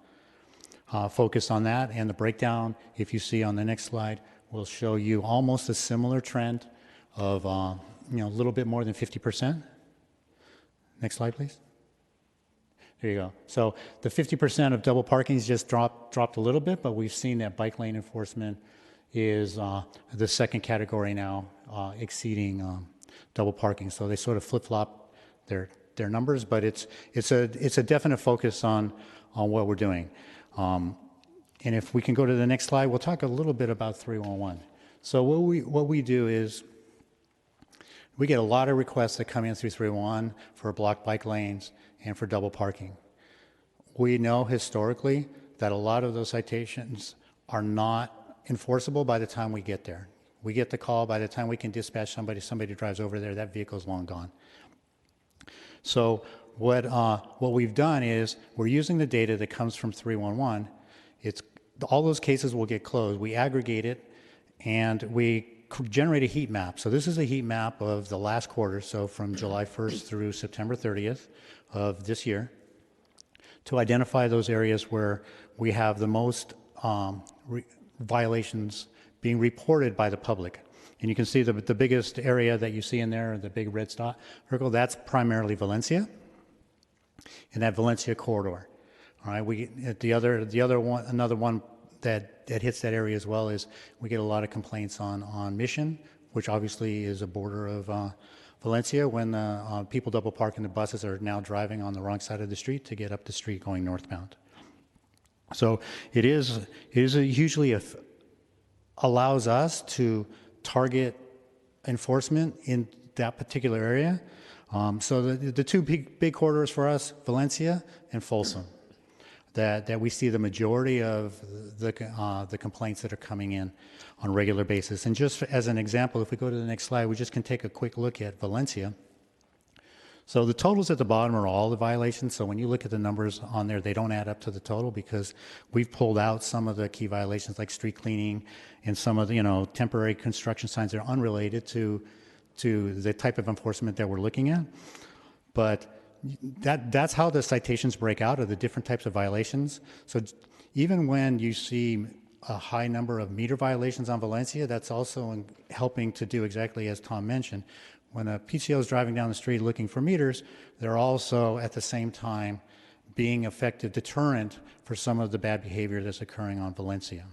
focus on that. And the breakdown, if you see on the next slide, will show you almost a similar trend of a little bit more than 50%. Next slide, please. There you go. So the 50% of double parkings just dropped a little bit, but we've seen that bike lane enforcement is the second category now, exceeding double parking. So they sort of flip-flop their numbers, but it's a definite focus on what we're doing. And if we can go to the next slide, we'll talk a little bit about 311. So what we do is we get a lot of requests that come in through 311 for blocked bike lanes and for double parking. We know historically that a lot of those citations are not enforceable by the time we get there. We get the call, by the time we can dispatch somebody drives over there, that vehicle's long gone. So what we've done is we're using the data that comes from 311. All those cases will get closed. We aggregate it, and we generate a heat map. So this is a heat map of the last quarter, so from July 1st through September 30th of this year, to identify those areas where we have the most violations being reported by the public. And you can see the biggest area that you see in there, the big red circle, that's primarily Valencia, in that Valencia corridor. All right, another one that hits that area as well is we get a lot of complaints on Mission, which obviously is a border of Valencia, when people double park in the buses are now driving on the wrong side of the street to get up the street going northbound. So it is hugely allows us to target enforcement in that particular area. So the two big corridors for us, Valencia and Folsom, that we see the majority of the complaints that are coming in on a regular basis. And just as an example, if we go to the next slide, we just can take a quick look at Valencia. So the totals at the bottom are all the violations. So when you look at the numbers on there, they don't add up to the total because we've pulled out some of the key violations like street cleaning and some of the, temporary construction signs that are unrelated to the type of enforcement that we're looking at. But that's how the citations break out of the different types of violations. So even when you see a high number of meter violations on Valencia, that's also helping to do exactly as Tom mentioned. When a PCO is driving down the street looking for meters, they're also at the same time being effective deterrent for some of the bad behavior that's occurring on Valencia.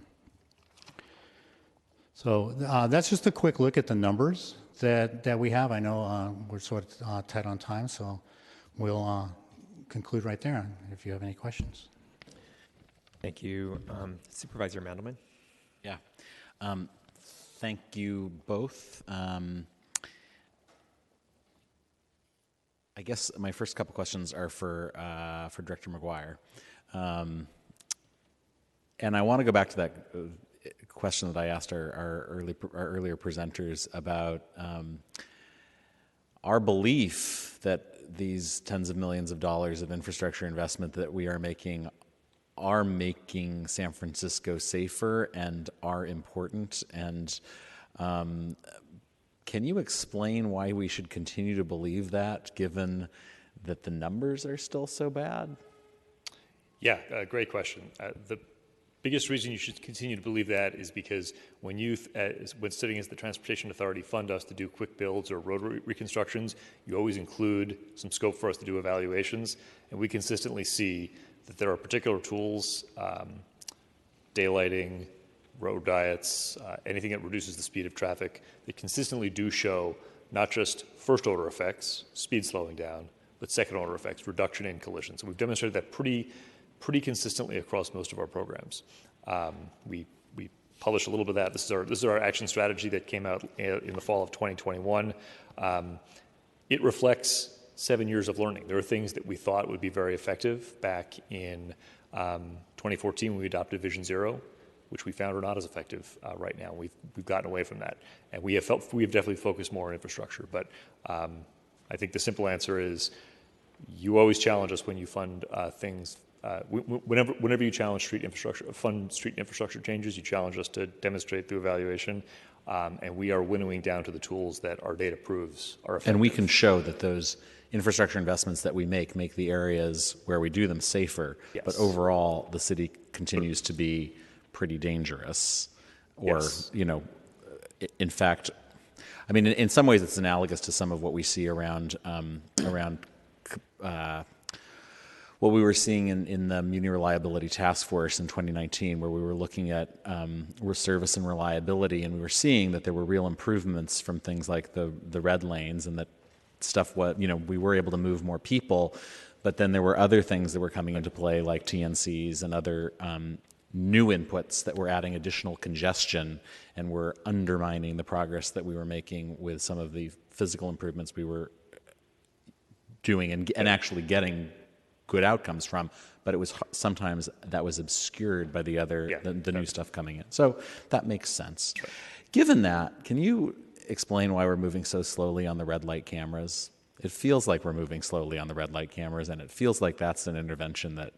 So that's just a quick look at the numbers that we have. I know we're sort of tight on time, so we'll conclude right there if you have any questions. Thank you. Supervisor Mandelman? Yeah. Thank you both. I guess my first couple questions are for Director McGuire. And I want to go back to that question that I asked our earlier presenters about our belief that these tens of millions of dollars of infrastructure investment that we are making San Francisco safer and are important. And can you explain why we should continue to believe that, given that the numbers are still so bad? Yeah, great question. The biggest reason you should continue to believe that is because when sitting as the Transportation Authority fund us to do quick builds or road reconstructions, you always include some scope for us to do evaluations, and we consistently see that there are particular tools, daylighting, road diets, anything that reduces the speed of traffic, that consistently do show not just first order effects, speed slowing down, but second order effects, reduction in collisions. So we've demonstrated that pretty consistently across most of our programs. We published a little bit of that. This is our action strategy that came out in the fall of 2021. It reflects 7 years of learning. There are things that we thought would be very effective back in 2014 when we adopted Vision Zero, which we found are not as effective right now. We've gotten away from that, and we have definitely focused more on infrastructure. But I think the simple answer is, you always challenge us when you fund things. Whenever you challenge fund street infrastructure changes, you challenge us to demonstrate through evaluation, and we are winnowing down to the tools that our data proves are effective. And we can show that those infrastructure investments that we make the areas where we do them safer. Yes. But overall, the city continues to be pretty dangerous, or yes. In fact, I mean, in some ways, it's analogous to some of what we see around what we were seeing in the Muni Reliability Task Force in 2019, where we were looking at service and reliability, and we were seeing that there were real improvements from things like the red lanes, and that stuff we were able to move more people, but then there were other things that were coming into play, like TNCs and other new inputs that were adding additional congestion and were undermining the progress that we were making with some of the physical improvements we were doing and actually getting good outcomes from, but it was sometimes that was obscured by the other the new stuff coming in. So that makes sense. Right. Given that, can you explain why we're moving so slowly on the red light cameras? It feels like we're moving slowly on the red light cameras, and it feels like that's an intervention that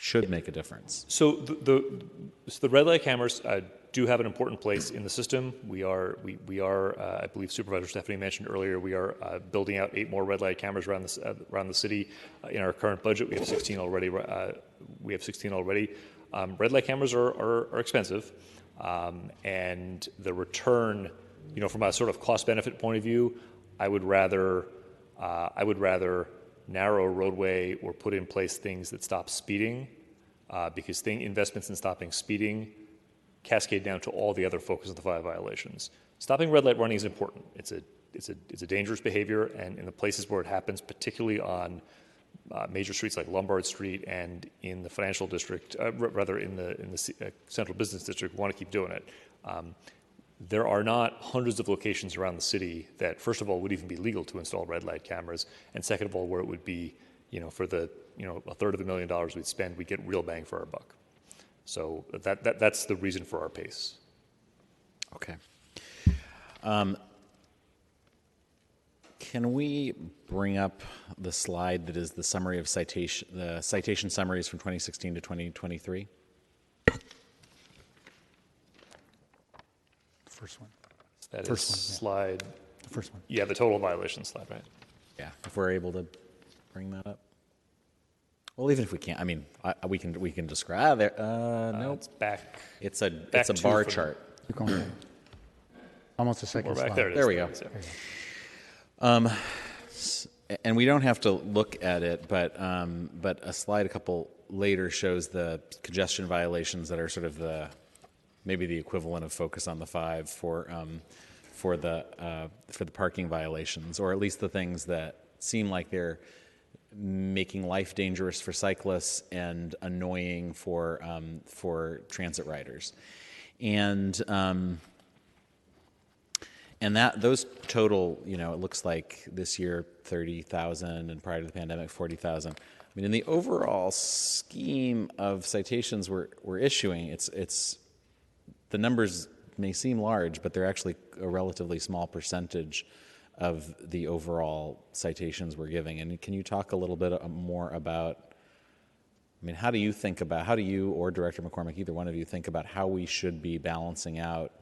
should make a difference. So the red light cameras do have an important place in the system. We are, I believe Supervisor Stephanie mentioned earlier, we are building out 8 more red light cameras around the city. In our current budget, we have 16 already. Red light cameras are expensive, and the return, from a sort of cost-benefit point of view, I would rather narrow a roadway or put in place things that stop speeding, because investments in stopping speeding cascade down to all the other focus of the 5 violations. Stopping red light running is important. It's a dangerous behavior, and in the places where it happens, particularly on major streets like Lombard Street and in the financial district, rather in the central business district, we want to keep doing it. There are not hundreds of locations around the city that, first of all, would even be legal to install red light cameras, and second of all, where it would be, for the, a third of $1 million we'd spend, we get real bang for our buck. So that's the reason for our pace. Okay. Can we bring up the slide that is the summary of the citation summaries from 2016 to 2023? First one. That is First one, yeah. slide. The first one. Yeah, the total violation slide, right? Yeah, if we're able to bring that up. Well, even if we can't, I mean, we can describe it. No, It's back. it's a back it's a two bar for the- chart. Keep going. Almost a second We're back slide. there. It is. There we go. And we don't have to look at it, but a slide a couple later shows the congestion violations that are sort of maybe the equivalent of focus on the 5 for the parking violations, or at least the things that seem like they're making life dangerous for cyclists and annoying for transit riders, and that those total, it looks like this year 30,000, and prior to the pandemic 40,000. I mean, in the overall scheme of citations we're issuing, it's the numbers may seem large, but they're actually a relatively small percentage of the overall citations we're giving. And can you talk a little bit more about, I mean, how do you or Director McCormick, either one of you, think about how we should be balancing out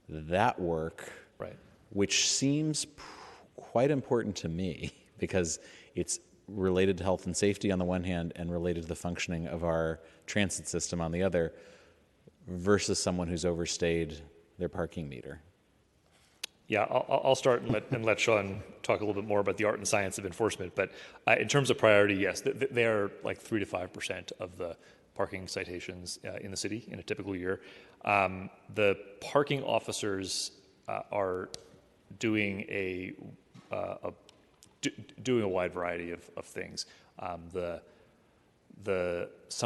that work, Right. which seems quite important to me because it's related to health and safety on the one hand and related to the functioning of our transit system on the other, versus someone who's overstayed their parking meter? Yeah, I'll start and let Sean talk a little bit more about the art and science of enforcement. But in terms of priority, yes, they are like 3 to 5% of the parking citations in the city in a typical year. The parking officers are doing a wide variety of things. Some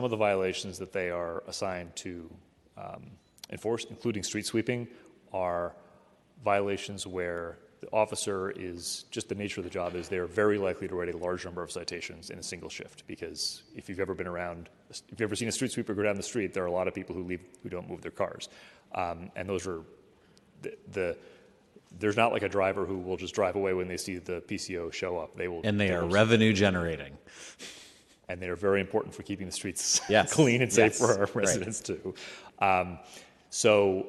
of the violations that they are assigned to enforce, including street sweeping, are violations where the officer is, just the nature of the job is they're very likely to write a large number of citations in a single shift, because if you've ever seen a street sweeper go down the street, there are a lot of people who don't move their cars. And those are, there's not like a driver who will just drive away when they see the PCO show up. They are revenue generating. And they are very important for keeping the streets Yes. clean and safe Yes. for our residents too. So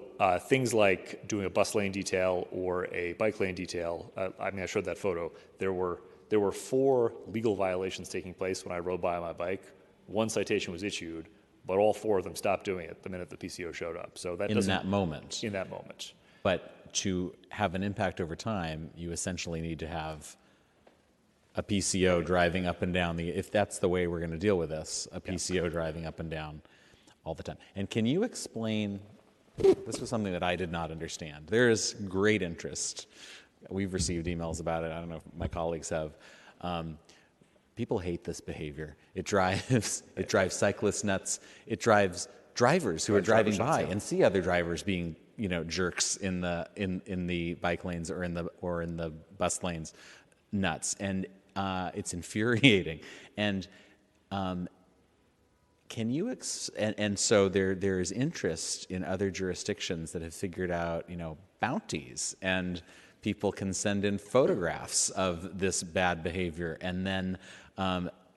things like doing a bus lane detail or a bike lane detail. I showed that photo. There were 4 legal violations taking place when I rode by on my bike. 1 citation was issued, but all 4 of them stopped doing it the minute the PCO showed up. So that In that moment. But to have an impact over time, you essentially need to have a PCO driving up and down if that's the way we're going to deal with this, a PCO driving up and down all the time. And can you explain, this was something that I did not understand. There is great interest. We've received emails about it. I don't know if my colleagues have. People hate this behavior. It drives cyclists nuts. It drives drivers who are driving by and see other drivers being, jerks in the bike lanes or in the bus lanes nuts. And it's infuriating. And can you and so there is interest in other jurisdictions that have figured out, bounties, and people can send in photographs of this bad behavior, and then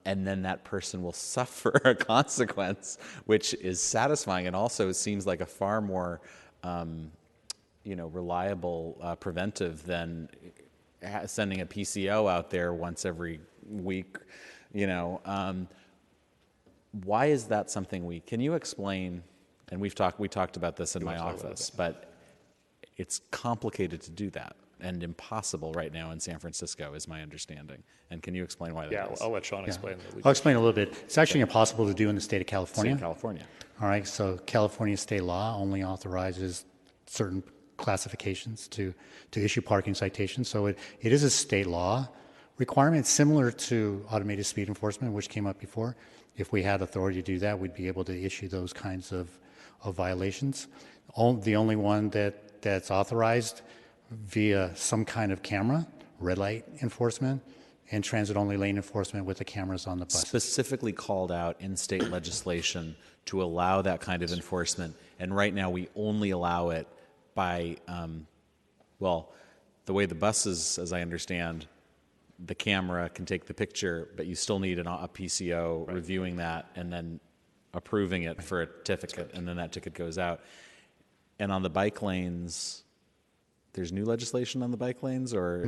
that person will suffer a consequence, which is satisfying, and also seems like a far more reliable preventive than sending a PCO out there once every week. Why is that something can you explain? And we talked about this in my office, but it's complicated to do that and impossible right now in San Francisco, is my understanding. And can you explain why that is? I'll let Sean explain. I'll explain a little bit. It's actually impossible to do in the state of California. California. All right, so California state law only authorizes certain classifications to issue parking citations. So it is a state law requirement similar to automated speed enforcement, which came up before. If we had authority to do that, we'd be able to issue those kinds of violations. The only one that's authorized via some kind of camera, red light enforcement, and transit-only lane enforcement with the cameras on the bus. Specifically called out in state legislation to allow that kind of enforcement. And right now we only allow it by, the way the buses, as I understand, the camera can take the picture, but you still need a PCO reviewing that and then approving it for a certificate, and then that ticket goes out. And on the bike lanes, there's new legislation on the bike lanes, or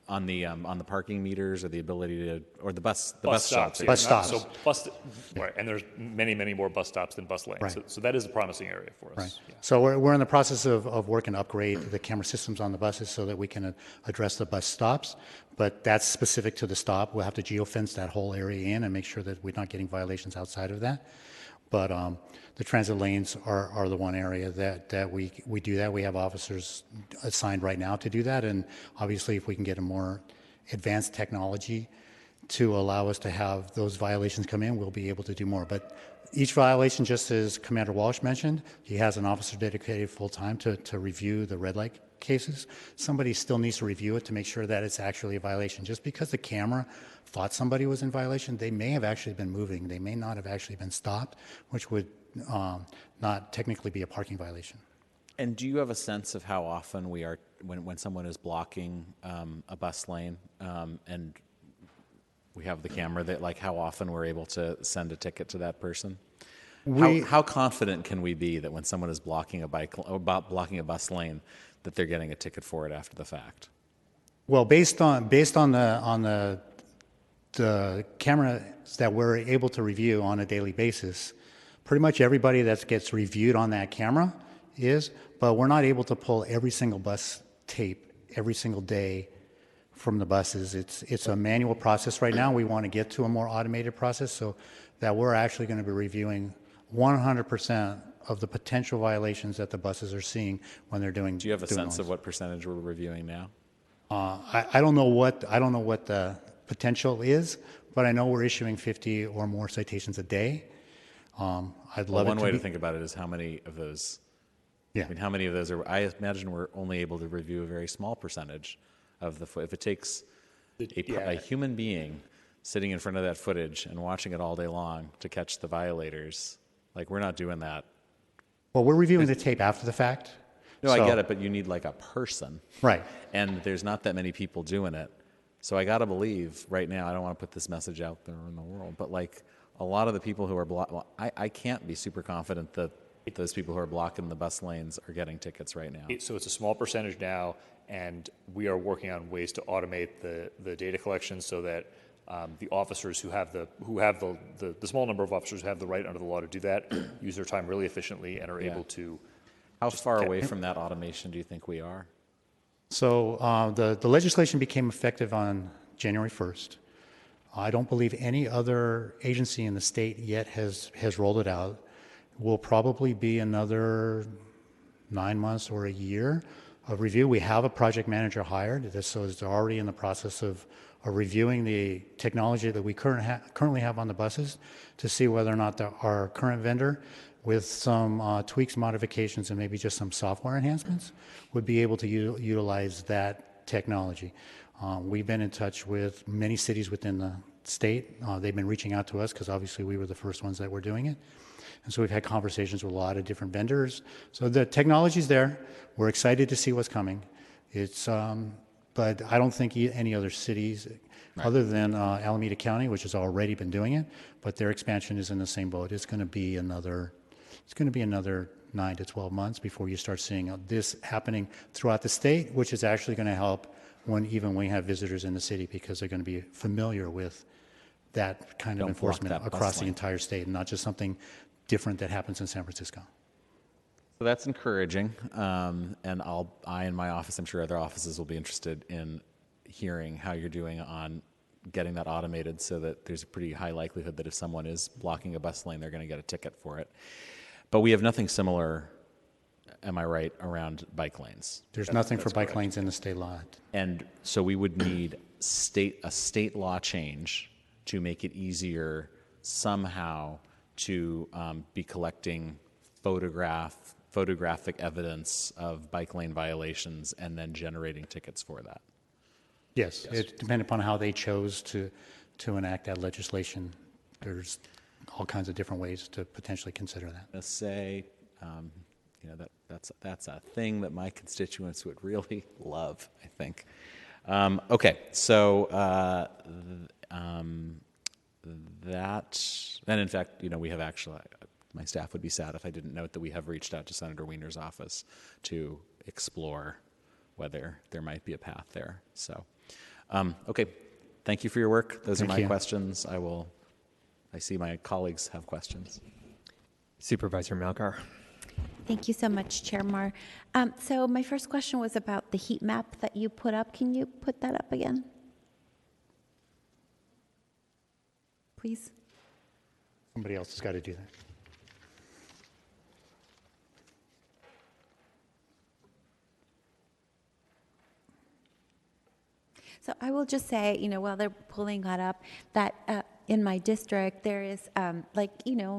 on the parking meters, or the ability to, or the bus stops. Yeah. Bus stops. So right, and there's many more bus stops than bus lanes. Right. So that is a promising area for us. Right. Yeah. So we're in the process of working to upgrade the camera systems on the buses so that we can address the bus stops. But that's specific to the stop. We'll have to geofence that whole area in and make sure that we're not getting violations outside of that. But the transit lanes are the one area that we do that. We have officers assigned right now to do that. And obviously, if we can get a more advanced technology to allow us to have those violations come in, we'll be able to do more. But each violation, just as Commander Walsh mentioned, he has an officer dedicated full-time to review the red light cases. Somebody still needs to review it to make sure that it's actually a violation. Just because the camera thought somebody was in violation, they may have actually been moving. They may not have actually been stopped, which would not technically be a parking violation. And do you have a sense of how often we are, when someone is blocking a bus lane and we have the camera, that like how often we're able to send a ticket to that person? How confident can we be that when someone is blocking a blocking a bus lane, that they're getting a ticket for it after the fact? Well, based on the cameras that we're able to review on a daily basis, pretty much everybody that gets reviewed on that camera is, but we're not able to pull every single bus tape every single day from the buses. It's a manual process right now. We want to get to a more automated process so that we're actually going to be reviewing 100% of the potential violations that the buses are seeing when they're doing. Do you have a sense of what percentage we're reviewing now? I don't know what the potential is, but I know we're issuing 50 or more citations a day. I'd love one it way to think about it is how many of those. Yeah. I mean, how many of those are? I imagine we're only able to review a very small percentage of the. If it takes a human being sitting in front of that footage and watching it all day long to catch the violators, like we're not doing that. Well, we're reviewing the tape after the fact. No, I get it, but you need like a person. Right. And there's not that many people doing it. So I got to believe right now, I don't want to put this message out there in the world, but like a lot of the people who are I can't be super confident that those people who are blocking the bus lanes are getting tickets right now. So it's a small percentage now, and we are working on ways to automate the data collection so that the officers who have the small number of officers who have the right under the law to do that use their time really efficiently and are able to. How far away from that automation do you think we are? So the legislation became effective on January 1st. I don't believe any other agency in the state yet has rolled it out. Will probably be another 9 months or a year of review. We have a project manager hired, so it's already in the process of reviewing the technology that we currently have on the buses to see whether or not our current vendor, with some tweaks, modifications, and maybe just some software enhancements, would be able to utilize that technology. We've been in touch with many cities within the state. They've been reaching out to us because obviously we were the first ones that were doing it. And so we've had conversations with a lot of different vendors. So the technology's there. We're excited to see what's coming. But I don't think any other cities, other than Alameda County, which has already been doing it, but their expansion is in the same boat. It's going to be another 9 to 12 months before you start seeing this happening throughout the state, which is actually going to help when we have visitors in the city, because they're going to be familiar with that kind of enforcement across the entire state, and not just something different that happens in San Francisco. So that's encouraging, and I in my office, I'm sure other offices will be interested in hearing how you're doing on getting that automated, so that there's a pretty high likelihood that if someone is blocking a bus lane, they're going to get a ticket for it. But we have nothing similar, am I right, around bike lanes? There's nothing for bike lanes in the state law. And so we would need a state law change to make it easier somehow to be collecting photographic evidence of bike lane violations and then generating tickets for that. Yes. It depended upon how they chose to enact that legislation. There's all kinds of different ways to potentially consider that. Let's say, that's a thing that my constituents would really love, I think. Okay, so and in fact, we have actually, my staff would be sad if I didn't note that we have reached out to Senator Wiener's office to explore whether there might be a path there. So, okay, thank you for your work. Those are my questions. I see my colleagues have questions. Supervisor Malgar. Thank you so much, Chair Marr. So my first question was about the heat map that you put up. Can you put that up again? Please. Somebody else has got to do that. So I will just say, while they're pulling that up, that in my district, there is,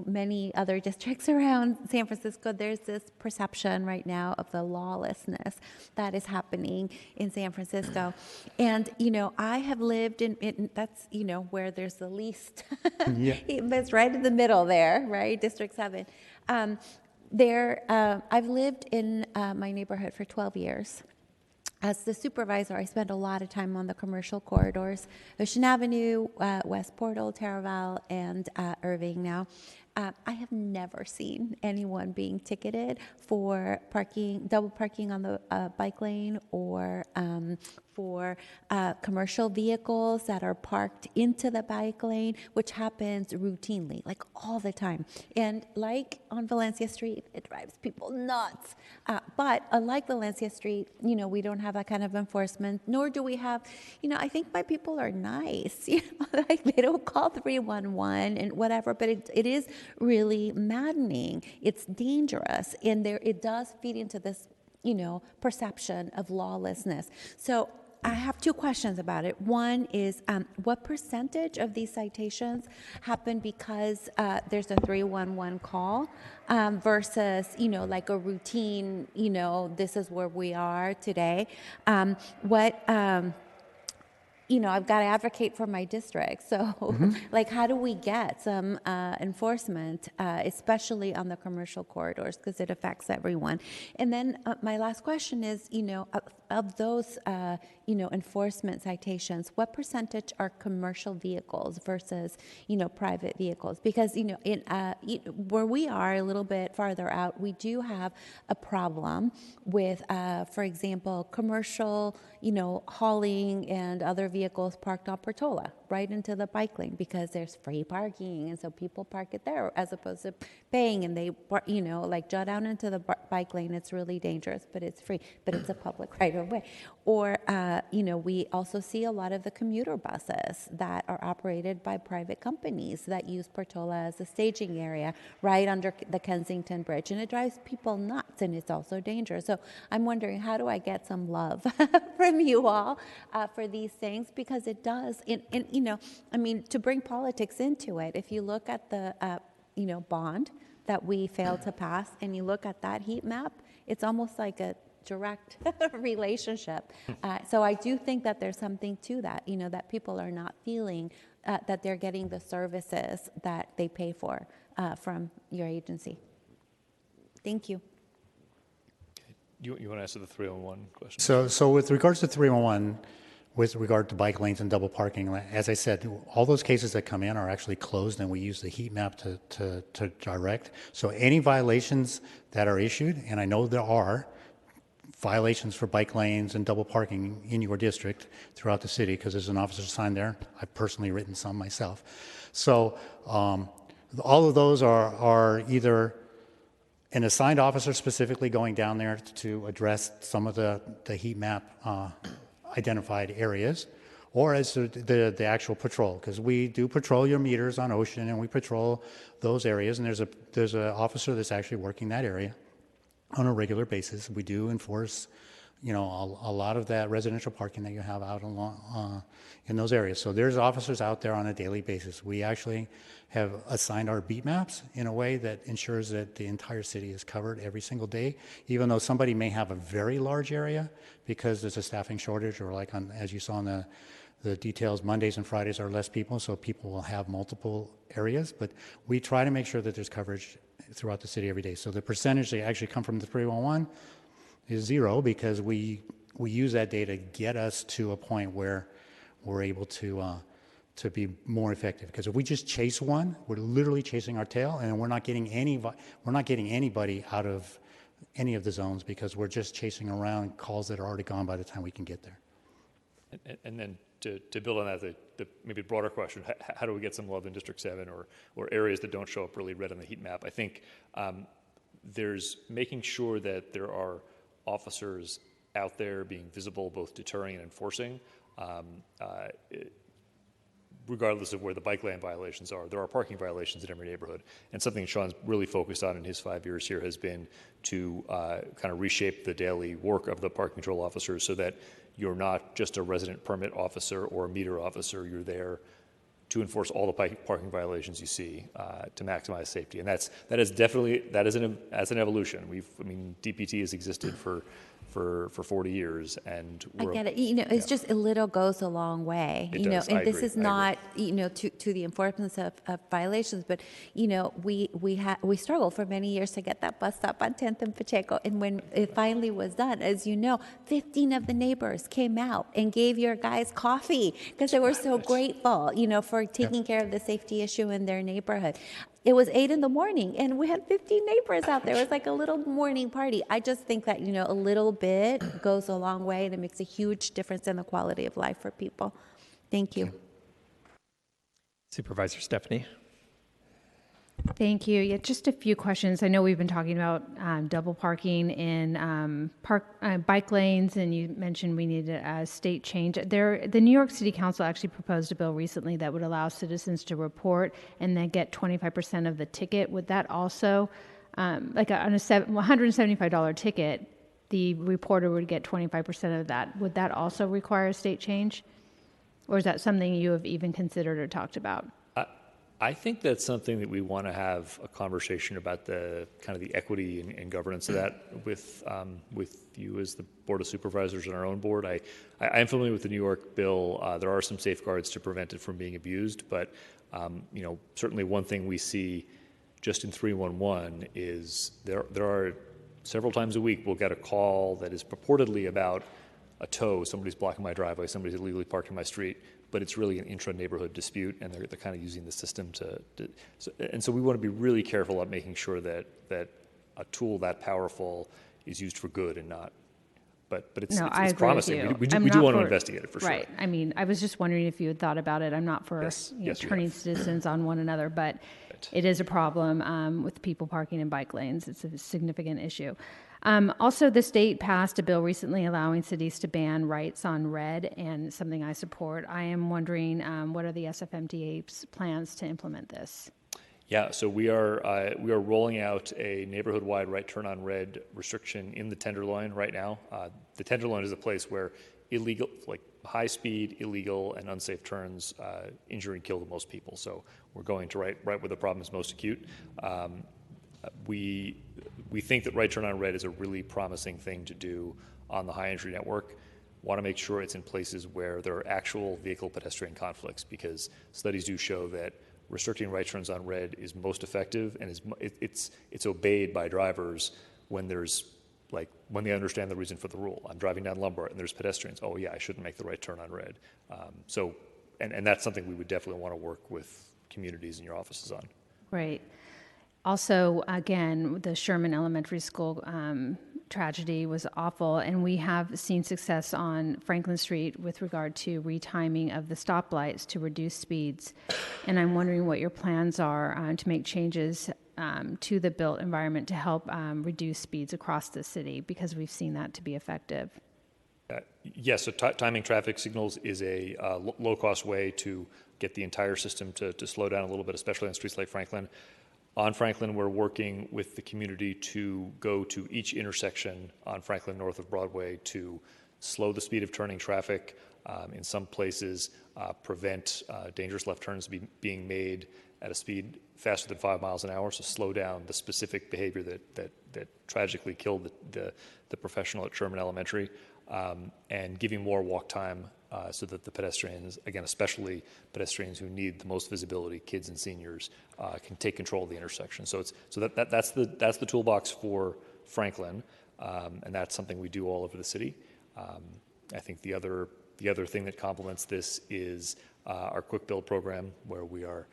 many other districts around San Francisco, there's this perception right now of the lawlessness that is happening in San Francisco. And, I have lived in that's, where there's the least. Yeah. It's right in the middle there, right? District 7. I've lived in my neighborhood for 12 years. As the supervisor, I spend a lot of time on the commercial corridors, Ocean Avenue, West Portal, Taraval, and Irving now. I have never seen anyone being ticketed for double parking on the bike lane, or for commercial vehicles that are parked into the bike lane, which happens routinely, like all the time. And like on Valencia Street, it drives people nuts. But unlike Valencia Street, we don't have that kind of enforcement, nor do we have, I think my people are nice, like they don't call 311 and whatever, but it is really maddening. It's dangerous, and it does feed into this, perception of lawlessness. So I have two questions about it. One is, what percentage of these citations happen because there's a 311 call versus, like a routine, this is where we are today. I've got to advocate for my district. So, how do we get some enforcement, especially on the commercial corridors, because it affects everyone? And then my last question is, of those, enforcement citations, what percentage are commercial vehicles versus, private vehicles? Because, where we are a little bit farther out, we do have a problem with, for example, commercial, hauling and other vehicles parked on Portola right into the bike lane because there's free parking, and so people park it there as opposed to paying, and they, jut down into the bike lane. It's really dangerous, but it's free, but it's a public right of way. Or, we also see a lot of the commuter buses that are operated by private companies that use Portola as a staging area right under the Kensington Bridge, and it drives people nuts, and it's also dangerous. So I'm wondering, how do I get some love from you all for these things? Because it does, to bring politics into it, if you look at the, bond that we failed to pass, and you look at that heat map, it's almost like a direct relationship. So I do think that there's something to that, that people are not feeling that they're getting the services that they pay for from your agency. Thank you. You want to answer the 301 question? So with regards to 311, with regard to bike lanes and double parking, as I said, all those cases that come in are actually closed, and we use the heat map to direct. So any violations that are issued, and I know there are violations for bike lanes and double parking in your district throughout the city, because there's an officer assigned there. I've personally written some myself. So all of those are either an assigned officer specifically going down there to address some of the heat map identified areas, or as the actual patrol, because we do patrol your meters on Ocean, and we patrol those areas, and there's an officer that's actually working that area on a regular basis. We do enforce, a lot of that residential parking that you have out along in those areas. So there's officers out there on a daily basis. We actually have assigned our beat maps in a way that ensures that the entire city is covered every single day, even though somebody may have a very large area because there's a staffing shortage, or as you saw in the details, Mondays and Fridays are less people, so people will have multiple areas. But we try to make sure that there's coverage throughout the city every day. So the percentage that actually come from the 311 is 0, because we we use that data to get us to a point where we're able to be more effective. Because if we just chase one, we're literally chasing our tail, and we're not getting anybody out of any of the zones because we're just chasing around calls that are already gone by the time we can get there. And then to build on that, the maybe broader question, how do we get some love in District 7 or areas that don't show up really red on the heat map? I think there's making sure that there are officers out there being visible, both deterring and enforcing, regardless of where the bike lane violations are. There are parking violations in every neighborhood. And something Sean's really focused on in his 5 years here has been to kind of reshape the daily work of the parking control officers so that you're not just a resident permit officer or a meter officer. You're there to enforce all the parking violations you see to maximize safety. And that is an evolution. DPT has existed for 40 years, and I get it. It's just a little goes a long way. It does. And I this agree. is not to the enforcement of violations, but we struggled for many years to get that bus stop on 10th and Pacheco, and when it finally was done, as you know, 15 of the neighbors came out and gave your guys coffee because they were so grateful, for taking care of the safety issue in their neighborhood. It was 8 in the morning, and we had 15 neighbors out there. It was like a little morning party. I just think that, a little bit goes a long way, and it makes a huge difference in the quality of life for people. Thank you. Supervisor Stephanie. Thank you. Yeah, just a few questions. I know we've been talking about double parking in bike lanes, and you mentioned we needed a state change. The New York City Council actually proposed a bill recently that would allow citizens to report and then get 25% of the ticket. Would that also, like on a $175 ticket, the reporter would get 25% of that? Would that also require a state change? Or is that something you have even considered or talked about? I think that's something that we want to have a conversation about, the kind of the equity and governance of that with you as the Board of Supervisors and our own board. I am familiar with the New York bill. There are some safeguards to prevent it from being abused, but certainly one thing we see just in 311 is there are several times a week we'll get a call that is purportedly about a tow. Somebody's blocking my driveway, somebody's illegally parked in my street, but it's really an intra-neighborhood dispute, and they're kind of using the system so we want to be really careful about making sure that a tool that powerful is used for good and not. But it's promising. We do want to investigate it for sure. Right. I was just wondering if you had thought about it. I'm not for turning citizens on one another, but it is a problem with people parking in bike lanes. It's a significant issue. Also, the state passed a bill recently allowing cities to ban rights on red, and something I support. I am wondering what are the SFMTA's plans to implement this? Yeah, so we are rolling out a neighborhood-wide right turn on red restriction in the Tenderloin right now. The Tenderloin is a place where illegal, like high-speed, illegal, and unsafe turns injure and kill the most people. So we're going to right where the problem is most acute. We think that right turn on red is a really promising thing to do on the high entry network. Want to make sure it's in places where there are actual vehicle pedestrian conflicts, because studies do show that restricting right turns on red is most effective, and it's obeyed by drivers when when they understand the reason for the rule. I'm driving down Lombard and there's pedestrians. Oh yeah, I shouldn't make the right turn on red. And that's something we would definitely want to work with communities in your offices on. Right. Also, again, the Sherman Elementary School tragedy was awful, and we have seen success on Franklin Street with regard to retiming of the stoplights to reduce speeds. And I'm wondering what your plans are to make changes to the built environment to help reduce speeds across the city, because we've seen that to be effective. Yes, so timing traffic signals is a low-cost way to get the entire system to slow down a little bit, especially on streets like Franklin. On Franklin, we're working with the community to go to each intersection on Franklin north of Broadway to slow the speed of turning traffic, in some places prevent dangerous left turns being made at a speed faster than 5 miles an hour, so slow down the specific behavior that tragically killed the professional at Sherman Elementary, and giving more walk time so that the pedestrians, again, especially pedestrians who need the most visibility, kids and seniors, can take control of the intersection. So that's the toolbox for Franklin, and that's something we do all over the city. I think the other thing that complements this is our quick build program, where we are,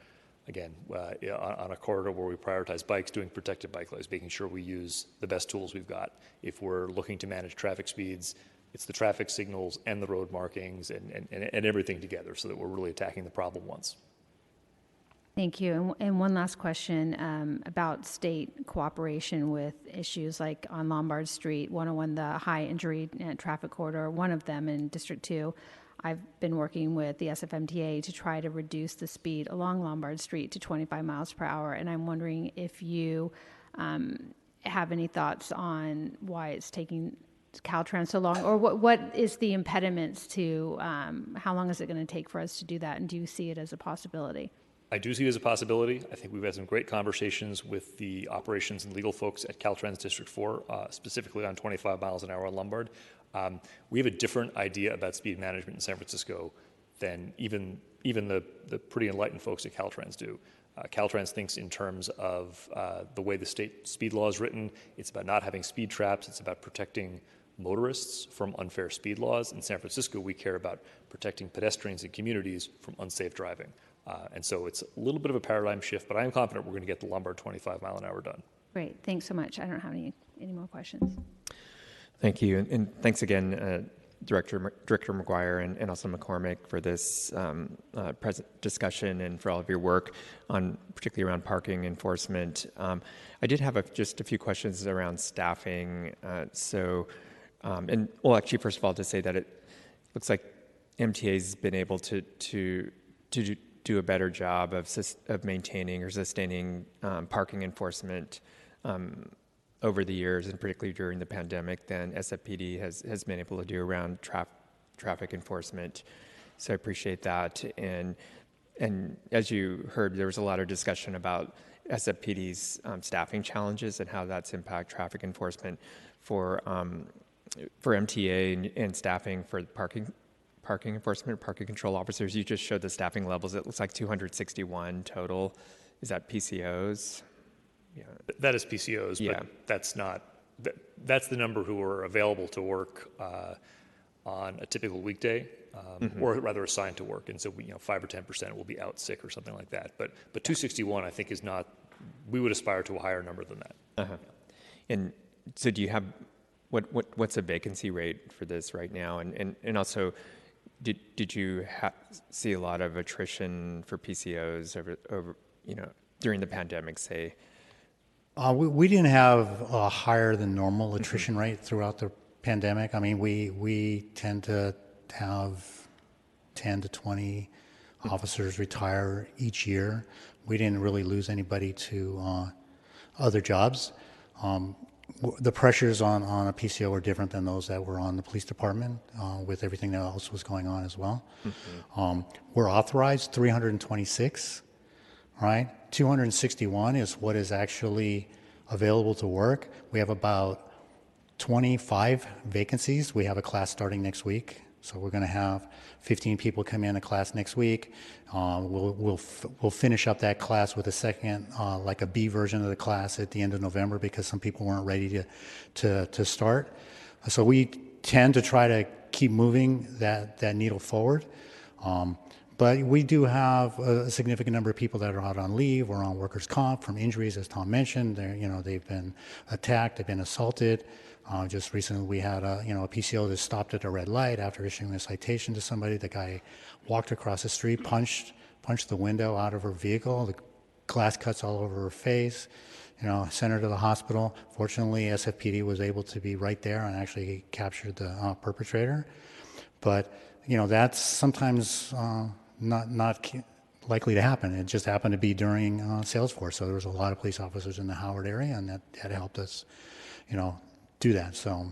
again, on a corridor where we prioritize bikes, doing protected bike lanes, making sure we use the best tools we've got. If we're looking to manage traffic speeds, it's the traffic signals and the road markings and everything together, so that we're really attacking the problem once. Thank you. And one last question about state cooperation with issues like on Lombard Street, 101, the high injury traffic corridor, one of them in District 2. I've been working with the SFMTA to try to reduce the speed along Lombard Street to 25 miles per hour. And I'm wondering if you have any thoughts on why it's taking Caltrans so long, or what is the impediments to, how long is it going to take for us to do that? And do you see it as a possibility? I do see it as a possibility. I think we've had some great conversations with the operations and legal folks at Caltrans District 4, specifically on 25 miles an hour on Lombard. We have a different idea about speed management in San Francisco than even the pretty enlightened folks at Caltrans do. Caltrans thinks in terms of the way the state speed law is written. It's about not having speed traps. It's about protecting motorists from unfair speed laws. In San Francisco, we care about protecting pedestrians and communities from unsafe driving. And so it's a little bit of a paradigm shift, but I am confident we're going to get the Lombard 25 mile an hour done. Great. Thanks so much. I don't have any more questions. Thank you. And thanks again, Director McGuire and also McCormick, for this discussion and for all of your work on particularly around parking enforcement. I did have just a few questions around staffing. Actually, first of all, to say that it looks like MTA's been able to do a better job of maintaining or sustaining parking enforcement over the years, and particularly during the pandemic, than SFPD has been able to do around traffic enforcement. So I appreciate that. And as you heard, there was a lot of discussion about SFPD's staffing challenges and how that's impact traffic enforcement for MTA and staffing for parking enforcement, parking control officers. You just showed the staffing levels. It looks like 261 total. Is that PCOs? Yeah. That is PCOs, yeah. But that's not, that's the number who are available to work on a typical weekday, or rather assigned to work. And so 5 or 10% will be out sick or something like that. But 261, I think, is not, we would aspire to a higher number than that. Uh-huh. And so do you have, what's a vacancy rate for this right now? And also, did you see a lot of attrition for PCOs over during the pandemic, say? We didn't have a higher than normal attrition rate throughout the pandemic. I mean, we tend to have 10 to 20 officers retire each year. We didn't really lose anybody to other jobs. The pressures on a PCO were different than those that were on the police department with everything that else was going on as well. We're authorized 326, right? 261 is what is actually available to work. We have about 25 vacancies. We have a class starting next week. So we're going to have 15 people come in a class next week. We'll finish up that class with a second, like a B version of the class at the end of November, because some people weren't ready to start. So we tend to try to keep moving that needle forward. But we do have a significant number of people that are out on leave or on workers' comp from injuries, as Tom mentioned. They've been attacked, they've been assaulted. Just recently, we had a PCO that stopped at a red light after issuing a citation to somebody. The guy walked across the street, punched the window out of her vehicle. The glass cuts all over her face. Sent her to the hospital. Fortunately, SFPD was able to be right there and actually captured the perpetrator. But that's sometimes not likely to happen. It just happened to be during Salesforce, so there was a lot of police officers in the Howard area, and that helped us, do that. So,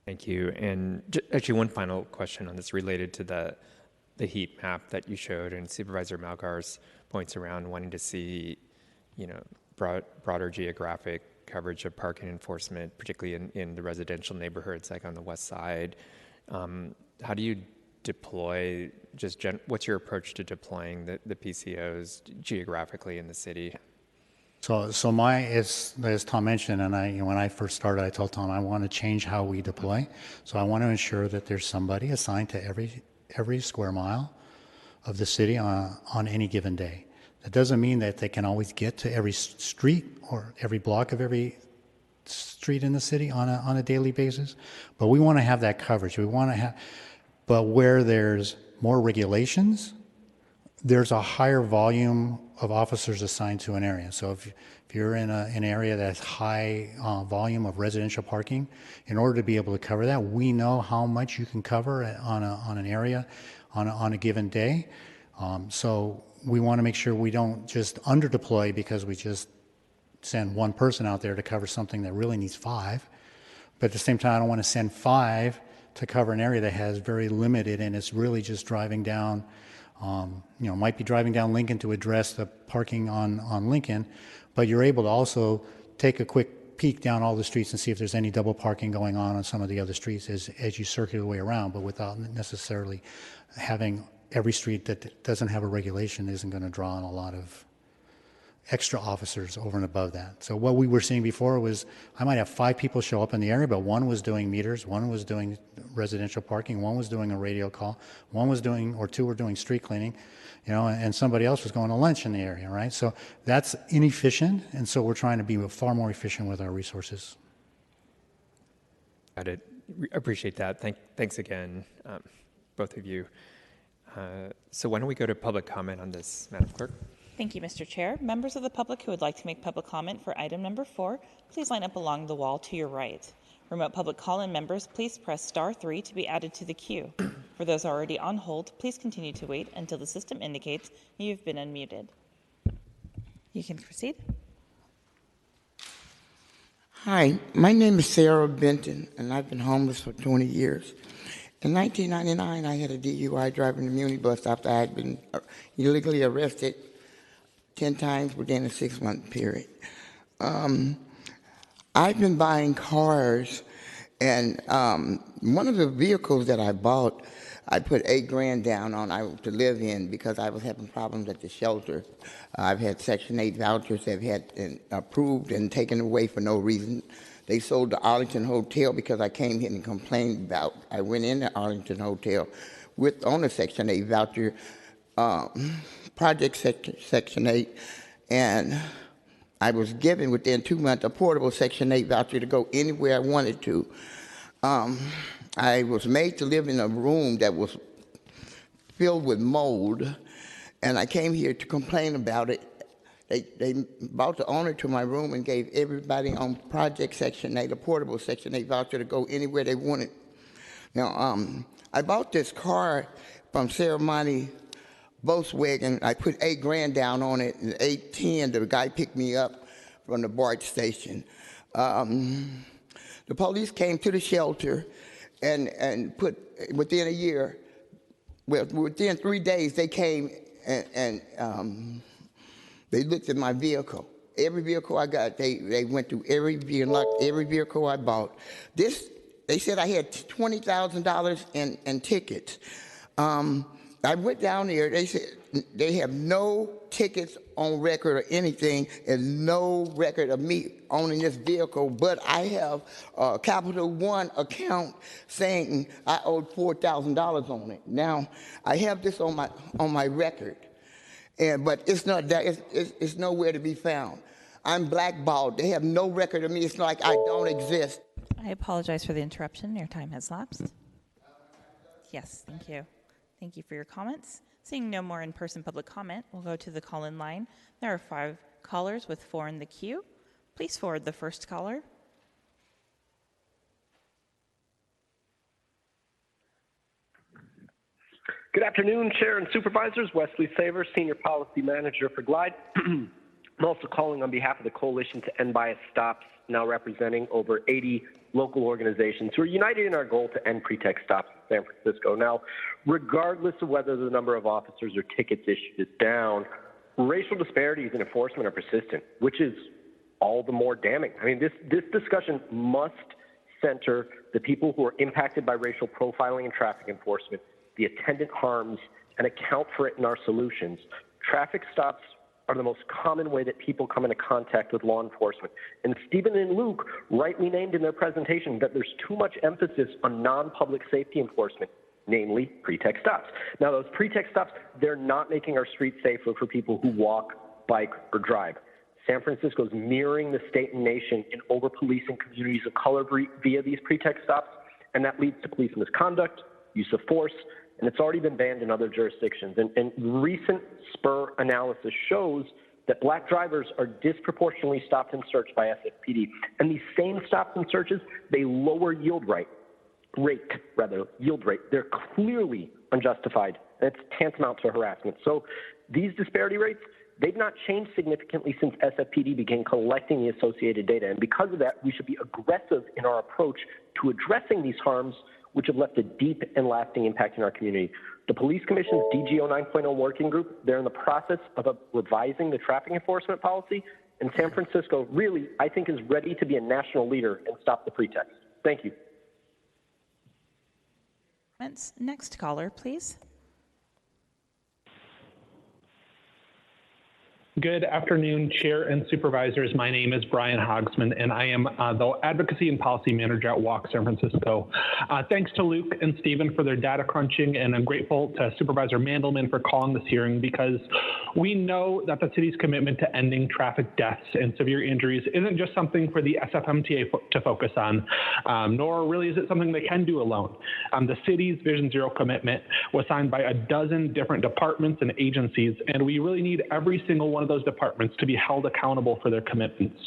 thank you. And actually, one final question on this related to the heat map that you showed, and Supervisor Malgar's points around wanting to see, broader geographic coverage of parking enforcement, particularly in the residential neighborhoods, like on the west side. How do you deploy, what's your approach to deploying the PCOs geographically in the city? So as Tom mentioned, and when I first started, I told Tom I want to change how we deploy. So I want to ensure that there's somebody assigned to every square mile of the city on any given day. That doesn't mean that they can always get to every street or every block of every street in the city on a daily basis, but we want to have that coverage. We want to have, but where there's more regulations, there's a higher volume of officers assigned to an area. So if you're in an area that's high volume of residential parking, in order to be able to cover that, we know how much you can cover on an area on a given day. So we want to make sure we don't just under deploy because we just send one person out there to cover something that really needs 5. But at the same time, I don't want to send 5 to cover an area that has very limited, and it's really just driving down, might be driving down Lincoln to address the parking on Lincoln, but you're able to also take a quick peek down all the streets and see if there's any double parking going on some of the other streets as you circulate your way around, but without necessarily having every street that doesn't have a regulation isn't going to draw on a lot of extra officers over and above that. So what we were seeing before was I might have 5 people show up in the area, but one was doing meters, one was doing residential parking, one was doing a radio call, one was doing, or 2 were doing street cleaning, and somebody else was going to lunch in the area, right? So that's inefficient, and so we're trying to be far more efficient with our resources. Got it. Appreciate that. Thanks again, both of you. So why don't we go to public comment on this, Madam Clerk? Thank you, Mr. Chair. Members of the public who would like to make public comment for item number 4, please line up along the wall to your right. Remote public call-in members, please press *3 to be added to the queue. For those already on hold, please continue to wait until the system indicates you've been unmuted. You can proceed. Hi, my name is Sarah Benton, and I've been homeless for 20 years. In 1999, I had a DUI driving the muni bus after I had been illegally arrested 10 times within a 6-month period. I've been buying cars, and one of the vehicles that I bought, I put $8 grand down on to live in because I was having problems at the shelter. I've had Section 8 vouchers that have had approved and taken away for no reason. They sold the Arlington Hotel because I came here and complained about. I went in the Arlington Hotel on a Section 8 voucher, Project Section 8, and I was given within 2 months a portable Section 8 voucher to go anywhere I wanted to. I was made to live in a room that was filled with mold, and I came here to complain about it. They brought the owner to my room and gave everybody on Project Section 8 a portable Section 8 voucher to go anywhere they wanted. Now, I bought this car from Ceremony Volkswagen. I put $8 grand down on it, and $8.10, the guy picked me up from the BART station. The police came to the shelter and put, within a year, within 3 days, they came and they looked at my vehicle. Every vehicle I got, they went through every vehicle I bought. They said I had $20,000 in tickets. I went down there, they said they have no tickets on record or anything, and no record of me owning this vehicle, but I have a Capital One account saying I owed $4,000 on it. Now, I have this on my record, but it's not that, it's nowhere to be found. I'm blackballed. They have no record of me. It's like I don't exist. I apologize for the interruption. Your time has lapsed. Yes, thank you. Thank you for your comments. Seeing no more in-person public comment, we'll go to the call-in line. There are 5 callers with 4 in the queue. Please forward the first caller. Good afternoon, Chair and Supervisors. Wesley Savers, Senior Policy Manager for Glide. I'm also calling on behalf of the Coalition to End Bias Stops, now representing over 80 local organizations who are united in our goal to end pretext stops in San Francisco. Now, regardless of whether the number of officers or tickets issued is down, racial disparities in enforcement are persistent, which is all the more damning. I mean, this discussion must center the people who are impacted by racial profiling and traffic enforcement, the attendant harms, and account for it in our solutions. Traffic stops are the most common way that people come into contact with law enforcement. And Stephen and Luke rightly named in their presentation that there's too much emphasis on non-public safety enforcement, namely pretext stops. Now, those pretext stops, they're not making our streets safer for people who walk, bike, or drive. San Francisco is mirroring the state and nation in over-policing communities of color via these pretext stops, and that leads to police misconduct, use of force, and it's already been banned in other jurisdictions. And recent SPUR analysis shows that black drivers are disproportionately stopped and searched by SFPD. And these same stops and searches, they lower yield rate. They're clearly unjustified, and it's tantamount to harassment. So these disparity rates, they've not changed significantly since SFPD began collecting the associated data. And because of that, we should be aggressive in our approach to addressing these harms, which have left a deep and lasting impact in our community. The Police Commission's DGO 9.0 working group, they're in the process of revising the traffic enforcement policy, and San Francisco really, I think, is ready to be a national leader and stop the pretext. Thank you. Next caller, please. Good afternoon, Chair and Supervisors. My name is Brian Hogsman, and I am the Advocacy and Policy Manager at Walk San Francisco. Thanks to Luke and Stephen for their data crunching, and I'm grateful to Supervisor Mandelman for calling this hearing because we know that the city's commitment to ending traffic deaths and severe injuries isn't just something for the SFMTA to focus on, nor really is it something they can do alone. The city's Vision Zero commitment was signed by a dozen different departments and agencies, and we really need every single one of those departments to be held accountable for their commitments.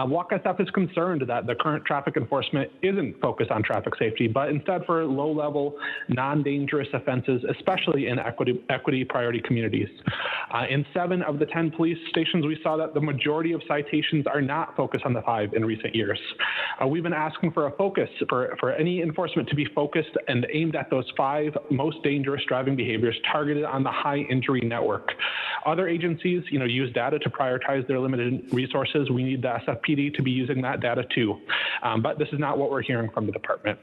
Walk SF is concerned that the current traffic enforcement isn't focused on traffic safety, but instead for low-level, non-dangerous offenses, especially in equity priority communities. In 7 of the 10 police stations, we saw that the majority of citations are not focused on the 5 in recent years. We've been asking for a focus, for any enforcement to be focused and aimed at those 5 most dangerous driving behaviors targeted on the high injury network. Other agencies, use data to prioritize their limited resources. We need the SFPD to be using that data too. But this is not what we're hearing from the department.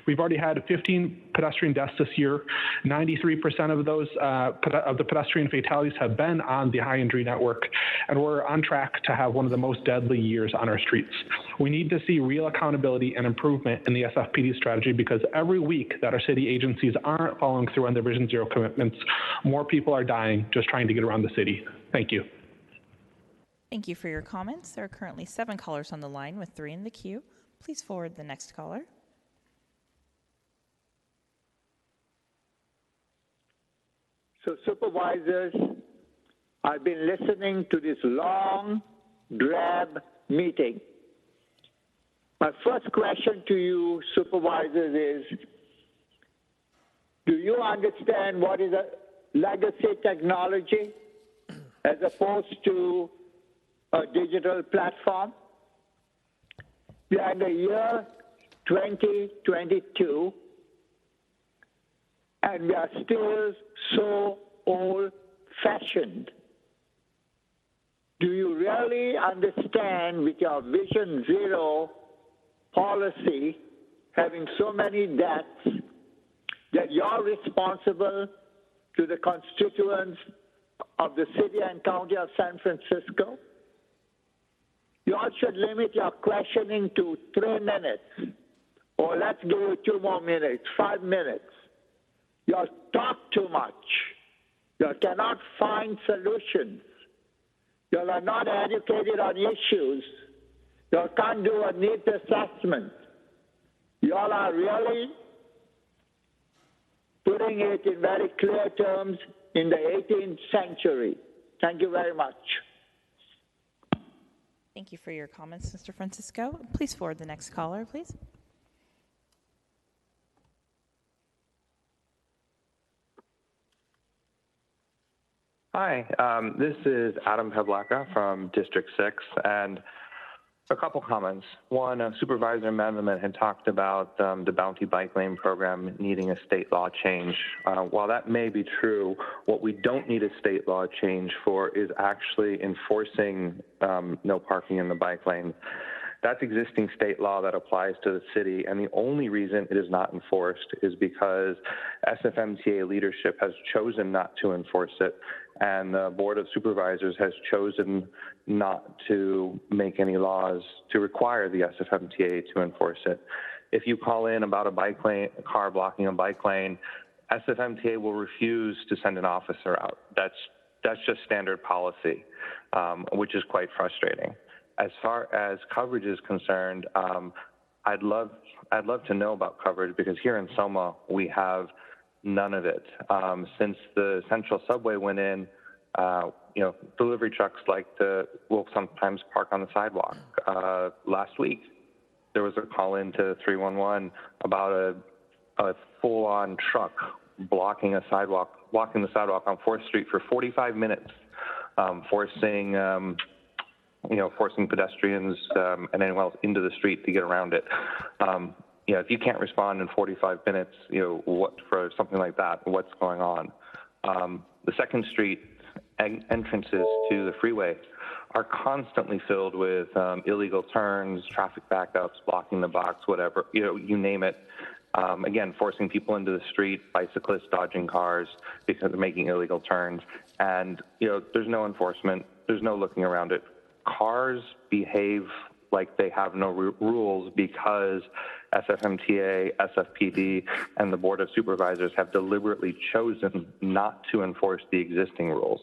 We've already had 15 pedestrian deaths this year. 93% of those of the pedestrian fatalities have been on the high injury network, and we're on track to have one of the most deadly years on our streets. We need to see real accountability and improvement in the SFPD strategy because every week that our city agencies aren't following through on their Vision Zero commitments, more people are dying just trying to get around the city. Thank you. Thank you for your comments. There are currently 7 callers on the line with 3 in the queue. Please forward the next caller. So, supervisors, I've been listening to this long, drab meeting. My first question to you, supervisors, is, do you understand what is a legacy technology as opposed to a digital platform? We are in the year 2022, and we are still so old-fashioned. Do you really understand with your Vision Zero policy, having so many deaths, that you're responsible to the constituents of the city and county of San Francisco? You all should limit your questioning to 3 minutes, or let's give you 2 more minutes, 5 minutes. You all talk too much. You all cannot find solutions. You all are not educated on issues. You all can't do a needs assessment. You all are really putting it in very clear terms in the 18th century. Thank you very much. Thank you for your comments, Mr. Francisco. Please forward the next caller, please. Hi, this is Adam Pavlaka from District 6, and a couple comments. One, Supervisor Mandelman had talked about the Bounty Bike Lane program needing a state law change. While that may be true, what we don't need a state law change for is actually enforcing no parking in the bike lane. That's existing state law that applies to the city, and the only reason it is not enforced is because SFMTA leadership has chosen not to enforce it, and the Board of Supervisors has chosen not to make any laws to require the SFMTA to enforce it. If you call in about a car blocking a bike lane, SFMTA will refuse to send an officer out. That's just standard policy, which is quite frustrating. As far as coverage is concerned, I'd love to know about coverage, because here in Soma we have none of it. Since the Central Subway went in, delivery trucks will sometimes park on the sidewalk. Last week, there was a call in to 311 about a full-on truck blocking the sidewalk on 4th Street for 45 minutes, forcing pedestrians and anyone else into the street to get around it. If you can't respond in 45 minutes, for something like that, what's going on? The 2nd Street entrances to the freeway are constantly filled with illegal turns, traffic backups, blocking the box, whatever, you name it. Again, forcing people into the street, bicyclists dodging cars because they're making illegal turns. And, there's no enforcement. There's no looking around it. Cars behave like they have no rules because SFMTA, SFPD, and the Board of Supervisors have deliberately chosen not to enforce the existing rules.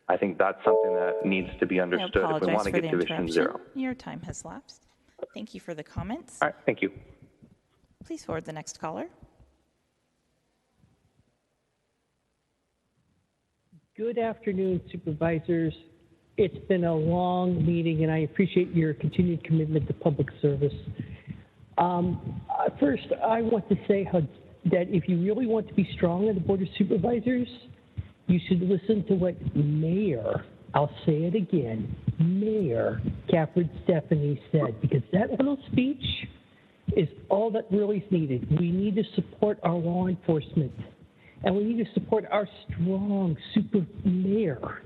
I think that's something that needs to be understood if we want to get to Vision Zero. Your time has lapsed. Thank you for the comments. All right, thank you. Please forward the next caller. Good afternoon, Supervisors. It's been a long meeting, and I appreciate your continued commitment to public service. First, I want to say that if you really want to be strong on the Board of Supervisors, you should listen to what Mayor, I'll say it again, Mayor Cafford Stephanie said, because that little speech is all that really is needed. We need to support our law enforcement, and we need to support our strong super mayor,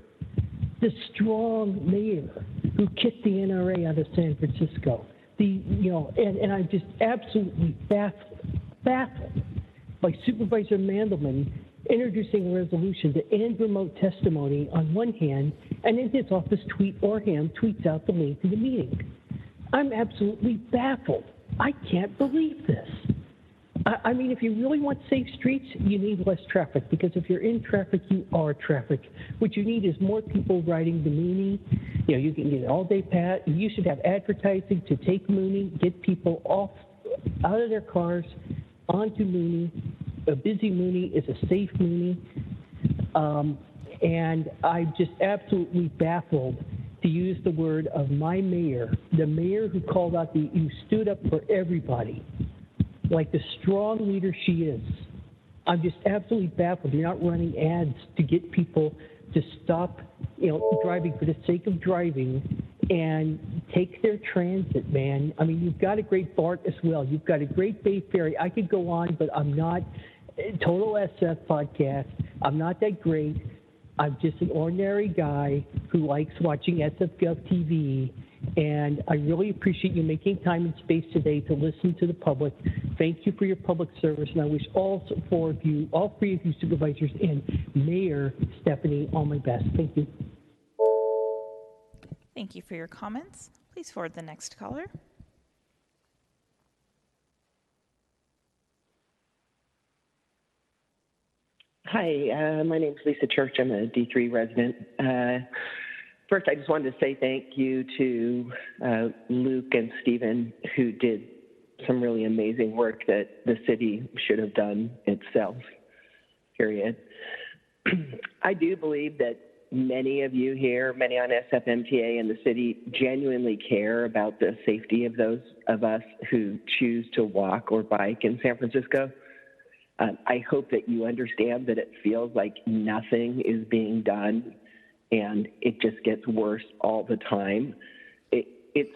the strong mayor who kicked the NRA out of San Francisco. And I'm just absolutely baffled by Supervisor Mandelman introducing a resolution to end remote testimony on one hand, and in his office tweets out the link to the meeting. I'm absolutely baffled. I can't believe this. I mean, if you really want safe streets, you need less traffic, because if you're in traffic, you are traffic. What you need is more people riding the Mooney. You can get an all-day pass. You should have advertising to take Mooney, get people out of their cars, onto Mooney. A busy Mooney is a safe Mooney. And I'm just absolutely baffled, to use the word of my mayor, the mayor who called out who stood up for everybody, like the strong leader she is. I'm just absolutely baffled. You're not running ads to get people to stop, driving for the sake of driving and take their transit, man. I mean, you've got a great BART as well. You've got a great Bay Ferry. I could go on, but I'm not total SF podcast. I'm not that great. I'm just an ordinary guy who likes watching SFGov TV, and I really appreciate you making time and space today to listen to the public. Thank you for your public service, and I wish all three of you supervisors and Mayor Stephanie all my best. Thank you. Thank you for your comments. Please forward the next caller. Hi, my name is Lisa Church. I'm a D3 resident. First, I just wanted to say thank you to Luke and Stephen, who did some really amazing work that the city should have done itself, period. I do believe that many of you here, many on SFMTA and the city, genuinely care about the safety of those of us who choose to walk or bike in San Francisco. I hope that you understand that it feels like nothing is being done and it just gets worse all the time. It's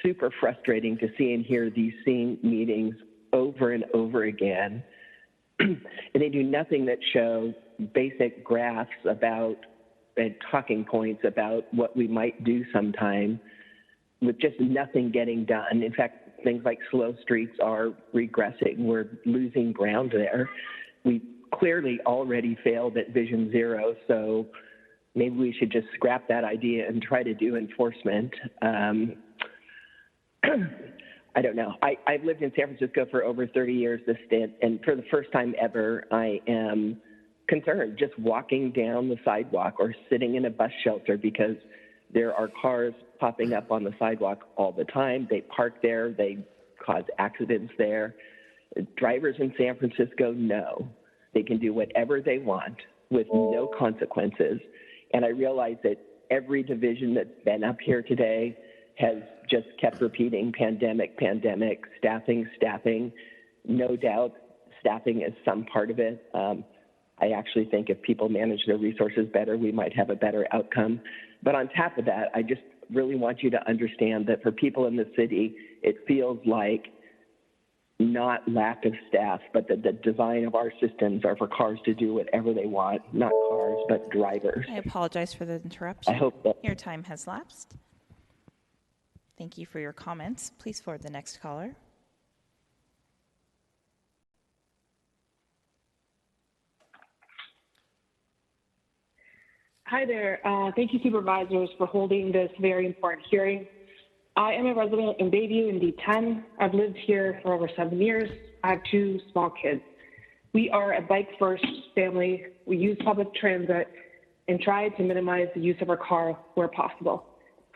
super frustrating to see and hear these same meetings over and over again. And they do nothing that show basic graphs about and talking points about what we might do sometime, with just nothing getting done. In fact, things like slow streets are regressing. We're losing ground there. We clearly already failed at Vision Zero, so maybe we should just scrap that idea and try to do enforcement. I don't know. I've lived in San Francisco for over 30 years this stint, and for the first time ever, I am concerned just walking down the sidewalk or sitting in a bus shelter because there are cars popping up on the sidewalk all the time. They park there. They cause accidents there. Drivers in San Francisco know they can do whatever they want with no consequences. And I realize that every division that's been up here today has just kept repeating pandemic, pandemic, staffing, staffing. No doubt staffing is some part of it. I actually think if people manage their resources better, we might have a better outcome. But on top of that, I just really want you to understand that for people in the city, it feels like not lack of staff, but that the design of our systems are for cars to do whatever they want, not cars, but drivers. I apologize for the interruption. I hope that your time has lapsed. Thank you for your comments. Please forward the next caller. Hi there. Thank you, supervisors, for holding this very important hearing. I am a resident in Bayview in D10. I've lived here for over 7 years. I have 2 small kids. We are a bike-first family. We use public transit and try to minimize the use of our car where possible.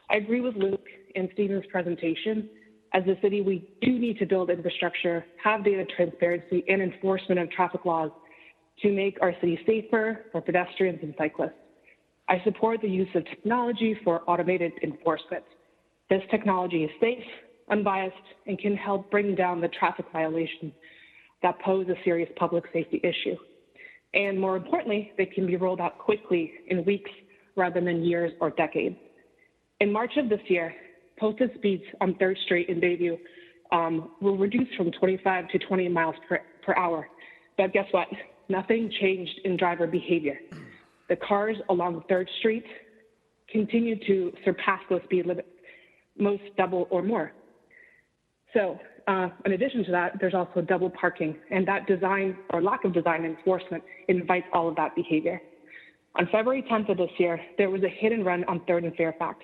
I agree with Luke and Stephen's presentation. As a city, we do need to build infrastructure, have data transparency, and enforcement of traffic laws to make our city safer for pedestrians and cyclists. I support the use of technology for automated enforcement. This technology is safe, unbiased, and can help bring down the traffic violations that pose a serious public safety issue. And more importantly, they can be rolled out quickly in weeks rather than years or decades. In March of this year, posted speeds on 3rd Street in Bayview were reduced from 25 to 20 miles per hour. But guess what? Nothing changed in driver behavior. The cars along 3rd Street continue to surpass the speed limit, most double or more. So in addition to that, there's also double parking, and that design or lack of design enforcement invites all of that behavior. On February 10th of this year, there was a hit and run on 3rd and Fairfax.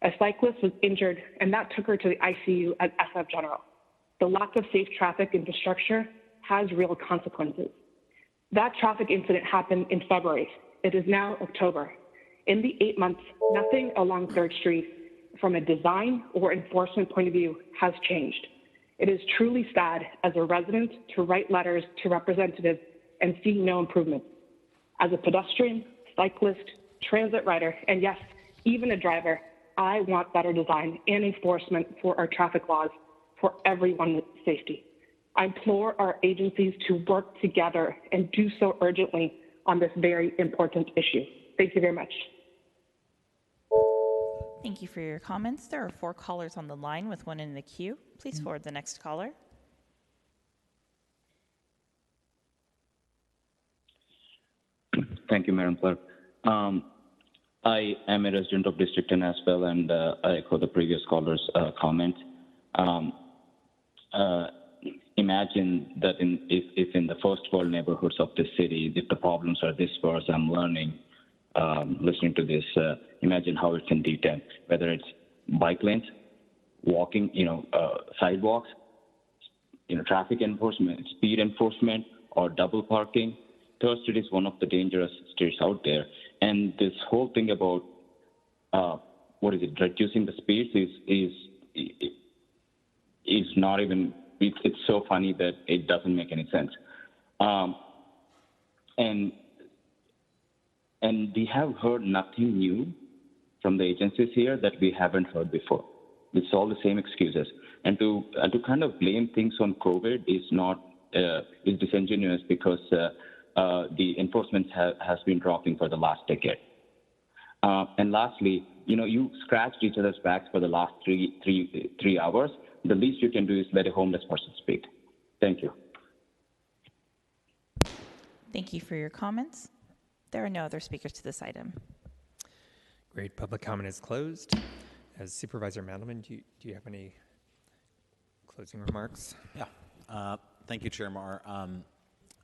A cyclist was injured, and that took her to the ICU at SF General. The lack of safe traffic infrastructure has real consequences. That traffic incident happened in February. It is now October. In the 8 months, nothing along 3rd Street from a design or enforcement point of view has changed. It is truly sad as a resident to write letters to representatives and see no improvement. As a pedestrian, cyclist, transit rider, and yes, even a driver, I want better design and enforcement for our traffic laws for everyone's safety. I implore our agencies to work together and do so urgently on this very important issue. Thank you very much. Thank you for your comments. There are 4 callers on the line with 1 in the queue. Please forward the next caller. Thank you, Madam Clerk. I am a resident of District 10 as well, and I echo the previous caller's comment. Imagine that if in the first world neighborhoods of the city, if the problems are this worse, I'm learning, listening to this, imagine how it's in D10, whether it's bike lanes, walking, sidewalks, traffic enforcement, speed enforcement, or double parking. 3rd Street is one of the dangerous streets out there. And this whole thing about, reducing the speeds is not even, it's so funny that it doesn't make any sense. And we have heard nothing new from the agencies here that we haven't heard before. It's all the same excuses. And to kind of blame things on COVID is disingenuous because the enforcement has been dropping for the last decade. And lastly, you scratched each other's backs for the last three hours. The least you can do is let a homeless person speak. Thank you. Thank you for your comments. There are no other speakers to this item. Great. Public comment is closed. As Supervisor Mandelman, do you have any closing remarks? Yeah. Thank you, Chair Marr.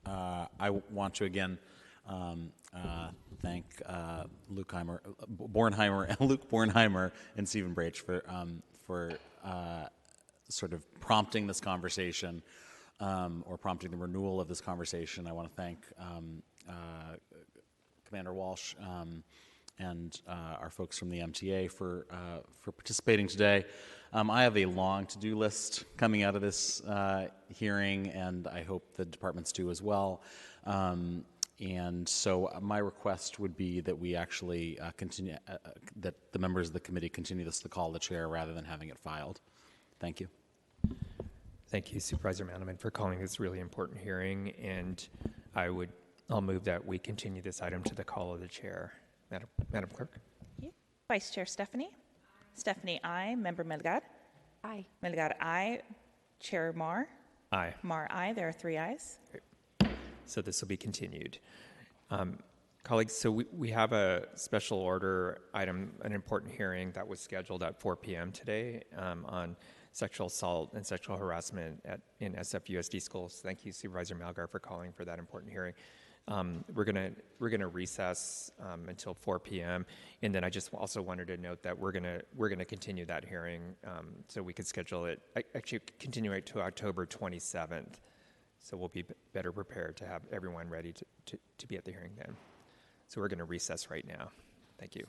I want to again thank Luke Bornheimer and Stephen Brach for sort of prompting this conversation, or prompting the renewal of this conversation. I want to thank Commander Walsh and our folks from the MTA for participating today. I have a long to-do list coming out of this hearing, and I hope the departments do as well. And so my request would be that we actually continue, that the members of the committee continue this to call the chair rather than having it filed. Thank you. Thank you, Supervisor Mandelman, for calling this really important hearing, and I'll move that we continue this item to the call of the chair. Madam Clerk. Thank you. Vice Chair Stephanie. Stephanie, aye. Member Melgar. Aye. Melgar, aye. Chair Mar. Aye. Mar, aye. There are 3 ayes. Great. So this will be continued. Colleagues, so we have a special order item, an important hearing that was scheduled at 4 p.m. today on sexual assault and sexual harassment in SFUSD schools. Thank you, Supervisor Malgar, for calling for that important hearing. We're gonna recess until 4 p.m. and then I just also wanted to note that we're gonna continue that hearing, so we could schedule it, actually continue it to October 27th. So we'll be better prepared to have everyone ready to be at the hearing then. So we're going to recess right now. Thank you.